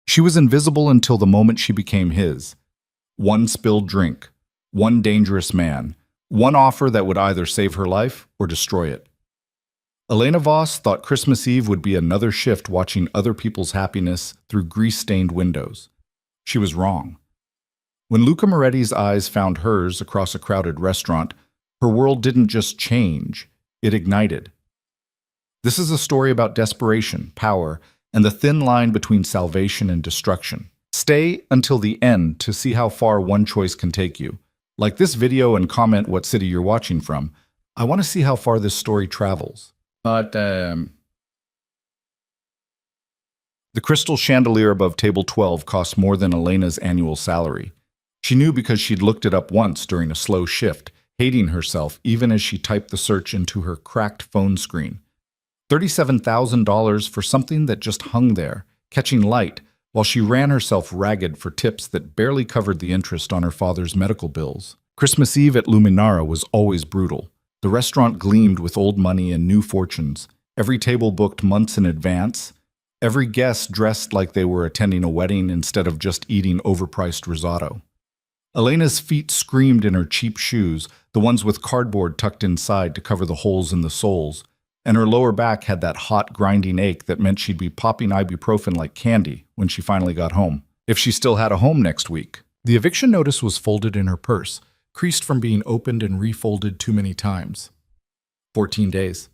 She was invisible until the moment she became his. One spilled drink, one dangerous man, one offer that would either save her life or destroy it. Elena Voss thought Christmas Eve would be another shift watching other people's happiness through grease-stained windows. She was wrong. When Luca Moretti's eyes found hers across a crowded restaurant, her world didn't just change, it ignited. This is a story about desperation, power, and the thin line between salvation and destruction. Stay until the end to see how far one choice can take you. Like this video and comment what city you're watching from. I want to see how far this story travels. But, The crystal chandelier above table 12 cost more than Elena's annual salary. She knew because she'd looked it up once during a slow shift, hating herself even as she typed the search into her cracked phone screen. $37,000 for something that just hung there, catching light, while she ran herself ragged for tips that barely covered the interest on her father's medical bills. Christmas Eve at Luminara was always brutal. The restaurant gleamed with old money and new fortunes, every table booked months in advance, every guest dressed like they were attending a wedding instead of just eating overpriced risotto. Elena's feet screamed in her cheap shoes, the ones with cardboard tucked inside to cover the holes in the soles, and her lower back had that hot, grinding ache that meant she'd be popping ibuprofen like candy when she finally got home, if she still had a home next week. The eviction notice was folded in her purse, creased from being opened and refolded too many times. 14 days.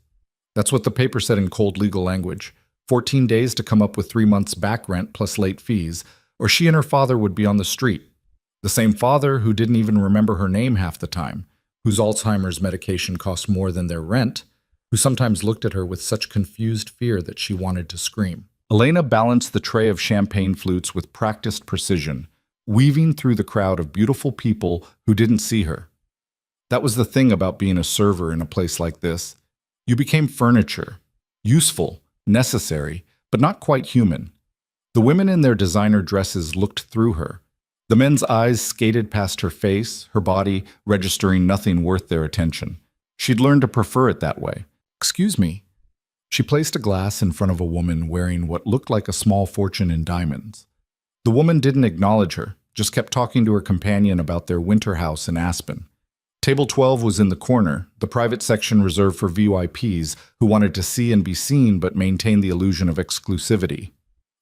That's what the paper said in cold legal language. 14 days to come up with 3 months back rent plus late fees, or she and her father would be on the street. The same father who didn't even remember her name half the time, whose Alzheimer's medication cost more than their rent, who sometimes looked at her with such confused fear that she wanted to scream. Elena balanced the tray of champagne flutes with practiced precision, weaving through the crowd of beautiful people who didn't see her. That was the thing about being a server in a place like this. You became furniture, useful, necessary, but not quite human. The women in their designer dresses looked through her. The men's eyes skated past her face, her body registering nothing worth their attention. She'd learned to prefer it that way. "Excuse me." She placed a glass in front of a woman wearing what looked like a small fortune in diamonds. The woman didn't acknowledge her, just kept talking to her companion about their winter house in Aspen. Table 12 was in the corner, the private section reserved for VIPs who wanted to see and be seen but maintain the illusion of exclusivity.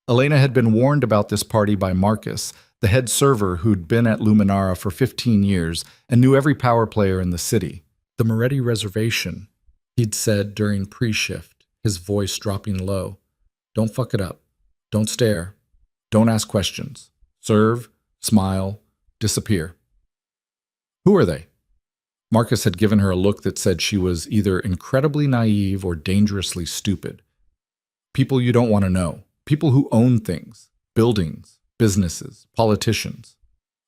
Elena had been warned about this party by Marcus, the head server who'd been at Luminara for 15 years and knew every power player in the city. "The Moretti reservation," he'd said during pre-shift, his voice dropping low. "Don't fuck it up. Don't stare. Don't ask questions. Serve, smile, disappear." "Who are they?" Marcus had given her a look that said she was either incredibly naive or dangerously stupid. "People you don't want to know. People who own things, buildings, businesses, politicians."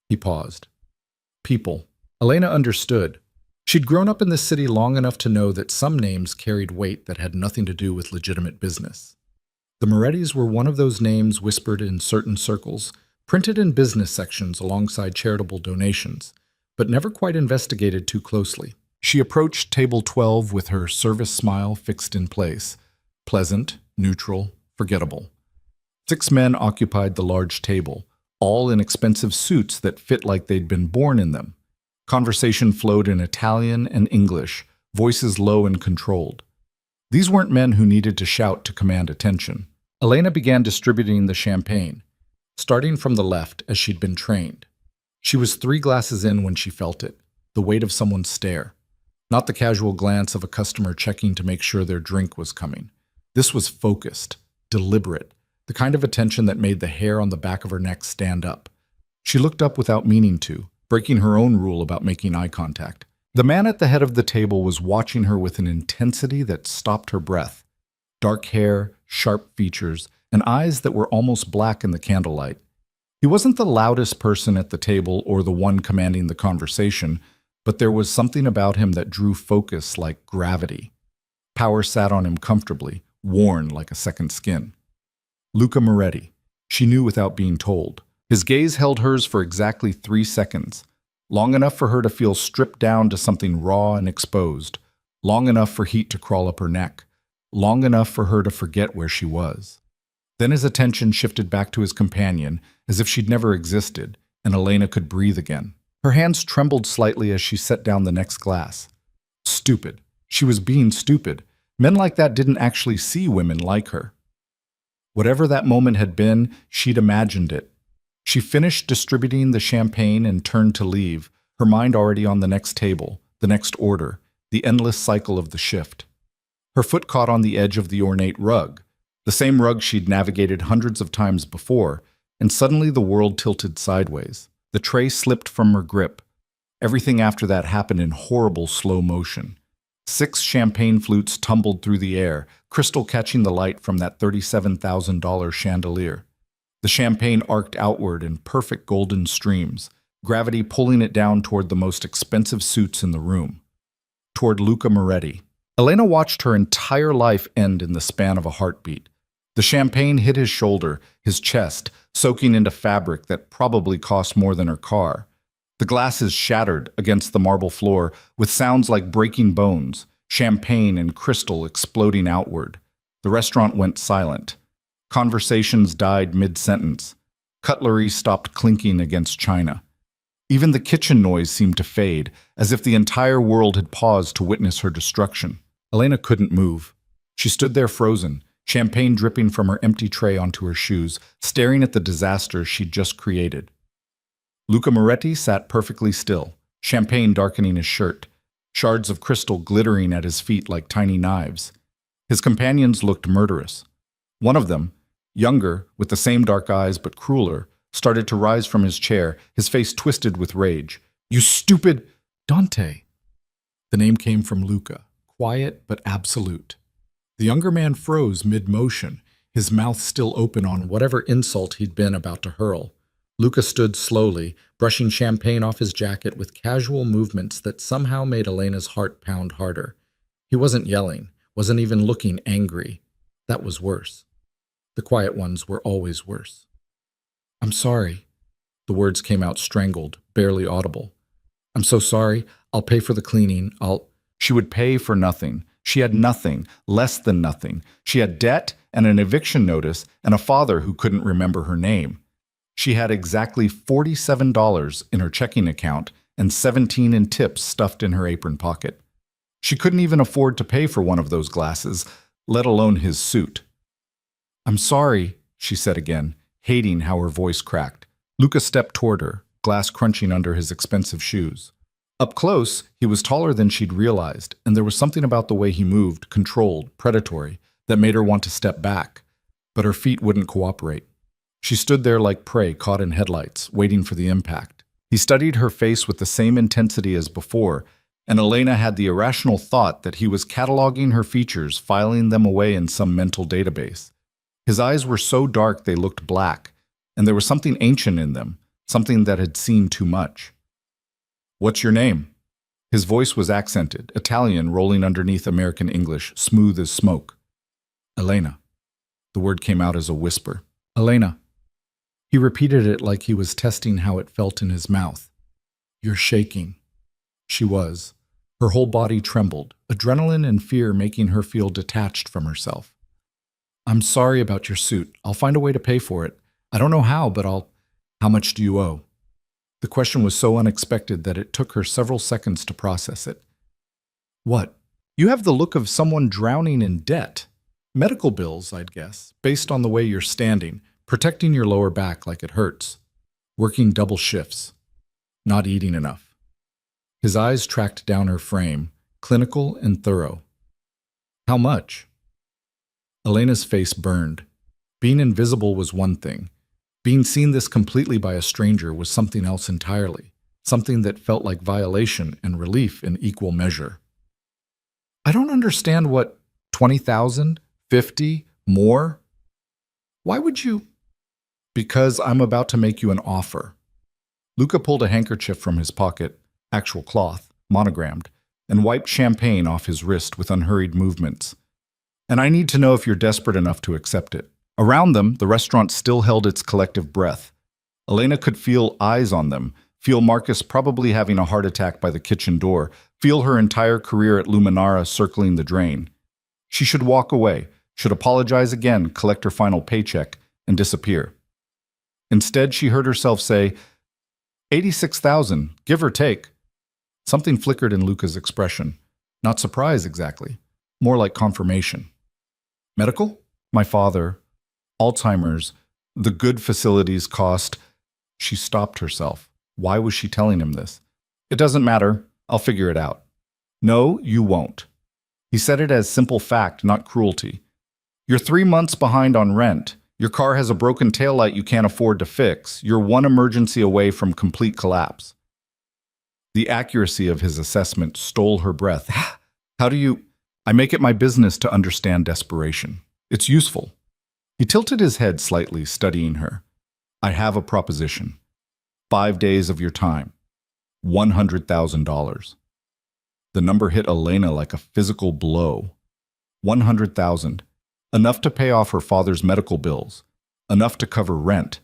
He paused. People. Elena understood. She'd grown up in this city long enough to know that some names carried weight that had nothing to do with legitimate business. The Morettis were one of those names whispered in certain circles, printed in business sections alongside charitable donations, but never quite investigated too closely. She approached table 12 with her service smile fixed in place, pleasant, neutral, forgettable. 6 men occupied the large table, all in expensive suits that fit like they'd been born in them. Conversation flowed in Italian and English, voices low and controlled. These weren't men who needed to shout to command attention. Elena began distributing the champagne, starting from the left as she'd been trained. She was 3 glasses in when she felt it, the weight of someone's stare. Not the casual glance of a customer checking to make sure their drink was coming. This was focused, deliberate, the kind of attention that made the hair on the back of her neck stand up. She looked up without meaning to, breaking her own rule about making eye contact. The man at the head of the table was watching her with an intensity that stopped her breath. Dark hair, sharp features, and eyes that were almost black in the candlelight. He wasn't the loudest person at the table or the one commanding the conversation, but there was something about him that drew focus like gravity. Power sat on him comfortably, worn like a second skin. Luca Moretti. She knew without being told. His gaze held hers for exactly 3 seconds, long enough for her to feel stripped down to something raw and exposed, long enough for heat to crawl up her neck, long enough for her to forget where she was. Then his attention shifted back to his companion, as if she'd never existed, and Elena could breathe again. Her hands trembled slightly as she set down the next glass. Stupid. She was being stupid. Men like that didn't actually see women like her. Whatever that moment had been, she'd imagined it. She finished distributing the champagne and turned to leave, her mind already on the next table, the next order, the endless cycle of the shift. Her foot caught on the edge of the ornate rug, the same rug she'd navigated hundreds of times before, and suddenly the world tilted sideways. The tray slipped from her grip. Everything after that happened in horrible slow motion. 6 champagne flutes tumbled through the air, crystal catching the light from that $37,000 chandelier. The champagne arced outward in perfect golden streams, gravity pulling it down toward the most expensive suits in the room, toward Luca Moretti. Elena watched her entire life end in the span of a heartbeat. The champagne hit his shoulder, his chest, soaking into fabric that probably cost more than her car. The glasses shattered against the marble floor with sounds like breaking bones, champagne and crystal exploding outward. The restaurant went silent. Conversations died mid-sentence. Cutlery stopped clinking against china. Even the kitchen noise seemed to fade, as if the entire world had paused to witness her destruction. Elena couldn't move. She stood there frozen, champagne dripping from her empty tray onto her shoes, staring at the disaster she'd just created. Luca Moretti sat perfectly still, champagne darkening his shirt, shards of crystal glittering at his feet like tiny knives. His companions looked murderous. One of them, younger, with the same dark eyes but crueler, started to rise from his chair, his face twisted with rage. "You stupid—" "Dante." The name came from Luca, quiet but absolute. The younger man froze mid-motion, his mouth still open on whatever insult he'd been about to hurl. Luca stood slowly, brushing champagne off his jacket with casual movements that somehow made Elena's heart pound harder. He wasn't yelling, wasn't even looking angry. That was worse. The quiet ones were always worse. "I'm sorry." The words came out strangled, barely audible. "I'm so sorry. I'll pay for the cleaning. She would pay for nothing. She had nothing, less than nothing. She had debt and an eviction notice and a father who couldn't remember her name. She had exactly $47 in her checking account and $17 in tips stuffed in her apron pocket. She couldn't even afford to pay for one of those glasses, let alone his suit. "I'm sorry," she said again, hating how her voice cracked. Luca stepped toward her, glass crunching under his expensive shoes. Up close, he was taller than she'd realized, and there was something about the way he moved, controlled, predatory, that made her want to step back. But her feet wouldn't cooperate. She stood there like prey caught in headlights, waiting for the impact. He studied her face with the same intensity as before, and Elena had the irrational thought that he was cataloging her features, filing them away in some mental database. His eyes were so dark they looked black, and there was something ancient in them, something that had seen too much. "What's your name?" His voice was accented, Italian rolling underneath American English, smooth as smoke. "Elena." The word came out as a whisper. "Elena." He repeated it like he was testing how it felt in his mouth. "You're shaking." She was. Her whole body trembled, adrenaline and fear making her feel detached from herself. "I'm sorry about your suit. I'll find a way to pay for it. I don't know how, but I'll—" "How much do you owe?" The question was so unexpected that it took her several seconds to process it. "What? You have the look of someone drowning in debt. Medical bills, I'd guess, based on the way you're standing, protecting your lower back like it hurts. Working double shifts. Not eating enough." His eyes tracked down her frame, clinical and thorough. "How much?" Elena's face burned. Being invisible was one thing. Being seen this completely by a stranger was something else entirely, something that felt like violation and relief in equal measure. "I don't understand what— 20,000? 50? More? Why would you—" "Because I'm about to make you an offer." Luca pulled a handkerchief from his pocket, actual cloth, monogrammed, and wiped champagne off his wrist with unhurried movements. "And I need to know if you're desperate enough to accept it." Around them, the restaurant still held its collective breath. Elena could feel eyes on them, feel Marcus probably having a heart attack by the kitchen door, feel her entire career at Luminara circling the drain. She should walk away, should apologize again, collect her final paycheck, and disappear. Instead, she heard herself say, 86,000, give or take. Something flickered in Luca's expression. Not surprise exactly, more like confirmation. Medical? My father. Alzheimer's. The good facilities cost. She stopped herself. Why was she telling him this? It doesn't matter. I'll figure it out. No, you won't. He said it as simple fact, not cruelty. You're 3 months behind on rent. Your car has a broken taillight you can't afford to fix. You're one emergency away from complete collapse. The accuracy of his assessment stole her breath. How do you... I make it my business to understand desperation. It's useful. He tilted his head slightly, studying her. I have a proposition. 5 days of your time. $100,000. The number hit Elena like a physical blow. 100,000. Enough to pay off her father's medical bills. Enough to cover rent.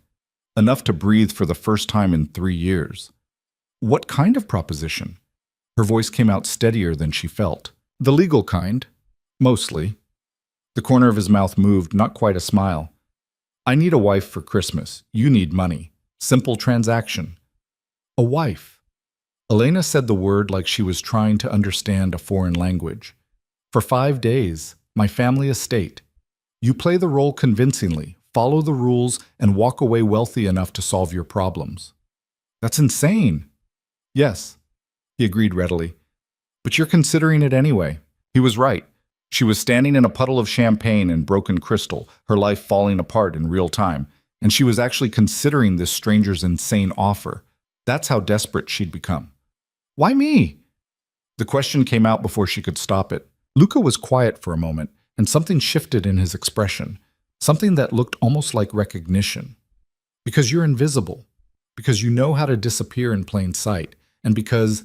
Enough to breathe for the first time in 3 years. What kind of proposition? Her voice came out steadier than she felt. The legal kind. Mostly. The corner of his mouth moved, not quite a smile. I need a wife for Christmas. You need money. Simple transaction. A wife. Elena said the word like she was trying to understand a foreign language. For 5 days, my family estate. You play the role convincingly, follow the rules, and walk away wealthy enough to solve your problems. That's insane. Yes, he agreed readily. But you're considering it anyway. He was right. She was standing in a puddle of champagne and broken crystal, her life falling apart in real time, and she was actually considering this stranger's insane offer. That's how desperate she'd become. Why me? The question came out before she could stop it. Luca was quiet for a moment, and something shifted in his expression, something that looked almost like recognition. Because you're invisible, because you know how to disappear in plain sight, and because,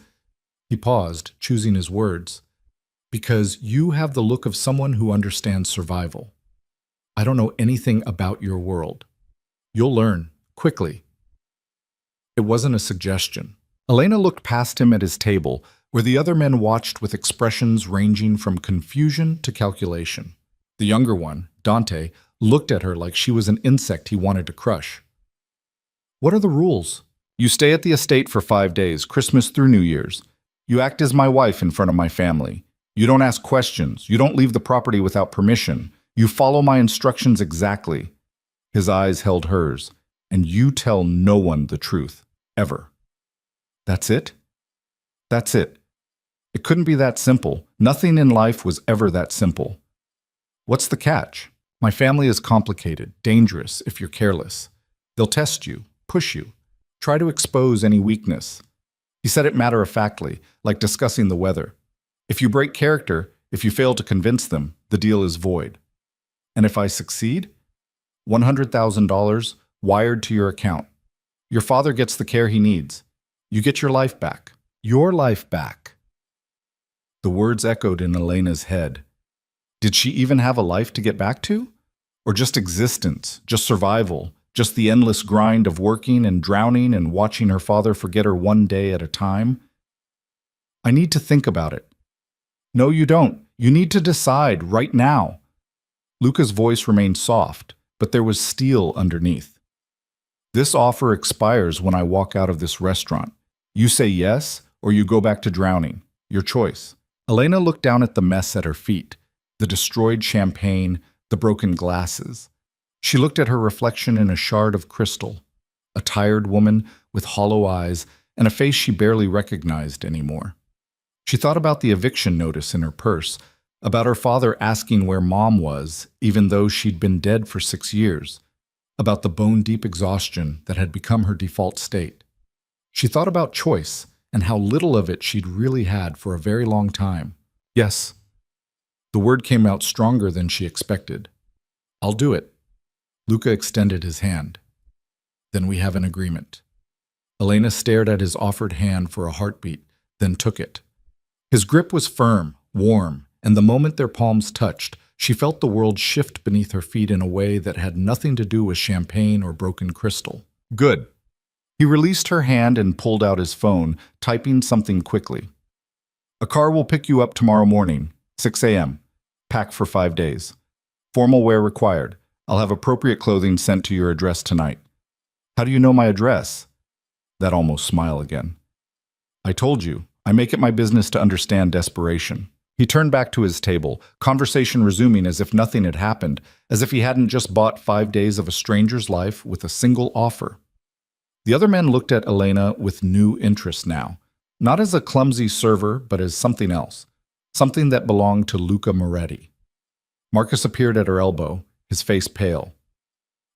he paused, choosing his words, because you have the look of someone who understands survival. I don't know anything about your world. You'll learn, quickly. It wasn't a suggestion. Elena looked past him at his table, where the other men watched with expressions ranging from confusion to calculation. The younger one, Dante, looked at her like she was an insect he wanted to crush. What are the rules? You stay at the estate for 5 days, Christmas through New Year's. You act as my wife in front of my family. You don't ask questions. You don't leave the property without permission. You follow my instructions exactly. His eyes held hers. And you tell no one the truth. Ever. That's it? That's it. It couldn't be that simple. Nothing in life was ever that simple. What's the catch? My family is complicated, dangerous if you're careless. They'll test you, push you, try to expose any weakness. He said it matter-of-factly, like discussing the weather. If you break character, if you fail to convince them, the deal is void. And if I succeed? $100,000 wired to your account. Your father gets the care he needs. You get your life back. Your life back. The words echoed in Elena's head. Did she even have a life to get back to? Or just existence, just survival, just the endless grind of working and drowning and watching her father forget her 1 day at a time? I need to think about it. No, you don't. You need to decide right now. Luca's voice remained soft, but there was steel underneath. This offer expires when I walk out of this restaurant. You say yes, or you go back to drowning. Your choice. Elena looked down at the mess at her feet, the destroyed champagne, the broken glasses. She looked at her reflection in a shard of crystal, a tired woman with hollow eyes and a face she barely recognized anymore. She thought about the eviction notice in her purse, about her father asking where Mom was, even though she'd been dead for 6 years, about the bone-deep exhaustion that had become her default state. She thought about choice and how little of it she'd really had for a very long time. Yes. The word came out stronger than she expected. I'll do it. Luca extended his hand. Then we have an agreement. Elena stared at his offered hand for a heartbeat, then took it. His grip was firm, warm, and the moment their palms touched, she felt the world shift beneath her feet in a way that had nothing to do with champagne or broken crystal. Good. He released her hand and pulled out his phone, typing something quickly. A car will pick you up tomorrow morning, 6 a.m. Pack for 5 days. Formal wear required. I'll have appropriate clothing sent to your address tonight. How do you know my address? That almost smile again. I told you, I make it my business to understand desperation. He turned back to his table, conversation resuming as if nothing had happened, as if he hadn't just bought 5 days of a stranger's life with a single offer. The other men looked at Elena with new interest now, not as a clumsy server, but as something else, something that belonged to Luca Moretti. Marcus appeared at her elbow, his face pale.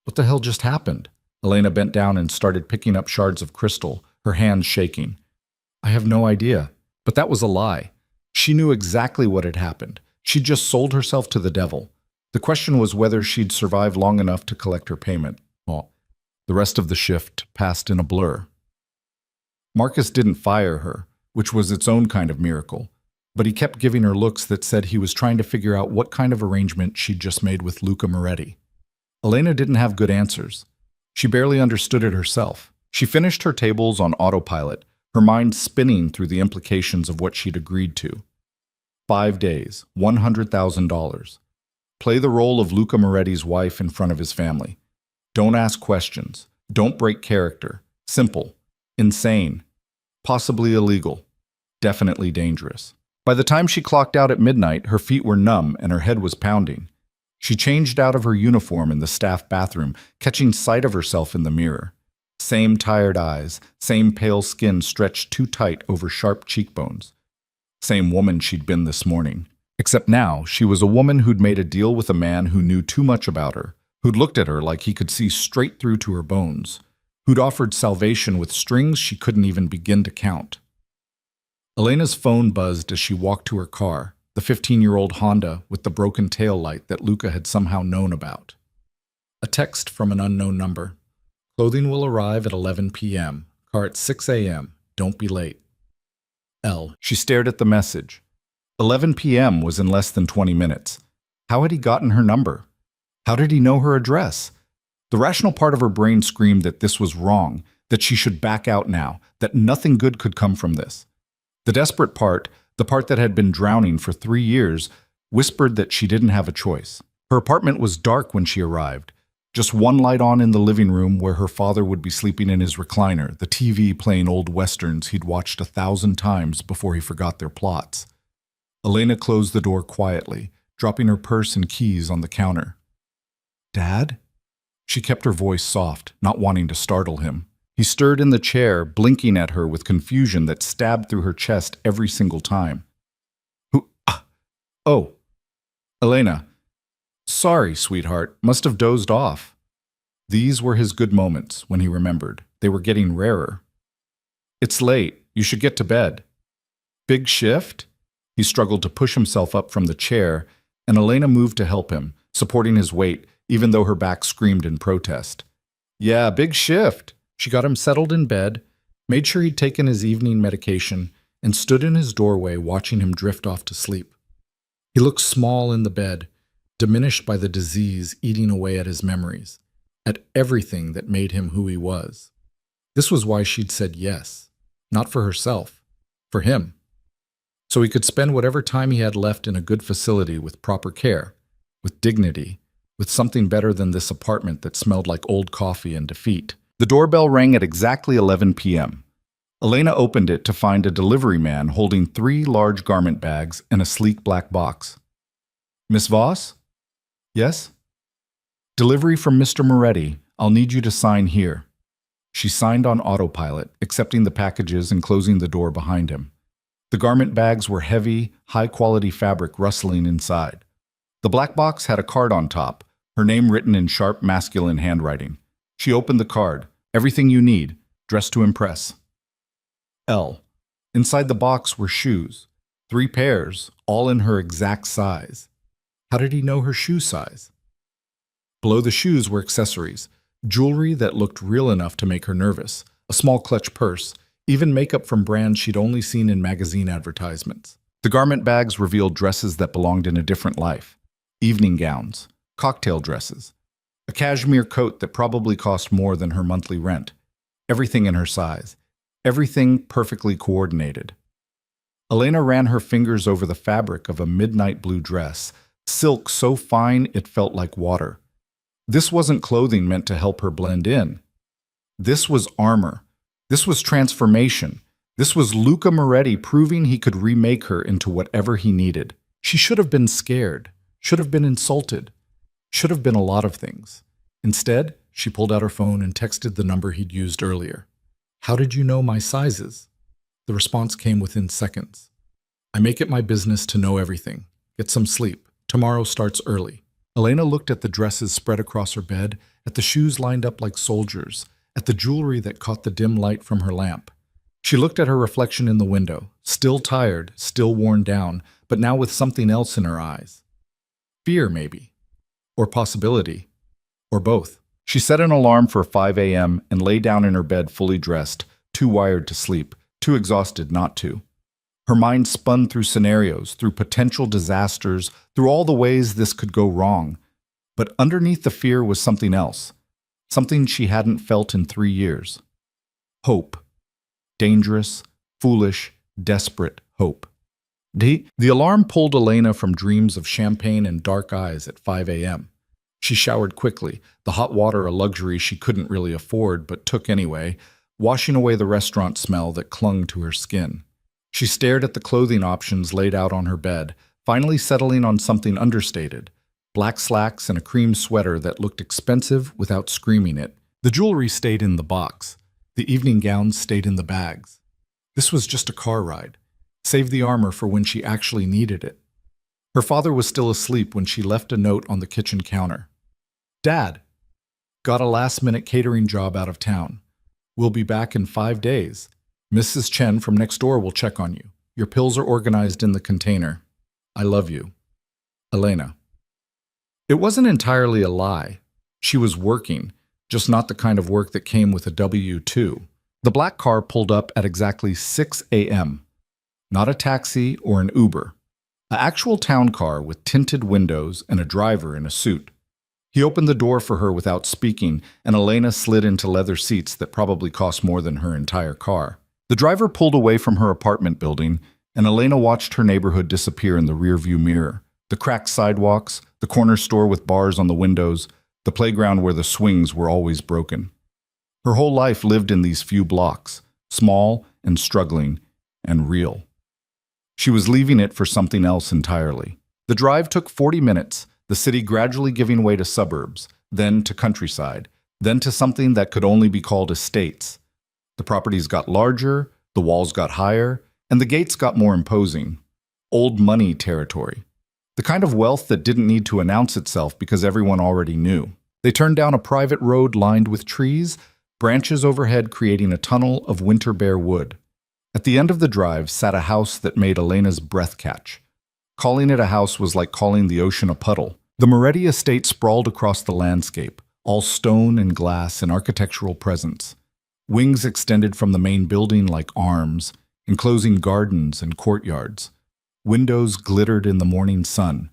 What the hell just happened? Elena bent down and started picking up shards of crystal, her hands shaking. I have no idea, but that was a lie. She knew exactly what had happened. She'd just sold herself to the devil. The question was whether she'd survive long enough to collect her payment. Well, the rest of the shift passed in a blur. Marcus didn't fire her, which was its own kind of miracle, but he kept giving her looks that said he was trying to figure out what kind of arrangement she'd just made with Luca Moretti. Elena didn't have good answers. She barely understood it herself. She finished her tables on autopilot, her mind spinning through the implications of what she'd agreed to. 5 days, $100,000. Play the role of Luca Moretti's wife in front of his family. Don't ask questions. Don't break character. Simple. Insane. Possibly illegal. Definitely dangerous. By the time she clocked out at midnight, her feet were numb and her head was pounding. She changed out of her uniform in the staff bathroom, catching sight of herself in the mirror. Same tired eyes, same pale skin stretched too tight over sharp cheekbones. Same woman she'd been this morning. Except now, she was a woman who'd made a deal with a man who knew too much about her, who'd looked at her like he could see straight through to her bones, who'd offered salvation with strings she couldn't even begin to count. Elena's phone buzzed as she walked to her car, the 15-year-old Honda with the broken taillight that Luca had somehow known about. A text from an unknown number. Clothing will arrive at 11 p.m. Car at 6 a.m. Don't be late. L. She stared at the message. 11 p.m. was in less than 20 minutes. How had he gotten her number? How did he know her address? The rational part of her brain screamed that this was wrong, that she should back out now, that nothing good could come from this. The desperate part, the part that had been drowning for 3 years, whispered that she didn't have a choice. Her apartment was dark when she arrived. Just one light on in the living room where her father would be sleeping in his recliner, the TV playing old westerns he'd watched 1,000 times before he forgot their plots. Elena closed the door quietly, dropping her purse and keys on the counter. Dad? She kept her voice soft, not wanting to startle him. He stirred in the chair, blinking at her with confusion that stabbed through her chest every single time. Who? Oh. Elena. Sorry, sweetheart. Must have dozed off. These were his good moments, when he remembered. They were getting rarer. It's late. You should get to bed. Big shift? He struggled to push himself up from the chair, and Elena moved to help him, supporting his weight, even though her back screamed in protest. Yeah, big shift. She got him settled in bed, made sure he'd taken his evening medication, and stood in his doorway watching him drift off to sleep. He looked small in the bed, diminished by the disease eating away at his memories, at everything that made him who he was. This was why she'd said yes, not for herself, for him. So he could spend whatever time he had left in a good facility with proper care, with dignity, with something better than this apartment that smelled like old coffee and defeat. The doorbell rang at exactly 11 p.m. Elena opened it to find a delivery man holding 3 large garment bags and a sleek black box. Miss Voss? Yes? Delivery from Mr. Moretti. I'll need you to sign here. She signed on autopilot, accepting the packages and closing the door behind him. The garment bags were heavy, high-quality fabric rustling inside. The black box had a card on top, her name written in sharp, masculine handwriting. She opened the card. Everything you need. Dressed to impress. L. Inside the box were shoes. 3 pairs, all in her exact size. How did he know her shoe size? Below the shoes were accessories, jewelry that looked real enough to make her nervous, a small clutch purse, even makeup from brands she'd only seen in magazine advertisements. The garment bags revealed dresses that belonged in a different life. Evening gowns, cocktail dresses, a cashmere coat that probably cost more than her monthly rent. Everything in her size. Everything perfectly coordinated. Elena ran her fingers over the fabric of a midnight blue dress, silk so fine it felt like water. This wasn't clothing meant to help her blend in. This was armor. This was transformation. This was Luca Moretti proving he could remake her into whatever he needed. She should have been scared, should have been insulted, should have been a lot of things. Instead, she pulled out her phone and texted the number he'd used earlier. "How did you know my sizes?" The response came within seconds. "I make it my business to know everything. Get some sleep. Tomorrow starts early." Elena looked at the dresses spread across her bed, at the shoes lined up like soldiers, at the jewelry that caught the dim light from her lamp. She looked at her reflection in the window, still tired, still worn down, but now with something else in her eyes. Fear, maybe. Or possibility. Or both. She set an alarm for 5 a.m. and lay down in her bed fully dressed, too wired to sleep, too exhausted not to. Her mind spun through scenarios, through potential disasters, through all the ways this could go wrong. But underneath the fear was something else, something she hadn't felt in 3 years. Hope. Dangerous, foolish, desperate hope. The alarm pulled Elena from dreams of champagne and dark eyes at 5 a.m. She showered quickly, the hot water a luxury she couldn't really afford but took anyway, washing away the restaurant smell that clung to her skin. She stared at the clothing options laid out on her bed, finally settling on something understated, black slacks and a cream sweater that looked expensive without screaming it. The jewelry stayed in the box. The evening gowns stayed in the bags. This was just a car ride. Save the armor for when she actually needed it. Her father was still asleep when she left a note on the kitchen counter. "Dad, got a last-minute catering job out of town. We'll be back in 5 days. Mrs. Chen from next door will check on you. Your pills are organized in the container. I love you. Elena." It wasn't entirely a lie. She was working, just not the kind of work that came with a W-2. The black car pulled up at exactly 6 a.m. Not a taxi or an Uber. An actual town car with tinted windows and a driver in a suit. He opened the door for her without speaking, and Elena slid into leather seats that probably cost more than her entire car. The driver pulled away from her apartment building, and Elena watched her neighborhood disappear in the rearview mirror. The cracked sidewalks, the corner store with bars on the windows, the playground where the swings were always broken. Her whole life lived in these few blocks, small and struggling and real. She was leaving it for something else entirely. The drive took 40 minutes, the city gradually giving way to suburbs, then to countryside, then to something that could only be called estates. The properties got larger, the walls got higher, and the gates got more imposing. Old money territory. The kind of wealth that didn't need to announce itself because everyone already knew. They turned down a private road lined with trees, branches overhead creating a tunnel of winter bare wood. At the end of the drive sat a house that made Elena's breath catch. Calling it a house was like calling the ocean a puddle. The Moretti estate sprawled across the landscape, all stone and glass and architectural presence. Wings extended from the main building like arms, enclosing gardens and courtyards. Windows glittered in the morning sun.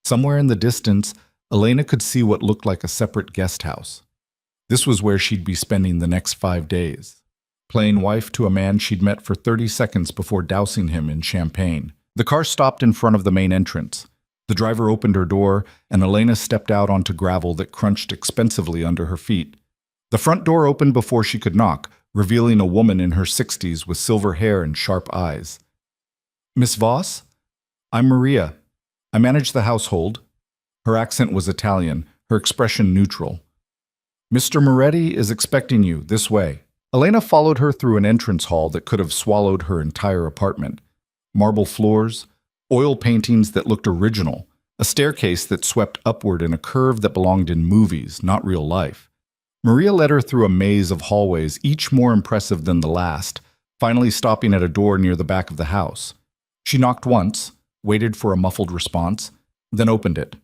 Somewhere in the distance, Elena could see what looked like a separate guest house. This was where she'd be spending the next 5 days. Playing wife to a man she'd met for 30 seconds before dousing him in champagne. The car stopped in front of the main entrance. The driver opened her door, and Elena stepped out onto gravel that crunched expensively under her feet. The front door opened before she could knock, revealing a woman in her 60s with silver hair and sharp eyes. "Miss Voss? I'm Maria. I manage the household." Her accent was Italian, her expression neutral. "Mr. Moretti is expecting you, this way." Elena followed her through an entrance hall that could have swallowed her entire apartment. Marble floors, oil paintings that looked original, a staircase that swept upward in a curve that belonged in movies, not real life. Maria led her through a maze of hallways, each more impressive than the last, finally stopping at a door near the back of the house. She knocked once, waited for a muffled response, then opened it.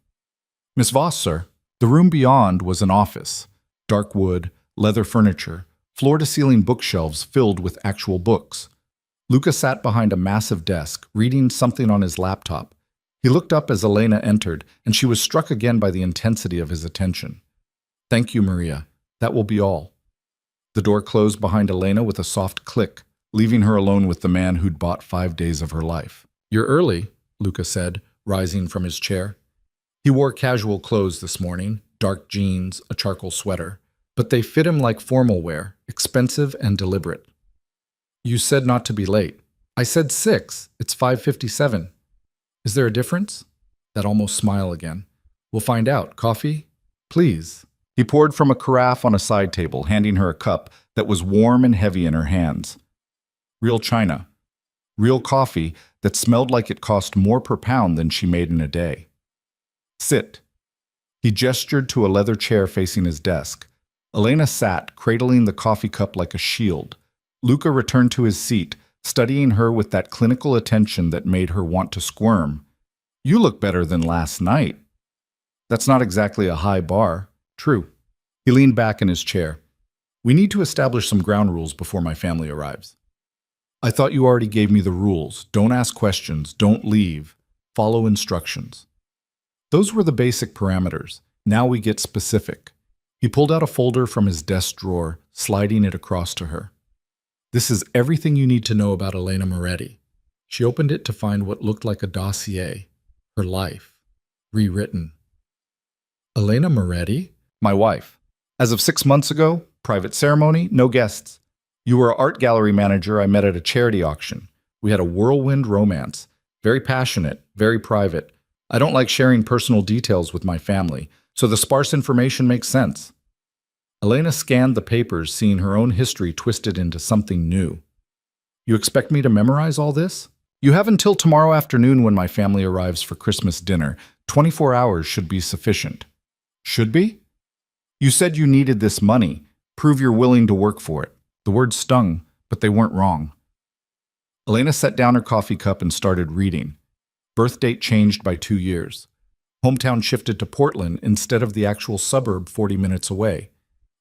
"Miss Voss, sir." The room beyond was an office. Dark wood, leather furniture, floor-to-ceiling bookshelves filled with actual books. Luca sat behind a massive desk, reading something on his laptop. He looked up as Elena entered, and she was struck again by the intensity of his attention. "Thank you, Maria. That will be all." The door closed behind Elena with a soft click, leaving her alone with the man who'd bought 5 days of her life. "You're early," Luca said, rising from his chair. He wore casual clothes this morning, dark jeans, a charcoal sweater, but they fit him like formal wear, expensive and deliberate. You said not to be late. I said 6. It's 5:57. Is there a difference? That almost smile again. We'll find out. Coffee? Please. He poured from a carafe on a side table, handing her a cup that was warm and heavy in her hands. Real china. Real coffee that smelled like it cost more per pound than she made in a day. Sit. He gestured to a leather chair facing his desk. Elena sat, cradling the coffee cup like a shield. Luca returned to his seat, studying her with that clinical attention that made her want to squirm. You look better than last night. That's not exactly a high bar. True. He leaned back in his chair. We need to establish some ground rules before my family arrives. I thought you already gave me the rules. Don't ask questions. Don't leave. Follow instructions. Those were the basic parameters. Now we get specific. He pulled out a folder from his desk drawer, sliding it across to her. This is everything you need to know about Elena Moretti. She opened it to find what looked like a dossier. Her life. Rewritten. Elena Moretti? My wife. As of 6 months ago, private ceremony, no guests. You were an art gallery manager I met at a charity auction. We had a whirlwind romance. Very passionate, very private. I don't like sharing personal details with my family, so the sparse information makes sense. Elena scanned the papers, seeing her own history twisted into something new. You expect me to memorize all this? You have until tomorrow afternoon when my family arrives for Christmas dinner. 24 hours should be sufficient. Should be? You said you needed this money. Prove you're willing to work for it. The words stung, but they weren't wrong. Elena set down her coffee cup and started reading. Birth date changed by 2 years. Hometown shifted to Portland instead of the actual suburb 40 minutes away.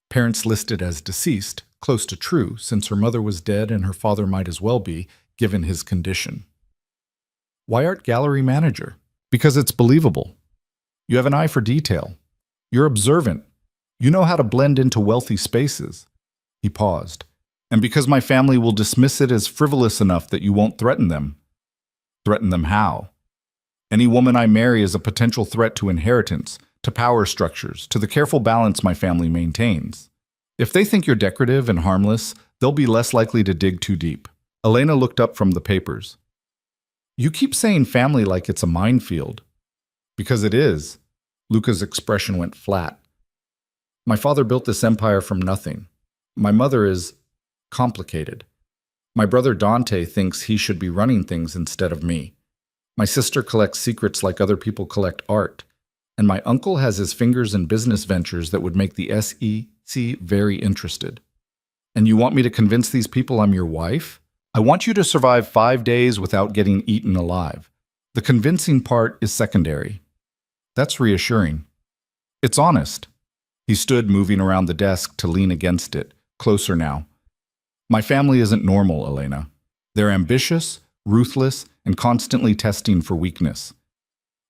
Parents listed as deceased, close to true, since her mother was dead and her father might as well be, given his condition. Why art gallery manager? Because it's believable. You have an eye for detail. You're observant. You know how to blend into wealthy spaces. He paused. And because my family will dismiss it as frivolous enough that you won't threaten them. Threaten them how? Any woman I marry is a potential threat to inheritance, to power structures, to the careful balance my family maintains. If they think you're decorative and harmless, they'll be less likely to dig too deep. Elena looked up from the papers. You keep saying family like it's a minefield. Because it is. Luca's expression went flat. My father built this empire from nothing. My mother is complicated. My brother Dante thinks he should be running things instead of me. My sister collects secrets like other people collect art. And my uncle has his fingers in business ventures that would make the SEC very interested. And you want me to convince these people I'm your wife? I want you to survive 5 days without getting eaten alive. The convincing part is secondary. That's reassuring. It's honest. He stood, moving around the desk to lean against it, closer now. My family isn't normal, Elena. They're ambitious, ruthless, and constantly testing for weakness.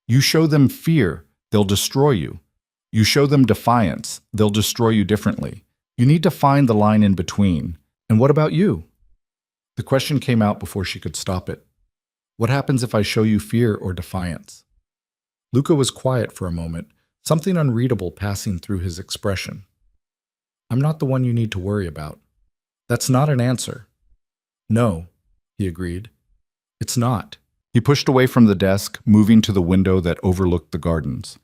You show them fear, they'll destroy you. You show them defiance, they'll destroy you differently. You need to find the line in between. And what about you? The question came out before she could stop it. What happens if I show you fear or defiance? Luca was quiet for a moment, something unreadable passing through his expression. I'm not the one you need to worry about. That's not an answer. No, he agreed. It's not. He pushed away from the desk, moving to the window that overlooked the gardens.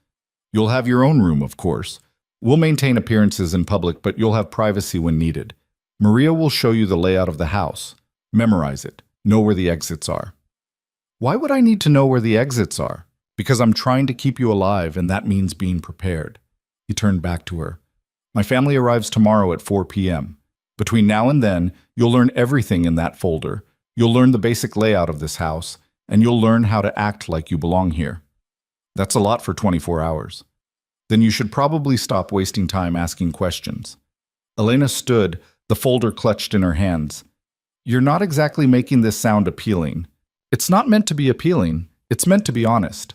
You'll have your own room, of course. We'll maintain appearances in public, but you'll have privacy when needed. Maria will show you the layout of the house. Memorize it. Know where the exits are. Why would I need to know where the exits are? Because I'm trying to keep you alive, and that means being prepared. He turned back to her. My family arrives tomorrow at 4 p.m. Between now and then, you'll learn everything in that folder. You'll learn the basic layout of this house, and you'll learn how to act like you belong here. That's a lot for 24 hours. Then you should probably stop wasting time asking questions. Elena stood, the folder clutched in her hands. You're not exactly making this sound appealing. It's not meant to be appealing. It's meant to be honest.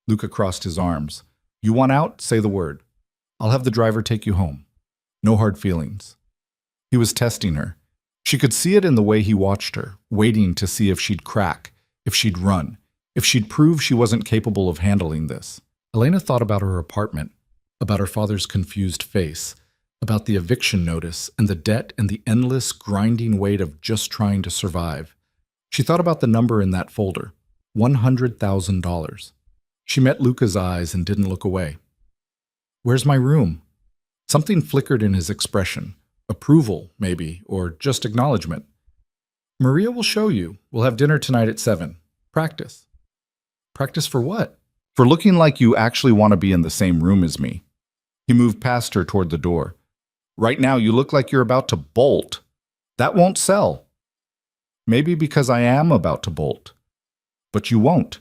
Luca crossed his arms. You want out? Say the word. I'll have the driver take you home. No hard feelings. He was testing her. She could see it in the way he watched her, waiting to see if she'd crack, if she'd run, if she'd prove she wasn't capable of handling this. Elena thought about her apartment, about her father's confused face, about the eviction notice and the debt and the endless, grinding weight of just trying to survive. She thought about the number in that folder, $100,000. She met Luca's eyes and didn't look away. "Where's my room?" Something flickered in his expression. Approval, maybe, or just acknowledgement. "Maria will show you. We'll have dinner tonight at 7. Practice." "Practice for what?" "For looking like you actually want to be in the same room as me." He moved past her toward the door. "Right now you look like you're about to bolt. That won't sell." "Maybe because I am about to bolt." "But you won't."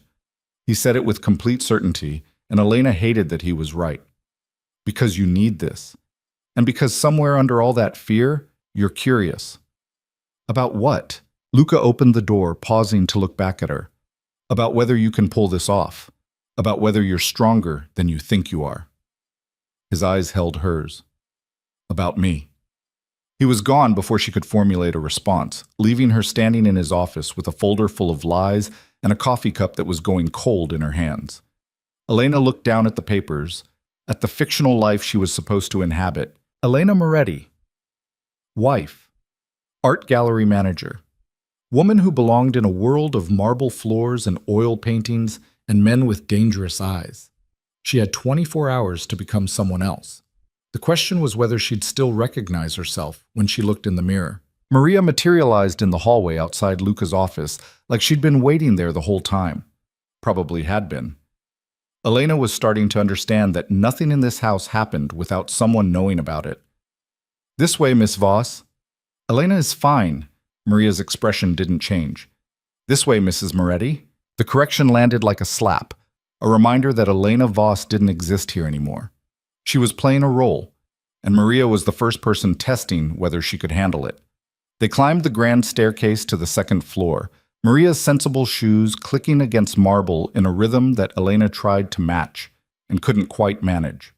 He said it with complete certainty, and Elena hated that he was right. "Because you need this. And because somewhere under all that fear, you're curious." "About what?" Luca opened the door, pausing to look back at her. "About whether you can pull this off. About whether you're stronger than you think you are." His eyes held hers. "About me." He was gone before she could formulate a response, leaving her standing in his office with a folder full of lies and a coffee cup that was going cold in her hands. Elena looked down at the papers, at the fictional life she was supposed to inhabit. Elena Moretti. Wife. Art gallery manager. Woman who belonged in a world of marble floors and oil paintings and men with dangerous eyes. She had 24 hours to become someone else. The question was whether she'd still recognize herself when she looked in the mirror. Maria materialized in the hallway outside Luca's office like she'd been waiting there the whole time. Probably had been. Elena was starting to understand that nothing in this house happened without someone knowing about it. "This way, Miss Voss." "Elena is fine." Maria's expression didn't change. "This way, Mrs. Moretti." The correction landed like a slap, a reminder that Elena Voss didn't exist here anymore. She was playing a role, and Maria was the first person testing whether she could handle it. They climbed the grand staircase to the second floor, Maria's sensible shoes clicking against marble in a rhythm that Elena tried to match and couldn't quite manage.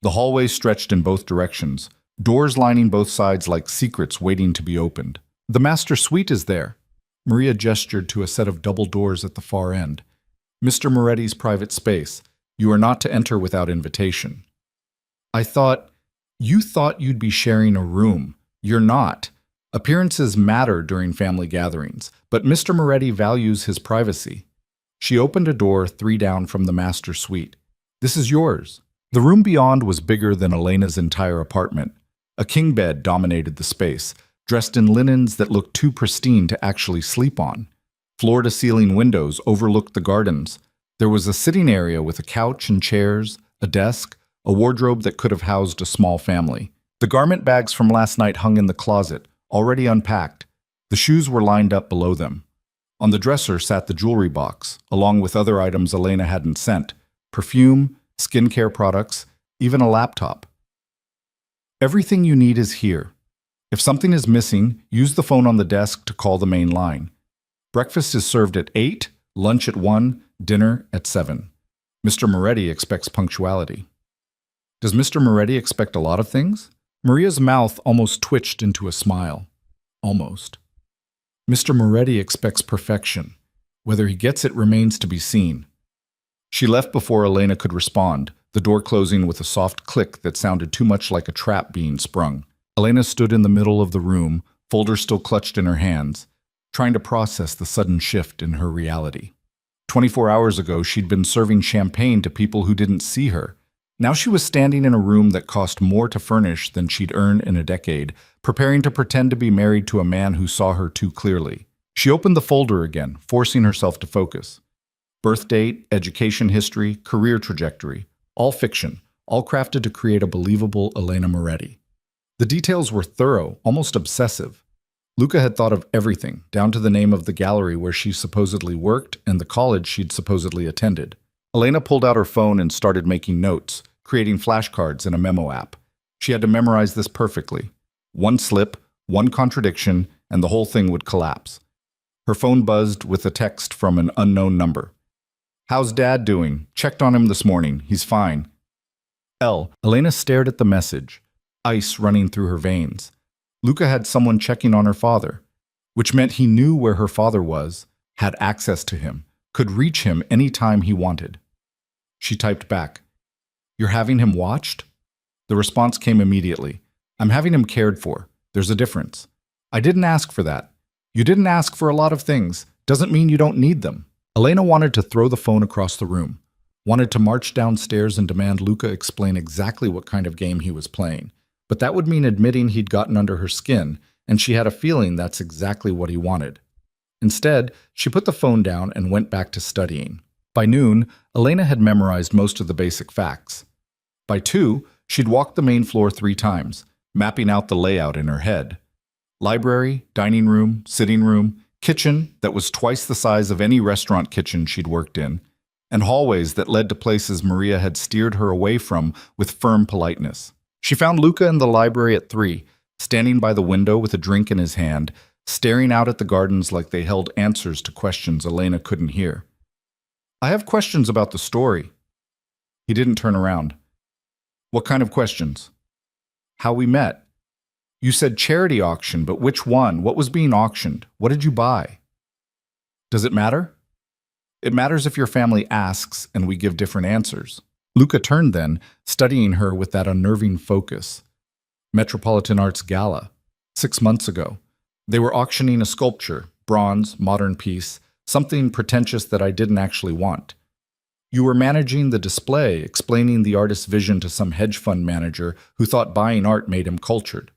The hallway stretched in both directions, doors lining both sides like secrets waiting to be opened. "The master suite is there." Maria gestured to a set of double doors at the far end. "Mr. Moretti's private space. You are not to enter without invitation." You thought you'd be sharing a room. You're not. Appearances matter during family gatherings, but Mr. Moretti values his privacy." She opened a door 3 down from the master suite. "This is yours." The room beyond was bigger than Elena's entire apartment. A king bed dominated the space, dressed in linens that looked too pristine to actually sleep on. Floor-to-ceiling windows overlooked the gardens. There was a sitting area with a couch and chairs, a desk, a wardrobe that could have housed a small family. The garment bags from last night hung in the closet, already unpacked. The shoes were lined up below them. On the dresser sat the jewelry box, along with other items Elena hadn't sent: perfume, skincare products, even a laptop. "Everything you need is here. If something is missing, use the phone on the desk to call the main line. Breakfast is served at 8, lunch at 1, dinner at 7. Mr. Moretti expects punctuality." "Does Mr. Moretti expect a lot of things?" Maria's mouth almost twitched into a smile. Almost. "Mr. Moretti expects perfection. Whether he gets it remains to be seen." She left before Elena could respond, the door closing with a soft click that sounded too much like a trap being sprung. Elena stood in the middle of the room, folder still clutched in her hands, trying to process the sudden shift in her reality. 24 hours ago, she'd been serving champagne to people who didn't see her. Now she was standing in a room that cost more to furnish than she'd earned in a decade, preparing to pretend to be married to a man who saw her too clearly. She opened the folder again, forcing herself to focus. Birth date, education history, career trajectory, all fiction, all crafted to create a believable Elena Moretti. The details were thorough, almost obsessive. Luca had thought of everything, down to the name of the gallery where she supposedly worked and the college she'd supposedly attended. Elena pulled out her phone and started making notes, creating flashcards in a memo app. She had to memorize this perfectly. One slip, one contradiction, and the whole thing would collapse. Her phone buzzed with a text from an unknown number. "How's Dad doing? Checked on him this morning. He's fine." Elena stared at the message, ice running through her veins. Luca had someone checking on her father, which meant he knew where her father was, had access to him, could reach him any time he wanted. She typed back, "You're having him watched?" The response came immediately. "I'm having him cared for. There's a difference. I didn't ask for that. You didn't ask for a lot of things. Doesn't mean you don't need them." Elena wanted to throw the phone across the room, wanted to march downstairs and demand Luca explain exactly what kind of game he was playing. But that would mean admitting he'd gotten under her skin, and she had a feeling that's exactly what he wanted. Instead, she put the phone down and went back to studying. By noon, Elena had memorized most of the basic facts. By 2, she'd walked the main floor 3 times, mapping out the layout in her head. Library, dining room, sitting room, kitchen that was twice the size of any restaurant kitchen she'd worked in, and hallways that led to places Maria had steered her away from with firm politeness. She found Luca in the library at 3, standing by the window with a drink in his hand, staring out at the gardens like they held answers to questions Elena couldn't hear. "I have questions about the story." He didn't turn around. "What kind of questions?" "How we met. You said charity auction, but which one? What was being auctioned? What did you buy?" "Does it matter?" "It matters if your family asks and we give different answers." Luca turned then, studying her with that unnerving focus. Metropolitan Arts Gala. 6 months ago. They were auctioning a sculpture, bronze, modern piece, something pretentious that I didn't actually want. You were managing the display, explaining the artist's vision to some hedge fund manager who thought buying art made him cultured.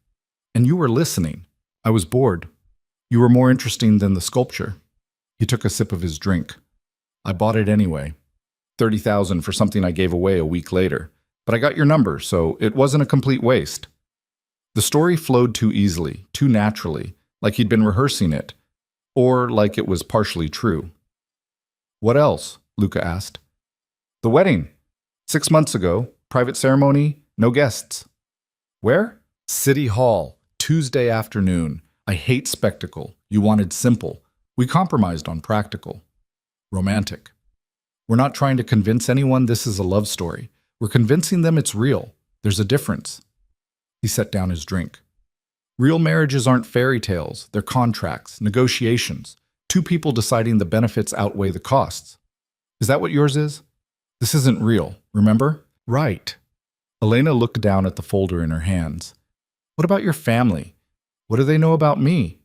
And you were listening. I was bored. You were more interesting than the sculpture. He took a sip of his drink. "I bought it anyway. 30,000 for something I gave away a week later. But I got your number, so it wasn't a complete waste." The story flowed too easily, too naturally, like he'd been rehearsing it, or like it was partially true. "What else?" Luca asked. "The wedding. 6 months ago, private ceremony, no guests." "Where?" "City Hall, Tuesday afternoon. I hate spectacle. You wanted simple. We compromised on practical. Romantic. We're not trying to convince anyone this is a love story. We're convincing them it's real. There's a difference." He set down his drink. "Real marriages aren't fairy tales. They're contracts, negotiations. 2 people deciding the benefits outweigh the costs. Is that what yours is? This isn't real, remember?" "Right." Elena looked down at the folder in her hands. "What about your family? What do they know about me?"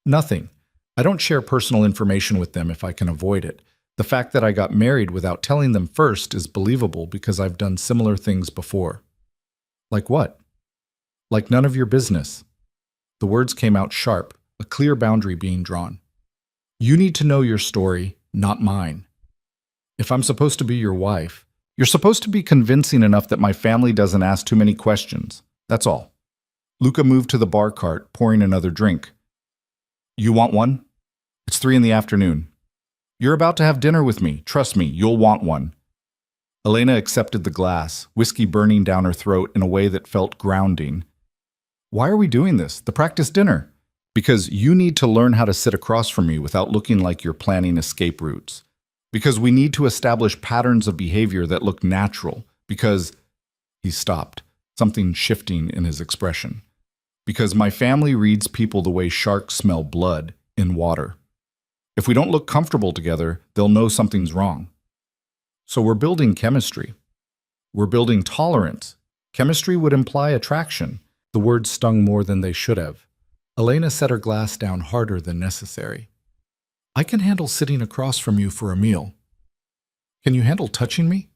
"Nothing. I don't share personal information with them if I can avoid it. The fact that I got married without telling them first is believable because I've done similar things before." "Like what?" "Like none of your business." The words came out sharp, a clear boundary being drawn. "You need to know your story, not mine. If I'm supposed to be your wife, you're supposed to be convincing enough that my family doesn't ask too many questions. That's all." Luca moved to the bar cart, pouring another drink. "You want one? It's 3 in the afternoon. You're about to have dinner with me. Trust me, you'll want one." Elena accepted the glass, whiskey burning down her throat in a way that felt grounding. "Why are we doing this? The practice dinner?" "Because you need to learn how to sit across from me without looking like you're planning escape routes. Because we need to establish patterns of behavior that look natural. Because—" He stopped, something shifting in his expression. "Because my family reads people the way sharks smell blood in water. If we don't look comfortable together, they'll know something's wrong. So we're building chemistry. We're building tolerance. Chemistry would imply attraction." The words stung more than they should have. Elena set her glass down harder than necessary. "I can handle sitting across from you for a meal. Can you handle touching me?"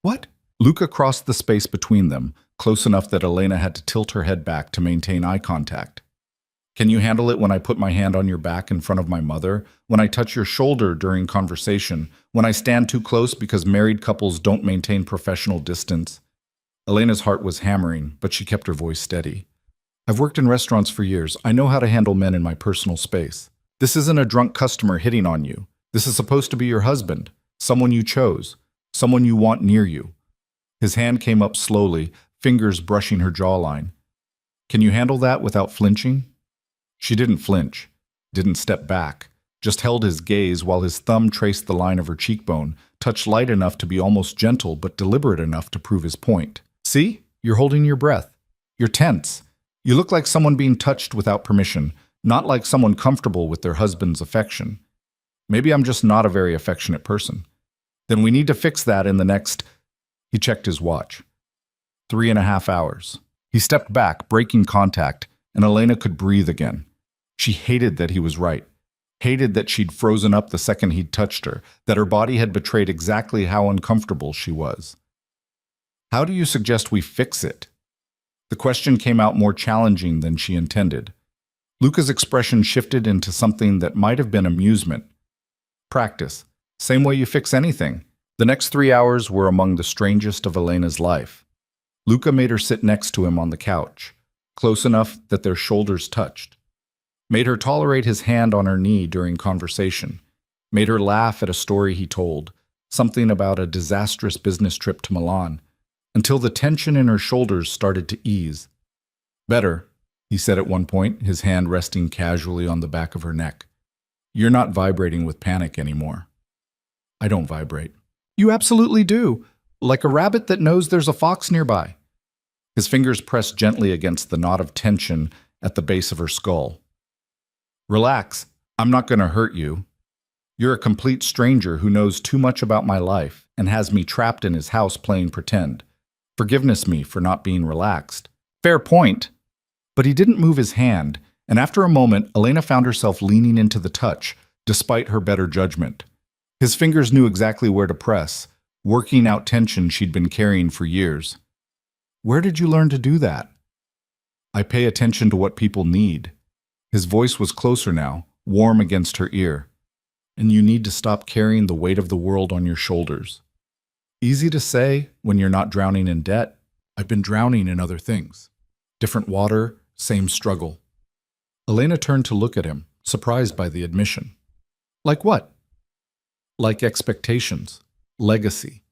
"What?" Luca crossed the space between them, close enough that Elena had to tilt her head back to maintain eye contact. "Can you handle it when I put my hand on your back in front of my mother? When I touch your shoulder during conversation? When I stand too close because married couples don't maintain professional distance?" Elena's heart was hammering, but she kept her voice steady. "I've worked in restaurants for years. I know how to handle men in my personal space. This isn't a drunk customer hitting on you. This is supposed to be your husband, someone you chose, someone you want near you." His hand came up slowly, fingers brushing her jawline. "Can you handle that without flinching?" She didn't flinch, didn't step back, just held his gaze while his thumb traced the line of her cheekbone, touched light enough to be almost gentle but deliberate enough to prove his point. "See? You're holding your breath. You're tense. You look like someone being touched without permission, not like someone comfortable with their husband's affection. Maybe I'm just not a very affectionate person. Then we need to fix that in the next... He checked his watch. 3.5 hours. He stepped back, breaking contact, and Elena could breathe again. She hated that he was right. Hated that she'd frozen up the second he'd touched her, that her body had betrayed exactly how uncomfortable she was. How do you suggest we fix it? The question came out more challenging than she intended. Luca's expression shifted into something that might have been amusement. Practice. Same way you fix anything. The next 3 hours were among the strangest of Elena's life. Luca made her sit next to him on the couch, close enough that their shoulders touched. Made her tolerate his hand on her knee during conversation. Made her laugh at a story he told, something about a disastrous business trip to Milan, until the tension in her shoulders started to ease. Better, he said at one point, his hand resting casually on the back of her neck. You're not vibrating with panic anymore. I don't vibrate. You absolutely do, like a rabbit that knows there's a fox nearby. His fingers pressed gently against the knot of tension at the base of her skull. Relax, I'm not going to hurt you. You're a complete stranger who knows too much about my life and has me trapped in his house playing pretend. Forgiveness me for not being relaxed. Fair point. But he didn't move his hand, and after a moment, Elena found herself leaning into the touch, despite her better judgment. His fingers knew exactly where to press, working out tension she'd been carrying for years. Where did you learn to do that? I pay attention to what people need. His voice was closer now, warm against her ear. And you need to stop carrying the weight of the world on your shoulders. Easy to say when you're not drowning in debt. I've been drowning in other things. Different water, same struggle. Elena turned to look at him, surprised by the admission. Like what? Like expectations, legacy.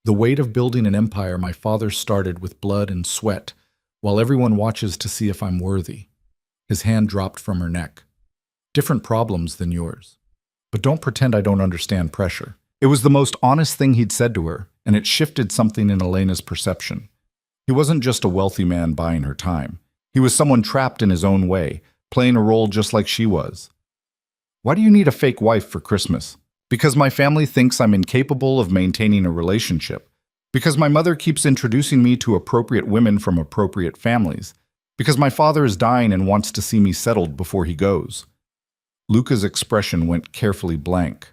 The weight of building an empire my father started with blood and sweat, while everyone watches to see if I'm worthy. His hand dropped from her neck. Different problems than yours. But don't pretend I don't understand pressure. It was the most honest thing he'd said to her, and it shifted something in Elena's perception. He wasn't just a wealthy man buying her time. He was someone trapped in his own way, playing a role just like she was. Why do you need a fake wife for Christmas? Because my family thinks I'm incapable of maintaining a relationship. Because my mother keeps introducing me to appropriate women from appropriate families. Because my father is dying and wants to see me settled before he goes. Luca's expression went carefully blank.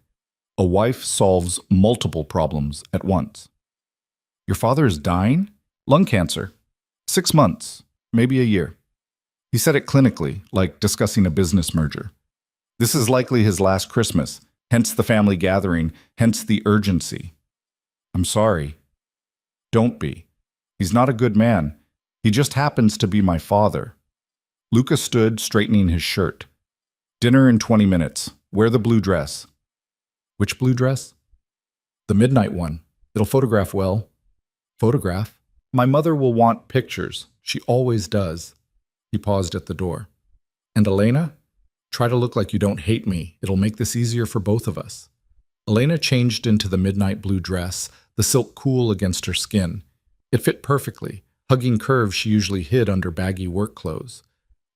A wife solves multiple problems at once. Your father is dying? Lung cancer. 6 months, maybe a year. He said it clinically, like discussing a business merger. This is likely his last Christmas, hence the family gathering, hence the urgency. I'm sorry. Don't be. He's not a good man. He just happens to be my father. Luca stood, straightening his shirt. Dinner in 20 minutes. Wear the blue dress. Which blue dress? The midnight one. It'll photograph well. Photograph? My mother will want pictures. She always does. He paused at the door. And Elena? Try to look like you don't hate me. It'll make this easier for both of us. Elena changed into the midnight blue dress, the silk cool against her skin. It fit perfectly, hugging curves she usually hid under baggy work clothes.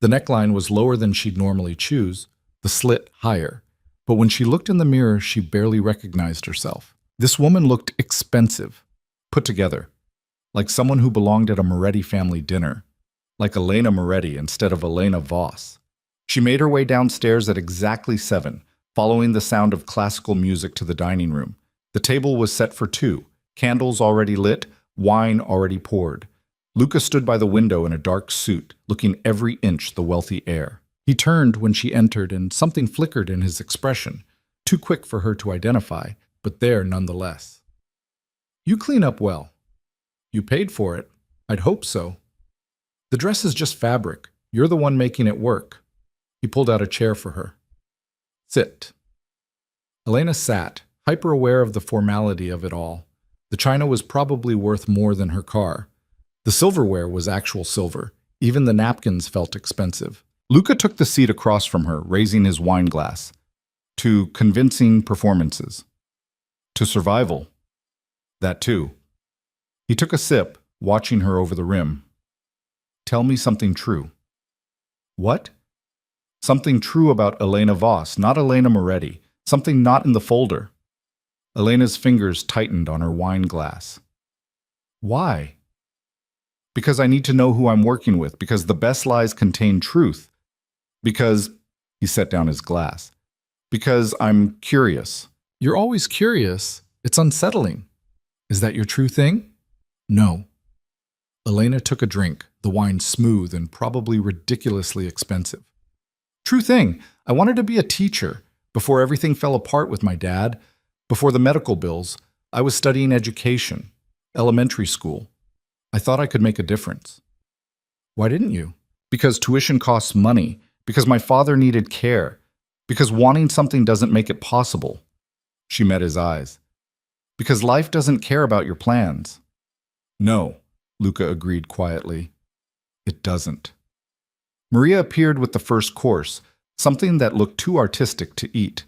The neckline was lower than she'd normally choose, the slit higher. But when she looked in the mirror, she barely recognized herself. This woman looked expensive, put together, like someone who belonged at a Moretti family dinner, like Elena Moretti instead of Elena Voss. She made her way downstairs at exactly 7, following the sound of classical music to the dining room. The table was set for 2, candles already lit, wine already poured. Luca stood by the window in a dark suit, looking every inch the wealthy heir. He turned when she entered, and something flickered in his expression, too quick for her to identify, but there nonetheless. You clean up well. You paid for it. I'd hope so. The dress is just fabric. You're the one making it work. He pulled out a chair for her. Sit. Elena sat, hyper-aware of the formality of it all. The china was probably worth more than her car. The silverware was actual silver. Even the napkins felt expensive. Luca took the seat across from her, raising his wine glass. To convincing performances. To survival. That too. He took a sip, watching her over the rim. Tell me something true. What? Something true about Elena Voss, not Elena Moretti. Something not in the folder. Elena's fingers tightened on her wine glass. Why? Because I need to know who I'm working with, because the best lies contain truth. Because, he set down his glass, because I'm curious. You're always curious. It's unsettling. Is that your true thing? No. Elena took a drink, the wine smooth and probably ridiculously expensive. True thing. I wanted to be a teacher. Before everything fell apart with my dad, before the medical bills, I was studying education, elementary school. I thought I could make a difference. Why didn't you? Because tuition costs money, because my father needed care, because wanting something doesn't make it possible. She met his eyes. Because life doesn't care about your plans. No, Luca agreed quietly. It doesn't. Maria appeared with the first course, something that looked too artistic to eat.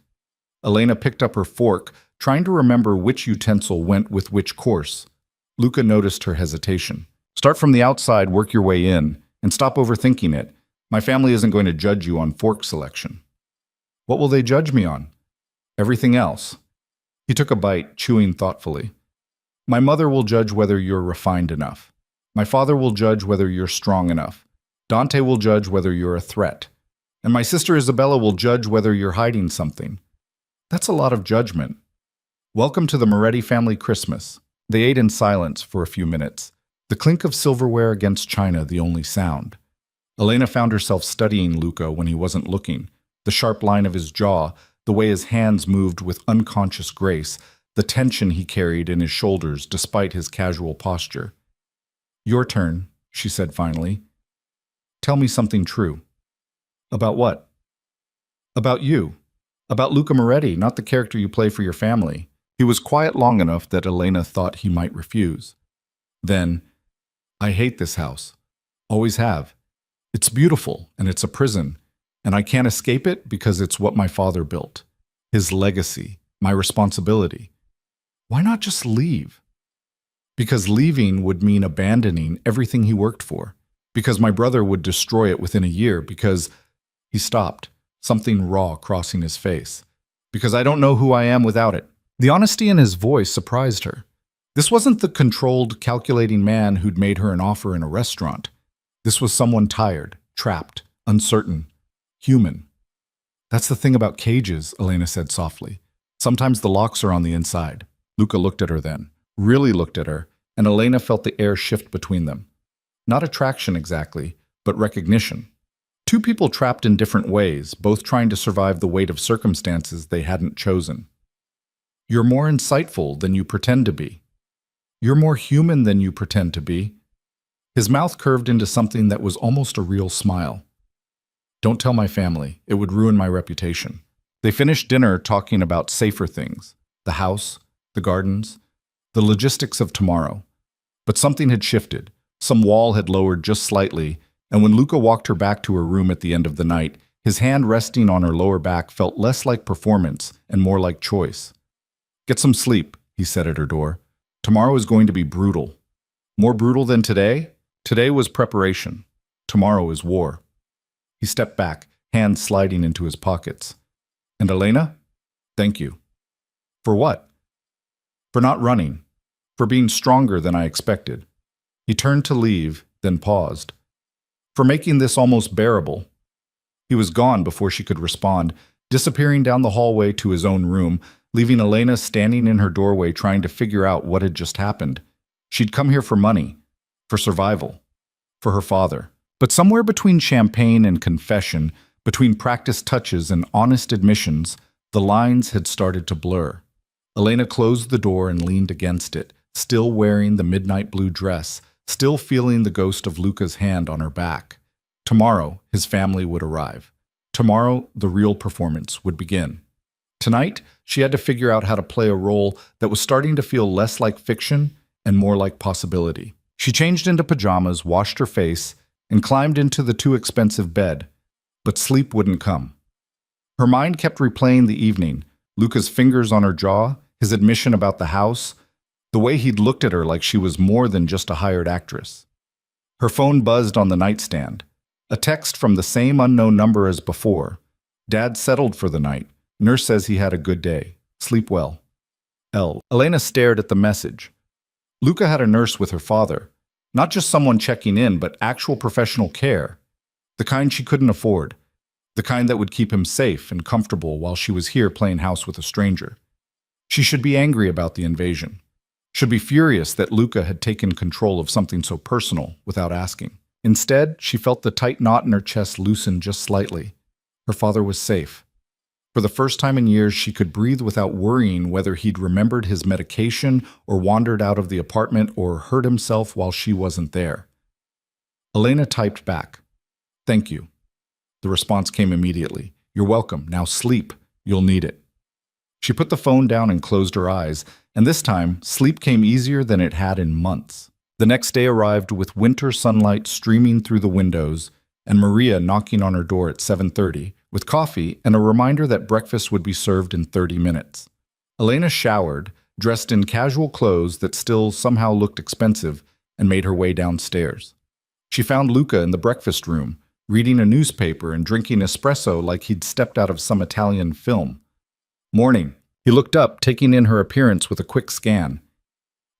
Elena picked up her fork, trying to remember which utensil went with which course. Luca noticed her hesitation. Start from the outside, work your way in, and stop overthinking it. My family isn't going to judge you on fork selection. What will they judge me on? Everything else. He took a bite, chewing thoughtfully. My mother will judge whether you're refined enough. My father will judge whether you're strong enough. Dante will judge whether you're a threat. And my sister Isabella will judge whether you're hiding something. That's a lot of judgment. Welcome to the Moretti family Christmas. They ate in silence for a few minutes, the clink of silverware against china the only sound. Elena found herself studying Luca when he wasn't looking, the sharp line of his jaw, the way his hands moved with unconscious grace, the tension he carried in his shoulders despite his casual posture. Your turn, she said finally. Tell me something true. About what? About you. About Luca Moretti, not the character you play for your family. He was quiet long enough that Elena thought he might refuse. Then, I hate this house. Always have. It's beautiful, and it's a prison, and I can't escape it because it's what my father built. His legacy, my responsibility. Why not just leave? Because leaving would mean abandoning everything he worked for. Because my brother would destroy it within a year. Because he stopped, something raw crossing his face. Because I don't know who I am without it. The honesty in his voice surprised her. This wasn't the controlled, calculating man who'd made her an offer in a restaurant. This was someone tired, trapped, uncertain, human. That's the thing about cages, Elena said softly. Sometimes the locks are on the inside. Luca looked at her then, really looked at her, and Elena felt the air shift between them. Not attraction exactly, but recognition. Two people trapped in different ways, both trying to survive the weight of circumstances they hadn't chosen. You're more insightful than you pretend to be. You're more human than you pretend to be. His mouth curved into something that was almost a real smile. Don't tell my family. It would ruin my reputation. They finished dinner talking about safer things. The house, the gardens, the logistics of tomorrow. But something had shifted. Some wall had lowered just slightly, and when Luca walked her back to her room at the end of the night, his hand resting on her lower back felt less like performance and more like choice. Get some sleep, he said at her door. Tomorrow is going to be brutal. More brutal than today? Today was preparation. Tomorrow is war. He stepped back, hands sliding into his pockets. And Elena? Thank you. For what? For not running. For being stronger than I expected. He turned to leave, then paused. For making this almost bearable. He was gone before she could respond, disappearing down the hallway to his own room, leaving Elena standing in her doorway trying to figure out what had just happened. She'd come here for money, for survival, for her father. But somewhere between champagne and confession, between practiced touches and honest admissions, the lines had started to blur. Elena closed the door and leaned against it, still wearing the midnight blue dress, still feeling the ghost of Luca's hand on her back. Tomorrow, his family would arrive. Tomorrow, the real performance would begin. Tonight, she had to figure out how to play a role that was starting to feel less like fiction and more like possibility. She changed into pajamas, washed her face, and climbed into the too expensive bed, but sleep wouldn't come. Her mind kept replaying the evening, Luca's fingers on her jaw, his admission about the house, the way he'd looked at her like she was more than just a hired actress. Her phone buzzed on the nightstand. A text from the same unknown number as before. Dad settled for the night. Nurse says he had a good day. Sleep well. Elena stared at the message. Luca had a nurse with her father. Not just someone checking in, but actual professional care. The kind she couldn't afford. The kind that would keep him safe and comfortable while she was here playing house with a stranger. She should be angry about the invasion. Should be furious that Luca had taken control of something so personal without asking. Instead, she felt the tight knot in her chest loosen just slightly. Her father was safe. For the first time in years, she could breathe without worrying whether he'd remembered his medication or wandered out of the apartment or hurt himself while she wasn't there. Elena typed back, "Thank you." The response came immediately. "You're welcome. Now sleep. You'll need it." She put the phone down and closed her eyes, and this time, sleep came easier than it had in months. The next day arrived with winter sunlight streaming through the windows and Maria knocking on her door at 7:30 with coffee and a reminder that breakfast would be served in 30 minutes. Elena showered, dressed in casual clothes that still somehow looked expensive, and made her way downstairs. She found Luca in the breakfast room, reading a newspaper and drinking espresso like he'd stepped out of some Italian film. "Morning." He looked up, taking in her appearance with a quick scan.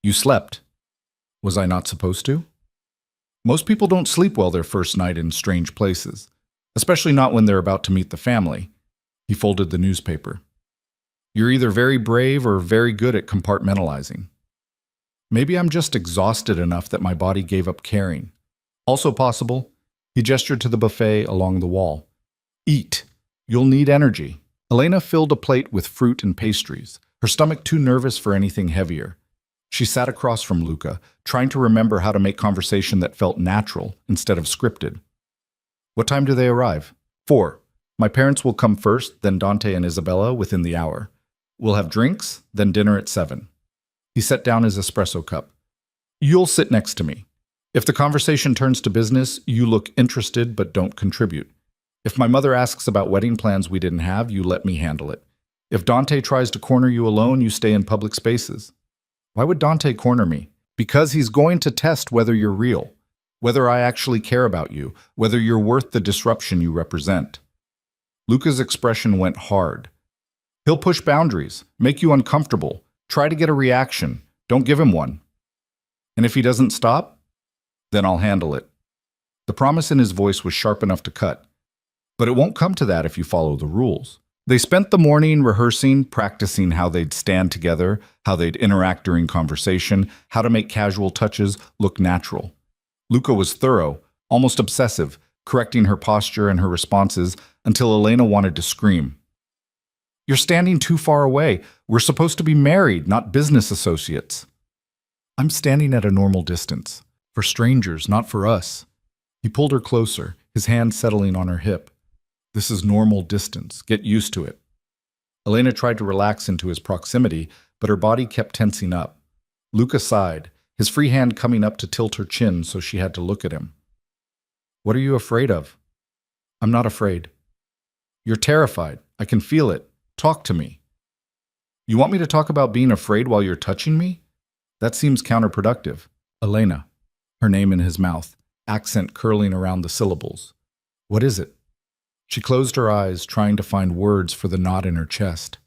"You slept. Was I not supposed to?" Most people don't sleep well their first night in strange places, especially not when they're about to meet the family. He folded the newspaper. "You're either very brave or very good at compartmentalizing. Maybe I'm just exhausted enough that my body gave up caring. Also possible." He gestured to the buffet along the wall. "Eat. You'll need energy." Elena filled a plate with fruit and pastries, her stomach too nervous for anything heavier. She sat across from Luca, trying to remember how to make conversation that felt natural instead of scripted. "What time do they arrive?" 4. "My parents will come first, then Dante and Isabella within the hour. We'll have drinks, then dinner at 7. He set down his espresso cup. "You'll sit next to me. If the conversation turns to business, you look interested but don't contribute. If my mother asks about wedding plans we didn't have, you let me handle it. If Dante tries to corner you alone, you stay in public spaces." Why would Dante corner me? Because he's going to test whether you're real, whether I actually care about you, whether you're worth the disruption you represent. Luca's expression went hard. He'll push boundaries, make you uncomfortable, try to get a reaction. Don't give him one. And if he doesn't stop, then I'll handle it. The promise in his voice was sharp enough to cut. But it won't come to that if you follow the rules. They spent the morning rehearsing, practicing how they'd stand together, how they'd interact during conversation, how to make casual touches look natural. Luca was thorough, almost obsessive, correcting her posture and her responses until Elena wanted to scream. "You're standing too far away. We're supposed to be married, not business associates." "I'm standing at a normal distance. For strangers, not for us." He pulled her closer, his hand settling on her hip. "This is normal distance. Get used to it." Elena tried to relax into his proximity, but her body kept tensing up. Luca sighed, his free hand coming up to tilt her chin so she had to look at him. "What are you afraid of?" "I'm not afraid." "You're terrified. I can feel it. Talk to me." "You want me to talk about being afraid while you're touching me? That seems counterproductive." Elena, her name in his mouth, accent curling around the syllables. "What is it?" She closed her eyes, trying to find words for the knot in her chest.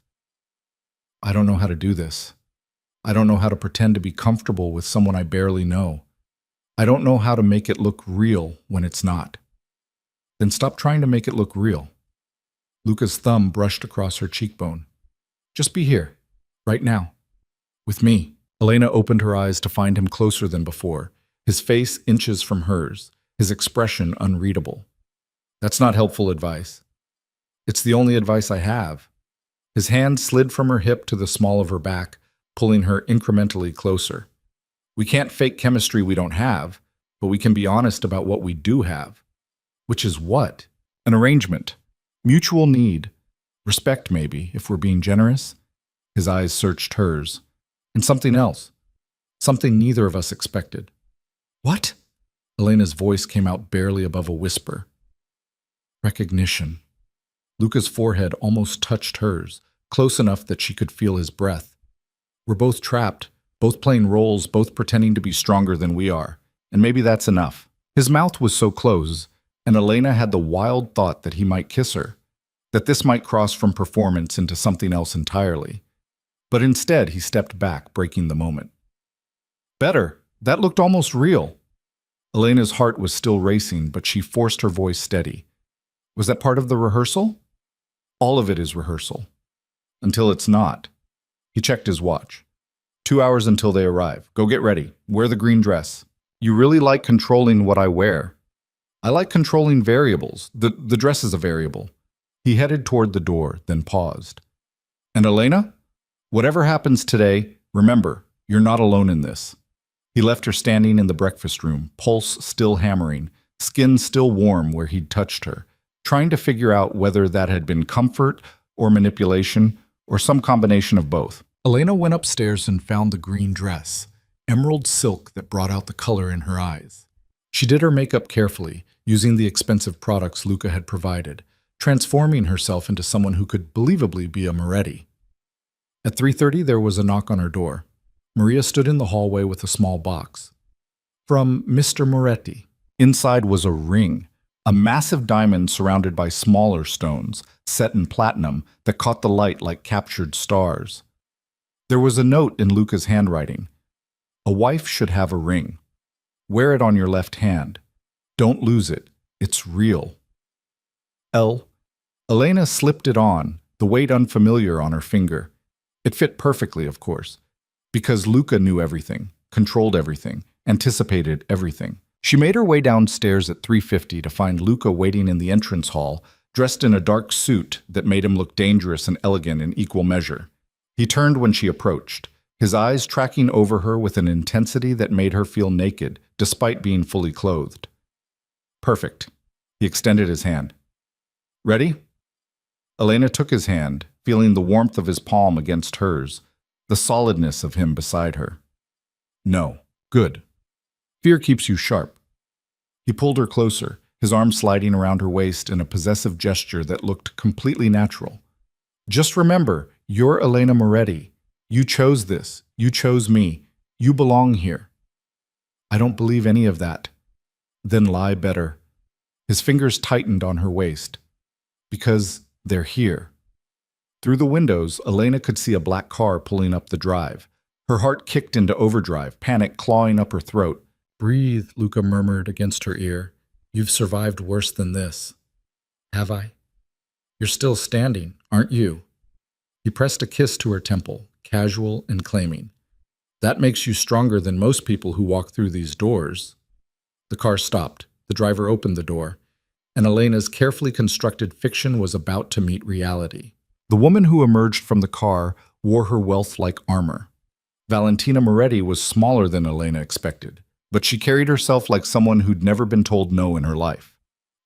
"I don't know how to do this. I don't know how to pretend to be comfortable with someone I barely know. I don't know how to make it look real when it's not." "Then stop trying to make it look real." Luca's thumb brushed across her cheekbone. "Just be here, right now, with me." Elena opened her eyes to find him closer than before, his face inches from hers, his expression unreadable. "That's not helpful advice. It's the only advice I have." His hand slid from her hip to the small of her back, pulling her incrementally closer. "We can't fake chemistry we don't have, but we can be honest about what we do have." "Which is what?" "An arrangement. Mutual need. Respect, maybe, if we're being generous." His eyes searched hers. "And something else. Something neither of us expected." "What?" Elena's voice came out barely above a whisper. "Recognition." Luca's forehead almost touched hers, close enough that she could feel his breath. "We're both trapped, both playing roles, both pretending to be stronger than we are, and maybe that's enough." His mouth was so close, and Elena had the wild thought that he might kiss her, that this might cross from performance into something else entirely. But instead, he stepped back, breaking the moment. Better. That looked almost real. Elena's heart was still racing, but she forced her voice steady. Was that part of the rehearsal? All of it is rehearsal. Until it's not. He checked his watch. 2 hours until they arrive. Go get ready. Wear the green dress. You really like controlling what I wear. I like controlling variables. The dress is a variable. He headed toward the door, then paused. And Elena? Whatever happens today, remember, you're not alone in this. He left her standing in the breakfast room, pulse still hammering, skin still warm where he'd touched her, trying to figure out whether that had been comfort or manipulation or some combination of both. Elena went upstairs and found the green dress, emerald silk that brought out the color in her eyes. She did her makeup carefully, using the expensive products Luca had provided, transforming herself into someone who could believably be a Moretti. At 3:30, there was a knock on her door. Maria stood in the hallway with a small box. From Mr. Moretti. Inside was a ring, a massive diamond surrounded by smaller stones, set in platinum, that caught the light like captured stars. There was a note in Luca's handwriting. A wife should have a ring. Wear it on your left hand. Don't lose it. It's real. Elena slipped it on, the weight unfamiliar on her finger. It fit perfectly, of course, because Luca knew everything, controlled everything, anticipated everything. She made her way downstairs at 3:50 to find Luca waiting in the entrance hall, dressed in a dark suit that made him look dangerous and elegant in equal measure. He turned when she approached, his eyes tracking over her with an intensity that made her feel naked, despite being fully clothed. Perfect. He extended his hand. Ready? Elena took his hand, feeling the warmth of his palm against hers, the solidness of him beside her. No. Good. Fear keeps you sharp. He pulled her closer, his arm sliding around her waist in a possessive gesture that looked completely natural. Just remember, you're Elena Moretti. You chose this. You chose me. You belong here. I don't believe any of that. Then lie better. His fingers tightened on her waist. Because they're here. Through the windows, Elena could see a black car pulling up the drive. Her heart kicked into overdrive, panic clawing up her throat. Breathe, Luca murmured against her ear. You've survived worse than this. Have I? You're still standing, aren't you? He pressed a kiss to her temple, casual and claiming. That makes you stronger than most people who walk through these doors. The car stopped. The driver opened the door, and Elena's carefully constructed fiction was about to meet reality. The woman who emerged from the car wore her wealth like armor. Valentina Moretti was smaller than Elena expected, but she carried herself like someone who'd never been told no in her life.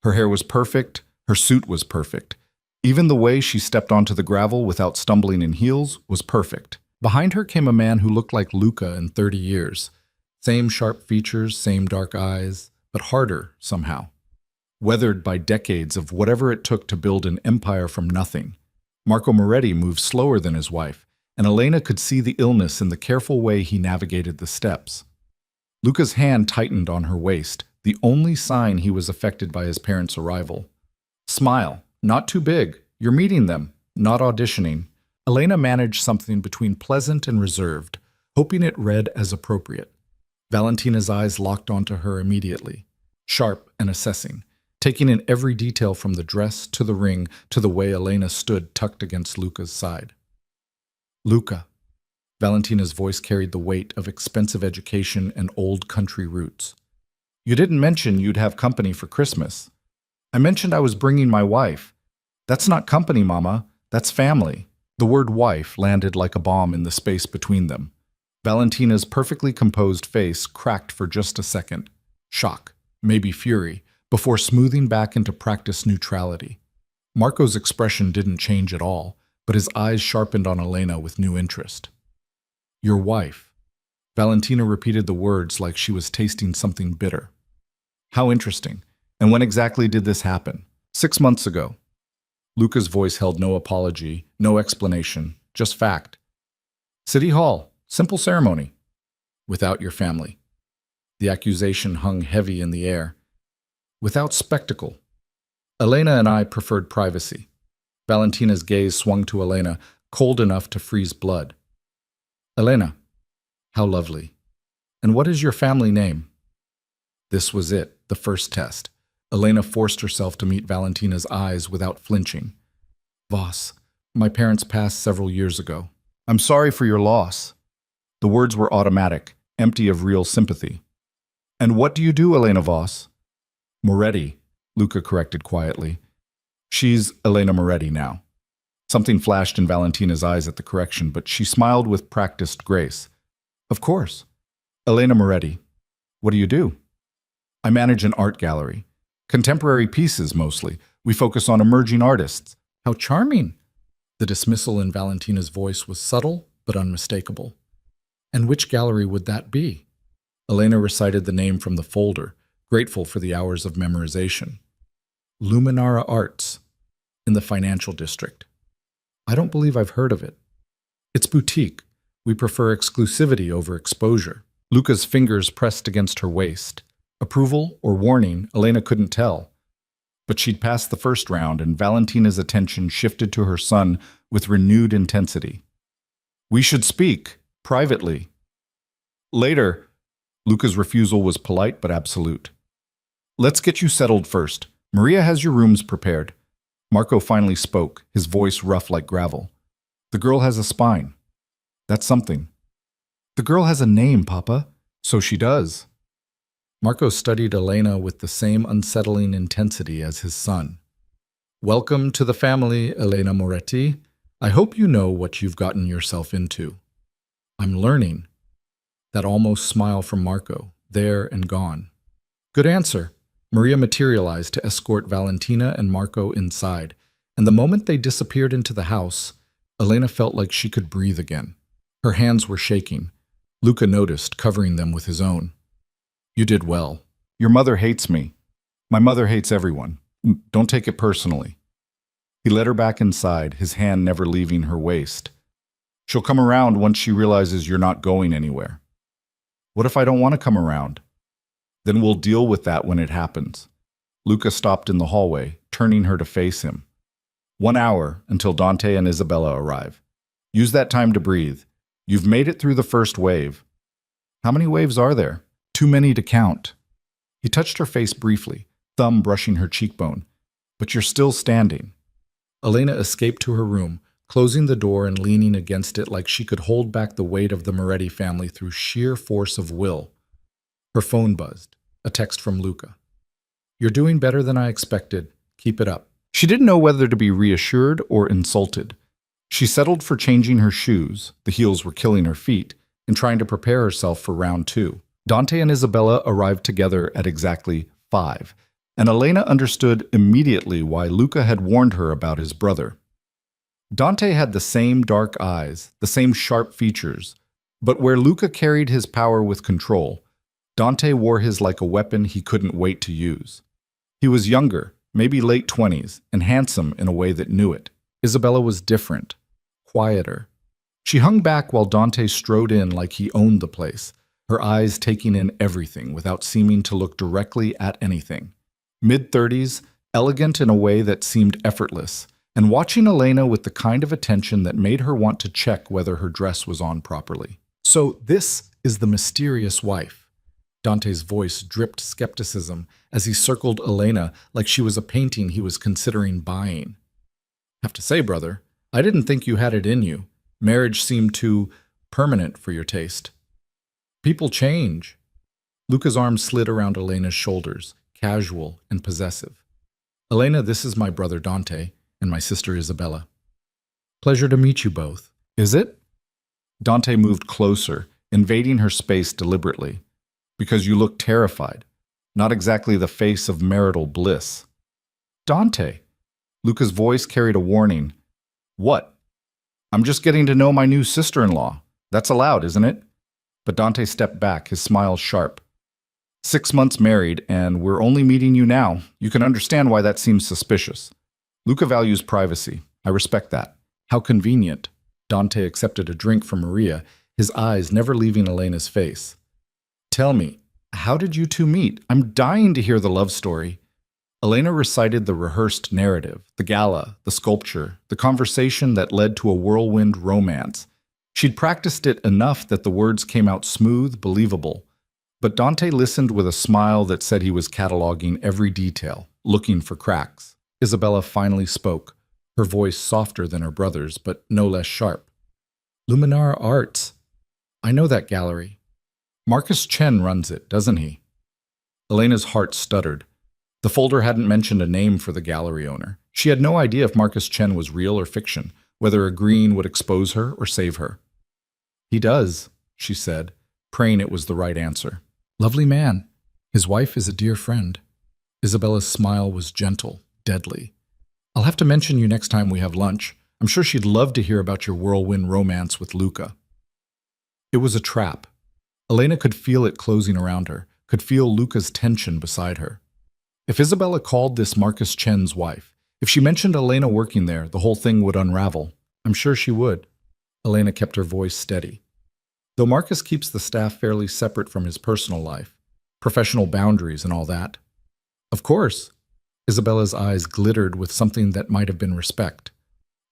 Her hair was perfect, her suit was perfect. Even the way she stepped onto the gravel without stumbling in heels was perfect. Behind her came a man who looked like Luca in 30 years. Same sharp features, same dark eyes, but harder somehow. Weathered by decades of whatever it took to build an empire from nothing. Marco Moretti moved slower than his wife, and Elena could see the illness in the careful way he navigated the steps. Luca's hand tightened on her waist, the only sign he was affected by his parents' arrival. Smile, not too big. You're meeting them, not auditioning. Elena managed something between pleasant and reserved, hoping it read as appropriate. Valentina's eyes locked onto her immediately, sharp and assessing, taking in every detail from the dress to the ring to the way Elena stood tucked against Luca's side. Luca. Valentina's voice carried the weight of expensive education and old country roots. You didn't mention you'd have company for Christmas. I mentioned I was bringing my wife. That's not company, Mama. That's family. The word wife landed like a bomb in the space between them. Valentina's perfectly composed face cracked for just a second. Shock, maybe fury, before smoothing back into practiced neutrality. Marco's expression didn't change at all, but his eyes sharpened on Elena with new interest. Your wife. Valentina repeated the words like she was tasting something bitter. How interesting. And when exactly did this happen? 6 months ago. Luca's voice held no apology, no explanation, just fact. City Hall, simple ceremony. Without your family. The accusation hung heavy in the air. Without spectacle. Elena and I preferred privacy. Valentina's gaze swung to Elena, cold enough to freeze blood. Elena, how lovely. And what is your family name? This was it, the first test. Elena forced herself to meet Valentina's eyes without flinching. Voss, my parents passed several years ago. I'm sorry for your loss. The words were automatic, empty of real sympathy. And what do you do, Elena Voss? Moretti, Luca corrected quietly. She's Elena Moretti now. Something flashed in Valentina's eyes at the correction, but she smiled with practiced grace. Of course. Elena Moretti. What do you do? I manage an art gallery. Contemporary pieces, mostly. We focus on emerging artists. How charming! The dismissal in Valentina's voice was subtle, but unmistakable. And which gallery would that be? Elena recited the name from the folder, grateful for the hours of memorization. Luminara Arts, in the financial district. I don't believe I've heard of it. It's boutique. We prefer exclusivity over exposure. Luca's fingers pressed against her waist. Approval or warning, Elena couldn't tell. But she'd passed the first round, and Valentina's attention shifted to her son with renewed intensity. We should speak, privately. Later. Luca's refusal was polite but absolute. Let's get you settled first. Maria has your rooms prepared. Marco finally spoke, his voice rough like gravel. The girl has a spine. That's something. The girl has a name, Papa. So she does. Marco studied Elena with the same unsettling intensity as his son. Welcome to the family, Elena Moretti. I hope you know what you've gotten yourself into. I'm learning. That almost smile from Marco, there and gone. Good answer. Maria materialized to escort Valentina and Marco inside, and the moment they disappeared into the house, Elena felt like she could breathe again. Her hands were shaking. Luca noticed, covering them with his own. You did well. Your mother hates me. My mother hates everyone. Don't take it personally. He led her back inside, his hand never leaving her waist. She'll come around once she realizes you're not going anywhere. What if I don't want to come around? Then we'll deal with that when it happens. Luca stopped in the hallway, turning her to face him. 1 hour until Dante and Isabella arrive. Use that time to breathe. You've made it through the first wave. How many waves are there? Too many to count. He touched her face briefly, thumb brushing her cheekbone. But you're still standing. Elena escaped to her room, closing the door and leaning against it like she could hold back the weight of the Moretti family through sheer force of will. Her phone buzzed. A text from Luca. You're doing better than I expected. Keep it up. She didn't know whether to be reassured or insulted. She settled for changing her shoes, the heels were killing her feet, and trying to prepare herself for round 2. Dante and Isabella arrived together at exactly 5, and Elena understood immediately why Luca had warned her about his brother. Dante had the same dark eyes, the same sharp features, but where Luca carried his power with control, Dante wore his like a weapon he couldn't wait to use. He was younger, maybe late 20s, and handsome in a way that knew it. Isabella was different, quieter. She hung back while Dante strode in like he owned the place, her eyes taking in everything without seeming to look directly at anything. Mid-30s, elegant in a way that seemed effortless, and watching Elena with the kind of attention that made her want to check whether her dress was on properly. So this is the mysterious wife. Dante's voice dripped skepticism as he circled Elena like she was a painting he was considering buying. Have to say, brother, I didn't think you had it in you. Marriage seemed too permanent for your taste. People change. Luca's arm slid around Elena's shoulders, casual and possessive. Elena, this is my brother Dante and my sister Isabella. Pleasure to meet you both. Is it? Dante moved closer, invading her space deliberately. Because you look terrified. Not exactly the face of marital bliss. Dante. Luca's voice carried a warning. What? I'm just getting to know my new sister-in-law. That's allowed, isn't it? But Dante stepped back, his smile sharp. 6 months married, and we're only meeting you now. You can understand why that seems suspicious. Luca values privacy. I respect that. How convenient. Dante accepted a drink from Maria, his eyes never leaving Elena's face. Tell me, how did you two meet? I'm dying to hear the love story. Elena recited the rehearsed narrative, the gala, the sculpture, the conversation that led to a whirlwind romance. She'd practiced it enough that the words came out smooth, believable. But Dante listened with a smile that said he was cataloging every detail, looking for cracks. Isabella finally spoke, her voice softer than her brother's, but no less sharp. Luminara Arts. I know that gallery. Marcus Chen runs it, doesn't he? Elena's heart stuttered. The folder hadn't mentioned a name for the gallery owner. She had no idea if Marcus Chen was real or fiction, whether agreeing would expose her or save her. He does, she said, praying it was the right answer. Lovely man. His wife is a dear friend. Isabella's smile was gentle, deadly. I'll have to mention you next time we have lunch. I'm sure she'd love to hear about your whirlwind romance with Luca. It was a trap. Elena could feel it closing around her, could feel Luca's tension beside her. If Isabella called this Marcus Chen's wife, if she mentioned Elena working there, the whole thing would unravel. I'm sure she would. Elena kept her voice steady. Though Marcus keeps the staff fairly separate from his personal life, professional boundaries and all that. Of course. Isabella's eyes glittered with something that might have been respect.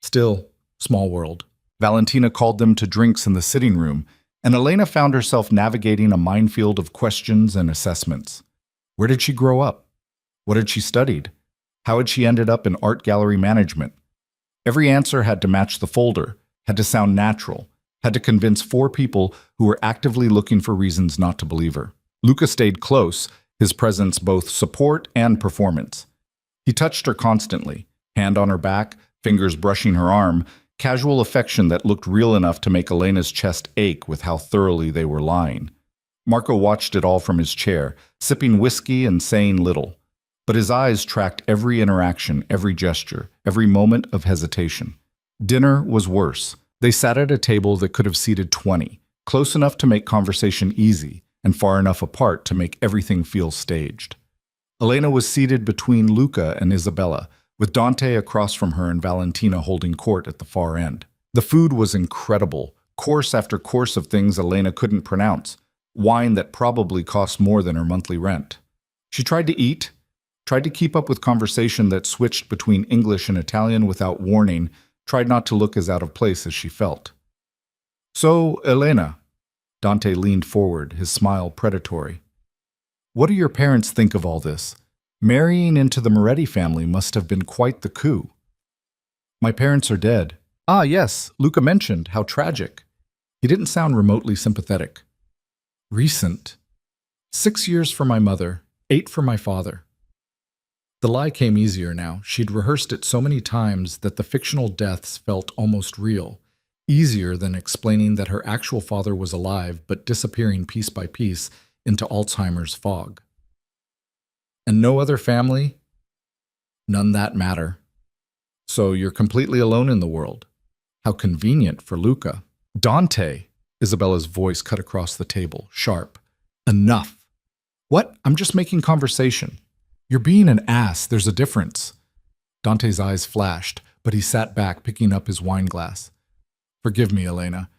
Still, small world. Valentina called them to drinks in the sitting room, and Elena found herself navigating a minefield of questions and assessments. Where did she grow up? What had she studied? How had she ended up in art gallery management? Every answer had to match the folder, had to sound natural, had to convince 4 people who were actively looking for reasons not to believe her. Luca stayed close, his presence both support and performance. He touched her constantly, hand on her back, fingers brushing her arm, casual affection that looked real enough to make Elena's chest ache with how thoroughly they were lying. Marco watched it all from his chair, sipping whiskey and saying little. But his eyes tracked every interaction, every gesture, every moment of hesitation. Dinner was worse. They sat at a table that could have seated 20, close enough to make conversation easy, and far enough apart to make everything feel staged. Elena was seated between Luca and Isabella, with Dante across from her and Valentina holding court at the far end. The food was incredible, course after course of things Elena couldn't pronounce, wine that probably cost more than her monthly rent. She tried to eat, tried to keep up with conversation that switched between English and Italian without warning, tried not to look as out of place as she felt. So, Elena, Dante leaned forward, his smile predatory. What do your parents think of all this? Marrying into the Moretti family must have been quite the coup. My parents are dead. Ah, yes, Luca mentioned. How tragic. He didn't sound remotely sympathetic. Recent. 6 years for my mother, 8 for my father. The lie came easier now. She'd rehearsed it so many times that the fictional deaths felt almost real, easier than explaining that her actual father was alive but disappearing piece by piece into Alzheimer's fog. And no other family? None that matter. So you're completely alone in the world. How convenient for Luca. Dante! Isabella's voice cut across the table, sharp. Enough. What? I'm just making conversation. You're being an ass, there's a difference. Dante's eyes flashed, but he sat back, picking up his wine glass. Forgive me, Elena.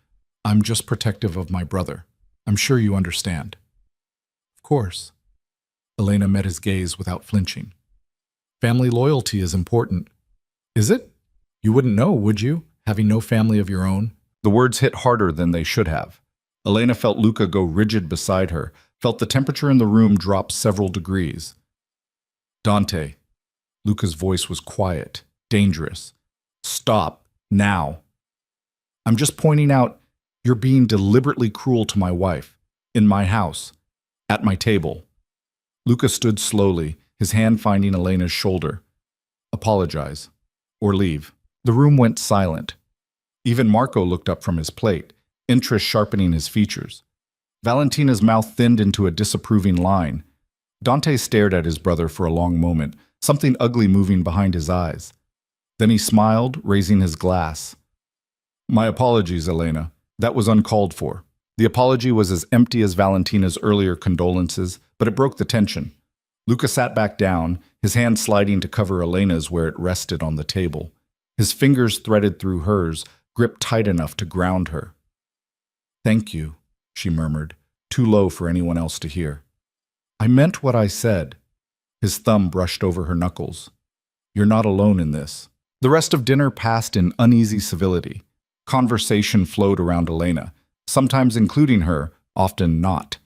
I'm just protective of my brother. I'm sure you understand. Of course. Elena met his gaze without flinching. Family loyalty is important. Is it? You wouldn't know, would you, having no family of your own? The words hit harder than they should have. Elena felt Luca go rigid beside her, felt the temperature in the room drop several degrees. Dante. Luca's voice was quiet, dangerous. Stop, now. I'm just pointing out you're being deliberately cruel to my wife, in my house, at my table. Luca stood slowly, his hand finding Elena's shoulder. Apologize. Or leave. The room went silent. Even Marco looked up from his plate, interest sharpening his features. Valentina's mouth thinned into a disapproving line. Dante stared at his brother for a long moment, something ugly moving behind his eyes. Then he smiled, raising his glass. My apologies, Elena. That was uncalled for. The apology was as empty as Valentina's earlier condolences, but it broke the tension. Luca sat back down, his hand sliding to cover Elena's where it rested on the table. His fingers threaded through hers, gripped tight enough to ground her. Thank you, she murmured, too low for anyone else to hear. I meant what I said. His thumb brushed over her knuckles. You're not alone in this. The rest of dinner passed in uneasy civility. Conversation flowed around Elena, sometimes including her, often not.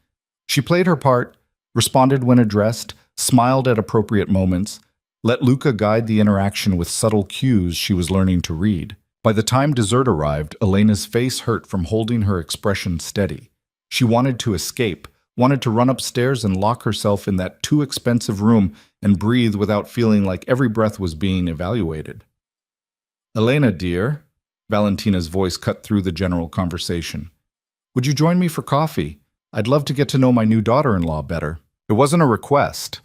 She played her part, responded when addressed, smiled at appropriate moments, let Luca guide the interaction with subtle cues she was learning to read. By the time dessert arrived, Elena's face hurt from holding her expression steady. She wanted to escape, wanted to run upstairs and lock herself in that too expensive room and breathe without feeling like every breath was being evaluated. "Elena, dear," Valentina's voice cut through the general conversation. "Would you join me for coffee? I'd love to get to know my new daughter-in-law better." It wasn't a request.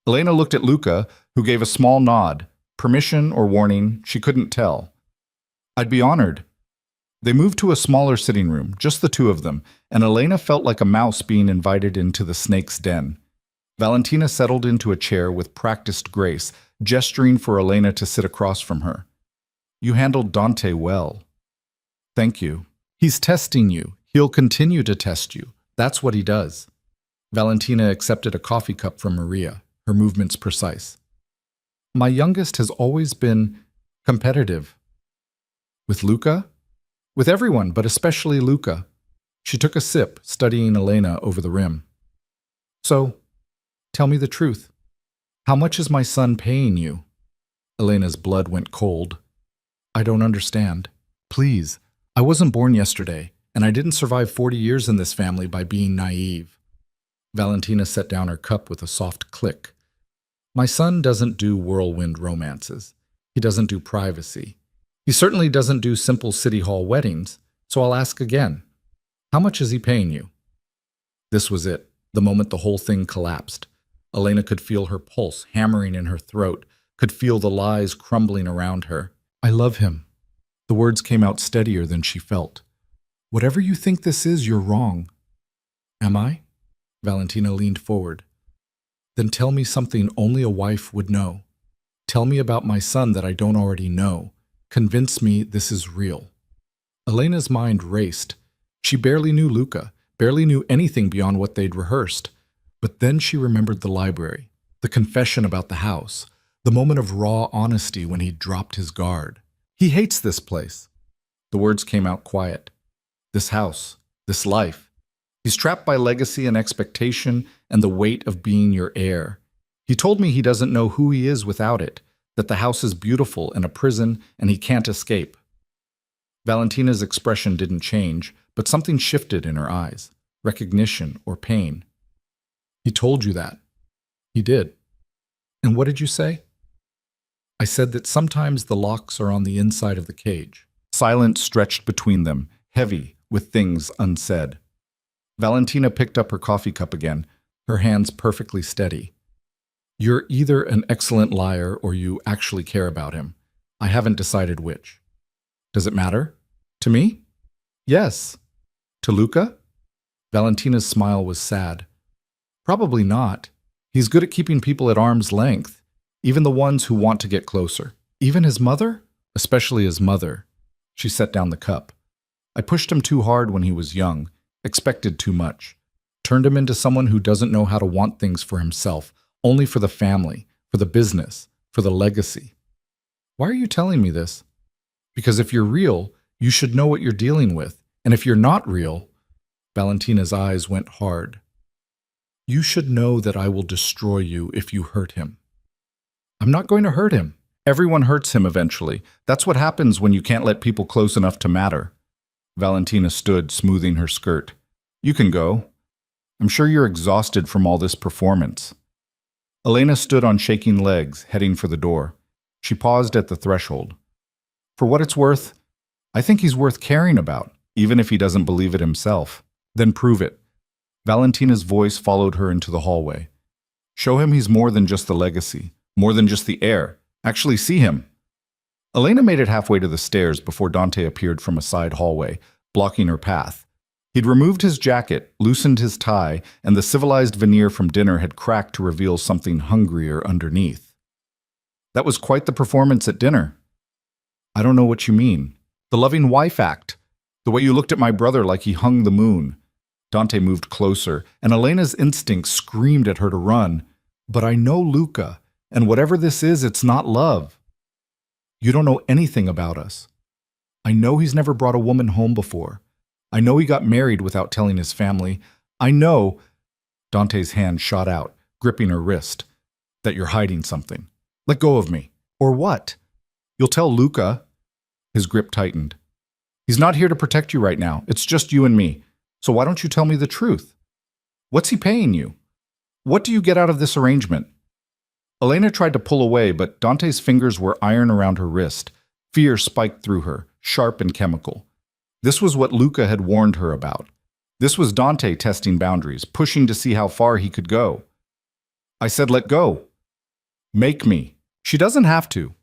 Elena looked at Luca, who gave a small nod. Permission or warning, she couldn't tell. "I'd be honored." They moved to a smaller sitting room, just the two of them, and Elena felt like a mouse being invited into the snake's den. Valentina settled into a chair with practiced grace, gesturing for Elena to sit across from her. "You handled Dante well." "Thank you. He's testing you. He'll continue to test you. That's what he does." Valentina accepted a coffee cup from Maria, her movements precise. "My youngest has always been competitive." "With Luca?" "With everyone, but especially Luca." She took a sip, studying Elena over the rim. "So, tell me the truth. How much is my son paying you?" Elena's blood went cold. "I don't understand. Please, I wasn't born yesterday, and I didn't survive 40 years in this family by being naive." Valentina set down her cup with a soft click. "My son doesn't do whirlwind romances. He doesn't do privacy. He certainly doesn't do simple city hall weddings, so I'll ask again. How much is he paying you?" This was it, the moment the whole thing collapsed. Elena could feel her pulse hammering in her throat, could feel the lies crumbling around her. "I love him." The words came out steadier than she felt. "Whatever you think this is, you're wrong." "Am I?" Valentina leaned forward. "Then tell me something only a wife would know. Tell me about my son that I don't already know. Convince me this is real." Elena's mind raced. She barely knew Luca, barely knew anything beyond what they'd rehearsed. But then she remembered the library, the confession about the house, the moment of raw honesty when he dropped his guard. "He hates this place." The words came out quiet. "This house, this life. He's trapped by legacy and expectation and the weight of being your heir. He told me he doesn't know who he is without it, that the house is beautiful and a prison and he can't escape." Valentina's expression didn't change, but something shifted in her eyes, recognition or pain. "He told you that?" "He did." "And what did you say?" "I said that sometimes the locks are on the inside of the cage." Silence stretched between them, heavy with things unsaid. Valentina picked up her coffee cup again, her hands perfectly steady. "You're either an excellent liar or you actually care about him. I haven't decided which." "Does it matter?" "To me?" "Yes." "To Luca?" Valentina's smile was sad. "Probably not. He's good at keeping people at arm's length, even the ones who want to get closer. Even his mother?" "Especially his mother." She set down the cup. "I pushed him too hard when he was young, expected too much, turned him into someone who doesn't know how to want things for himself, only for the family, for the business, for the legacy." "Why are you telling me this?" "Because if you're real, you should know what you're dealing with. And if you're not real," Valentina's eyes went hard, "you should know that I will destroy you if you hurt him." "I'm not going to hurt him." "Everyone hurts him eventually. That's what happens when you can't let people close enough to matter." Valentina stood, smoothing her skirt. "You can go. I'm sure you're exhausted from all this performance." Elena stood on shaking legs, heading for the door. She paused at the threshold. "For what it's worth, I think he's worth caring about, even if he doesn't believe it himself." "Then prove it." Valentina's voice followed her into the hallway. "Show him he's more than just the legacy, more than just the heir. Actually see him." Elena made it halfway to the stairs before Dante appeared from a side hallway, blocking her path. He'd removed his jacket, loosened his tie, and the civilized veneer from dinner had cracked to reveal something hungrier underneath. "That was quite the performance at dinner." "I don't know what you mean." "The loving wife act. The way you looked at my brother like he hung the moon." Dante moved closer, and Elena's instinct screamed at her to run. "But I know Luca, and whatever this is, it's not love." "You don't know anything about us." I know he's never brought a woman home before. I know he got married without telling his family. I know, Dante's hand shot out, gripping her wrist, that you're hiding something. Let go of me. Or what? You'll tell Luca. His grip tightened. He's not here to protect you right now. It's just you and me. So why don't you tell me the truth? What's he paying you? What do you get out of this arrangement? Elena tried to pull away, but Dante's fingers were iron around her wrist. Fear spiked through her, sharp and chemical. This was what Luca had warned her about. This was Dante testing boundaries, pushing to see how far he could go. I said let go. Make me. She doesn't have to.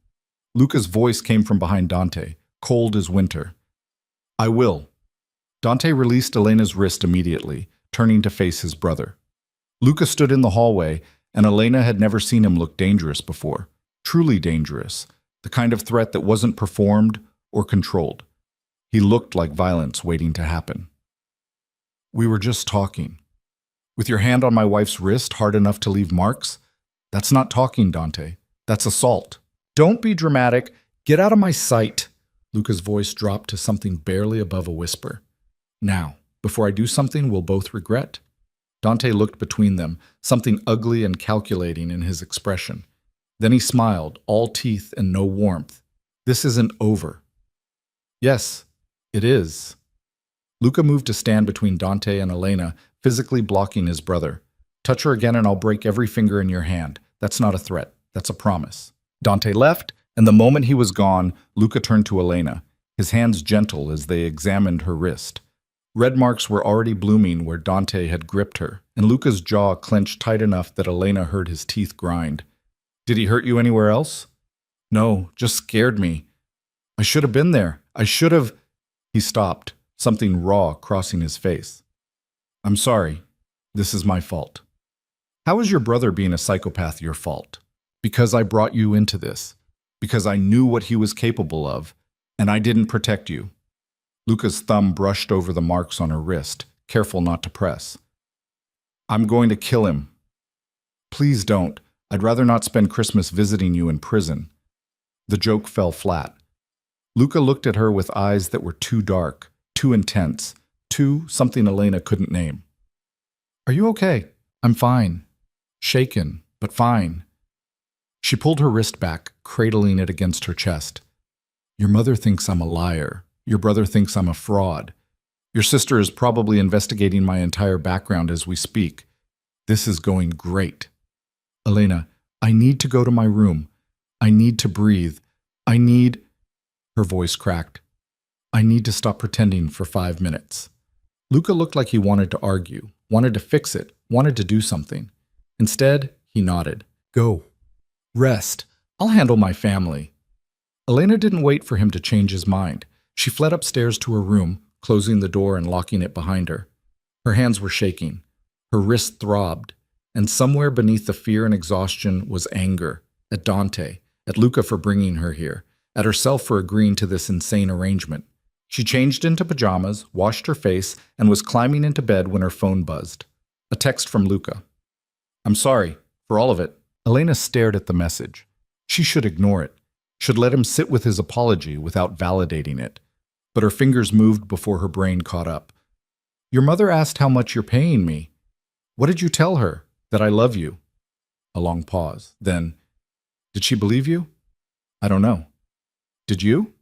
Luca's voice came from behind Dante, cold as winter. I will. Dante released Elena's wrist immediately, turning to face his brother. Luca stood in the hallway, and Elena had never seen him look dangerous before. Truly dangerous. The kind of threat that wasn't performed or controlled. He looked like violence waiting to happen. We were just talking. With your hand on my wife's wrist hard enough to leave marks? That's not talking, Dante. That's assault. Don't be dramatic. Get out of my sight. Luca's voice dropped to something barely above a whisper. Now, before I do something we'll both regret. Dante looked between them, something ugly and calculating in his expression. Then he smiled, all teeth and no warmth. This isn't over. Yes, it is. Luca moved to stand between Dante and Elena, physically blocking his brother. Touch her again and I'll break every finger in your hand. That's not a threat. That's a promise. Dante left, and the moment he was gone, Luca turned to Elena, his hands gentle as they examined her wrist. Red marks were already blooming where Dante had gripped her, and Luca's jaw clenched tight enough that Elena heard his teeth grind. Did he hurt you anywhere else? No, just scared me. I should have been there. I should have... He stopped, something raw crossing his face. I'm sorry. This is my fault. How is your brother being a psychopath your fault? Because I brought you into this. Because I knew what he was capable of, and I didn't protect you. Luca's thumb brushed over the marks on her wrist, careful not to press. I'm going to kill him. Please don't. I'd rather not spend Christmas visiting you in prison. The joke fell flat. Luca looked at her with eyes that were too dark, too intense, too something Elena couldn't name. Are you okay? I'm fine. Shaken, but fine. She pulled her wrist back, cradling it against her chest. Your mother thinks I'm a liar. Your brother thinks I'm a fraud. Your sister is probably investigating my entire background as we speak. This is going great. Elena, I need to go to my room. I need to breathe. I need... Her voice cracked. I need to stop pretending for 5 minutes. Luca looked like he wanted to argue, wanted to fix it, wanted to do something. Instead, he nodded. Go. Rest. I'll handle my family. Elena didn't wait for him to change his mind. She fled upstairs to her room, closing the door and locking it behind her. Her hands were shaking. Her wrist throbbed. And somewhere beneath the fear and exhaustion was anger. At Dante, at Luca for bringing her here, at herself for agreeing to this insane arrangement. She changed into pajamas, washed her face, and was climbing into bed when her phone buzzed. A text from Luca. I'm sorry, for all of it. Elena stared at the message. She should ignore it, should let him sit with his apology without validating it. But her fingers moved before her brain caught up. Your mother asked how much you're paying me. What did you tell her? That I love you. A long pause. Then, did she believe you? I don't know. Did you?